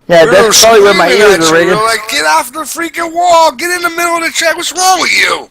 Yeah, that's probably where my ears are ringing. Like, get off the freaking wall. Get in the middle of the track. What's wrong with you?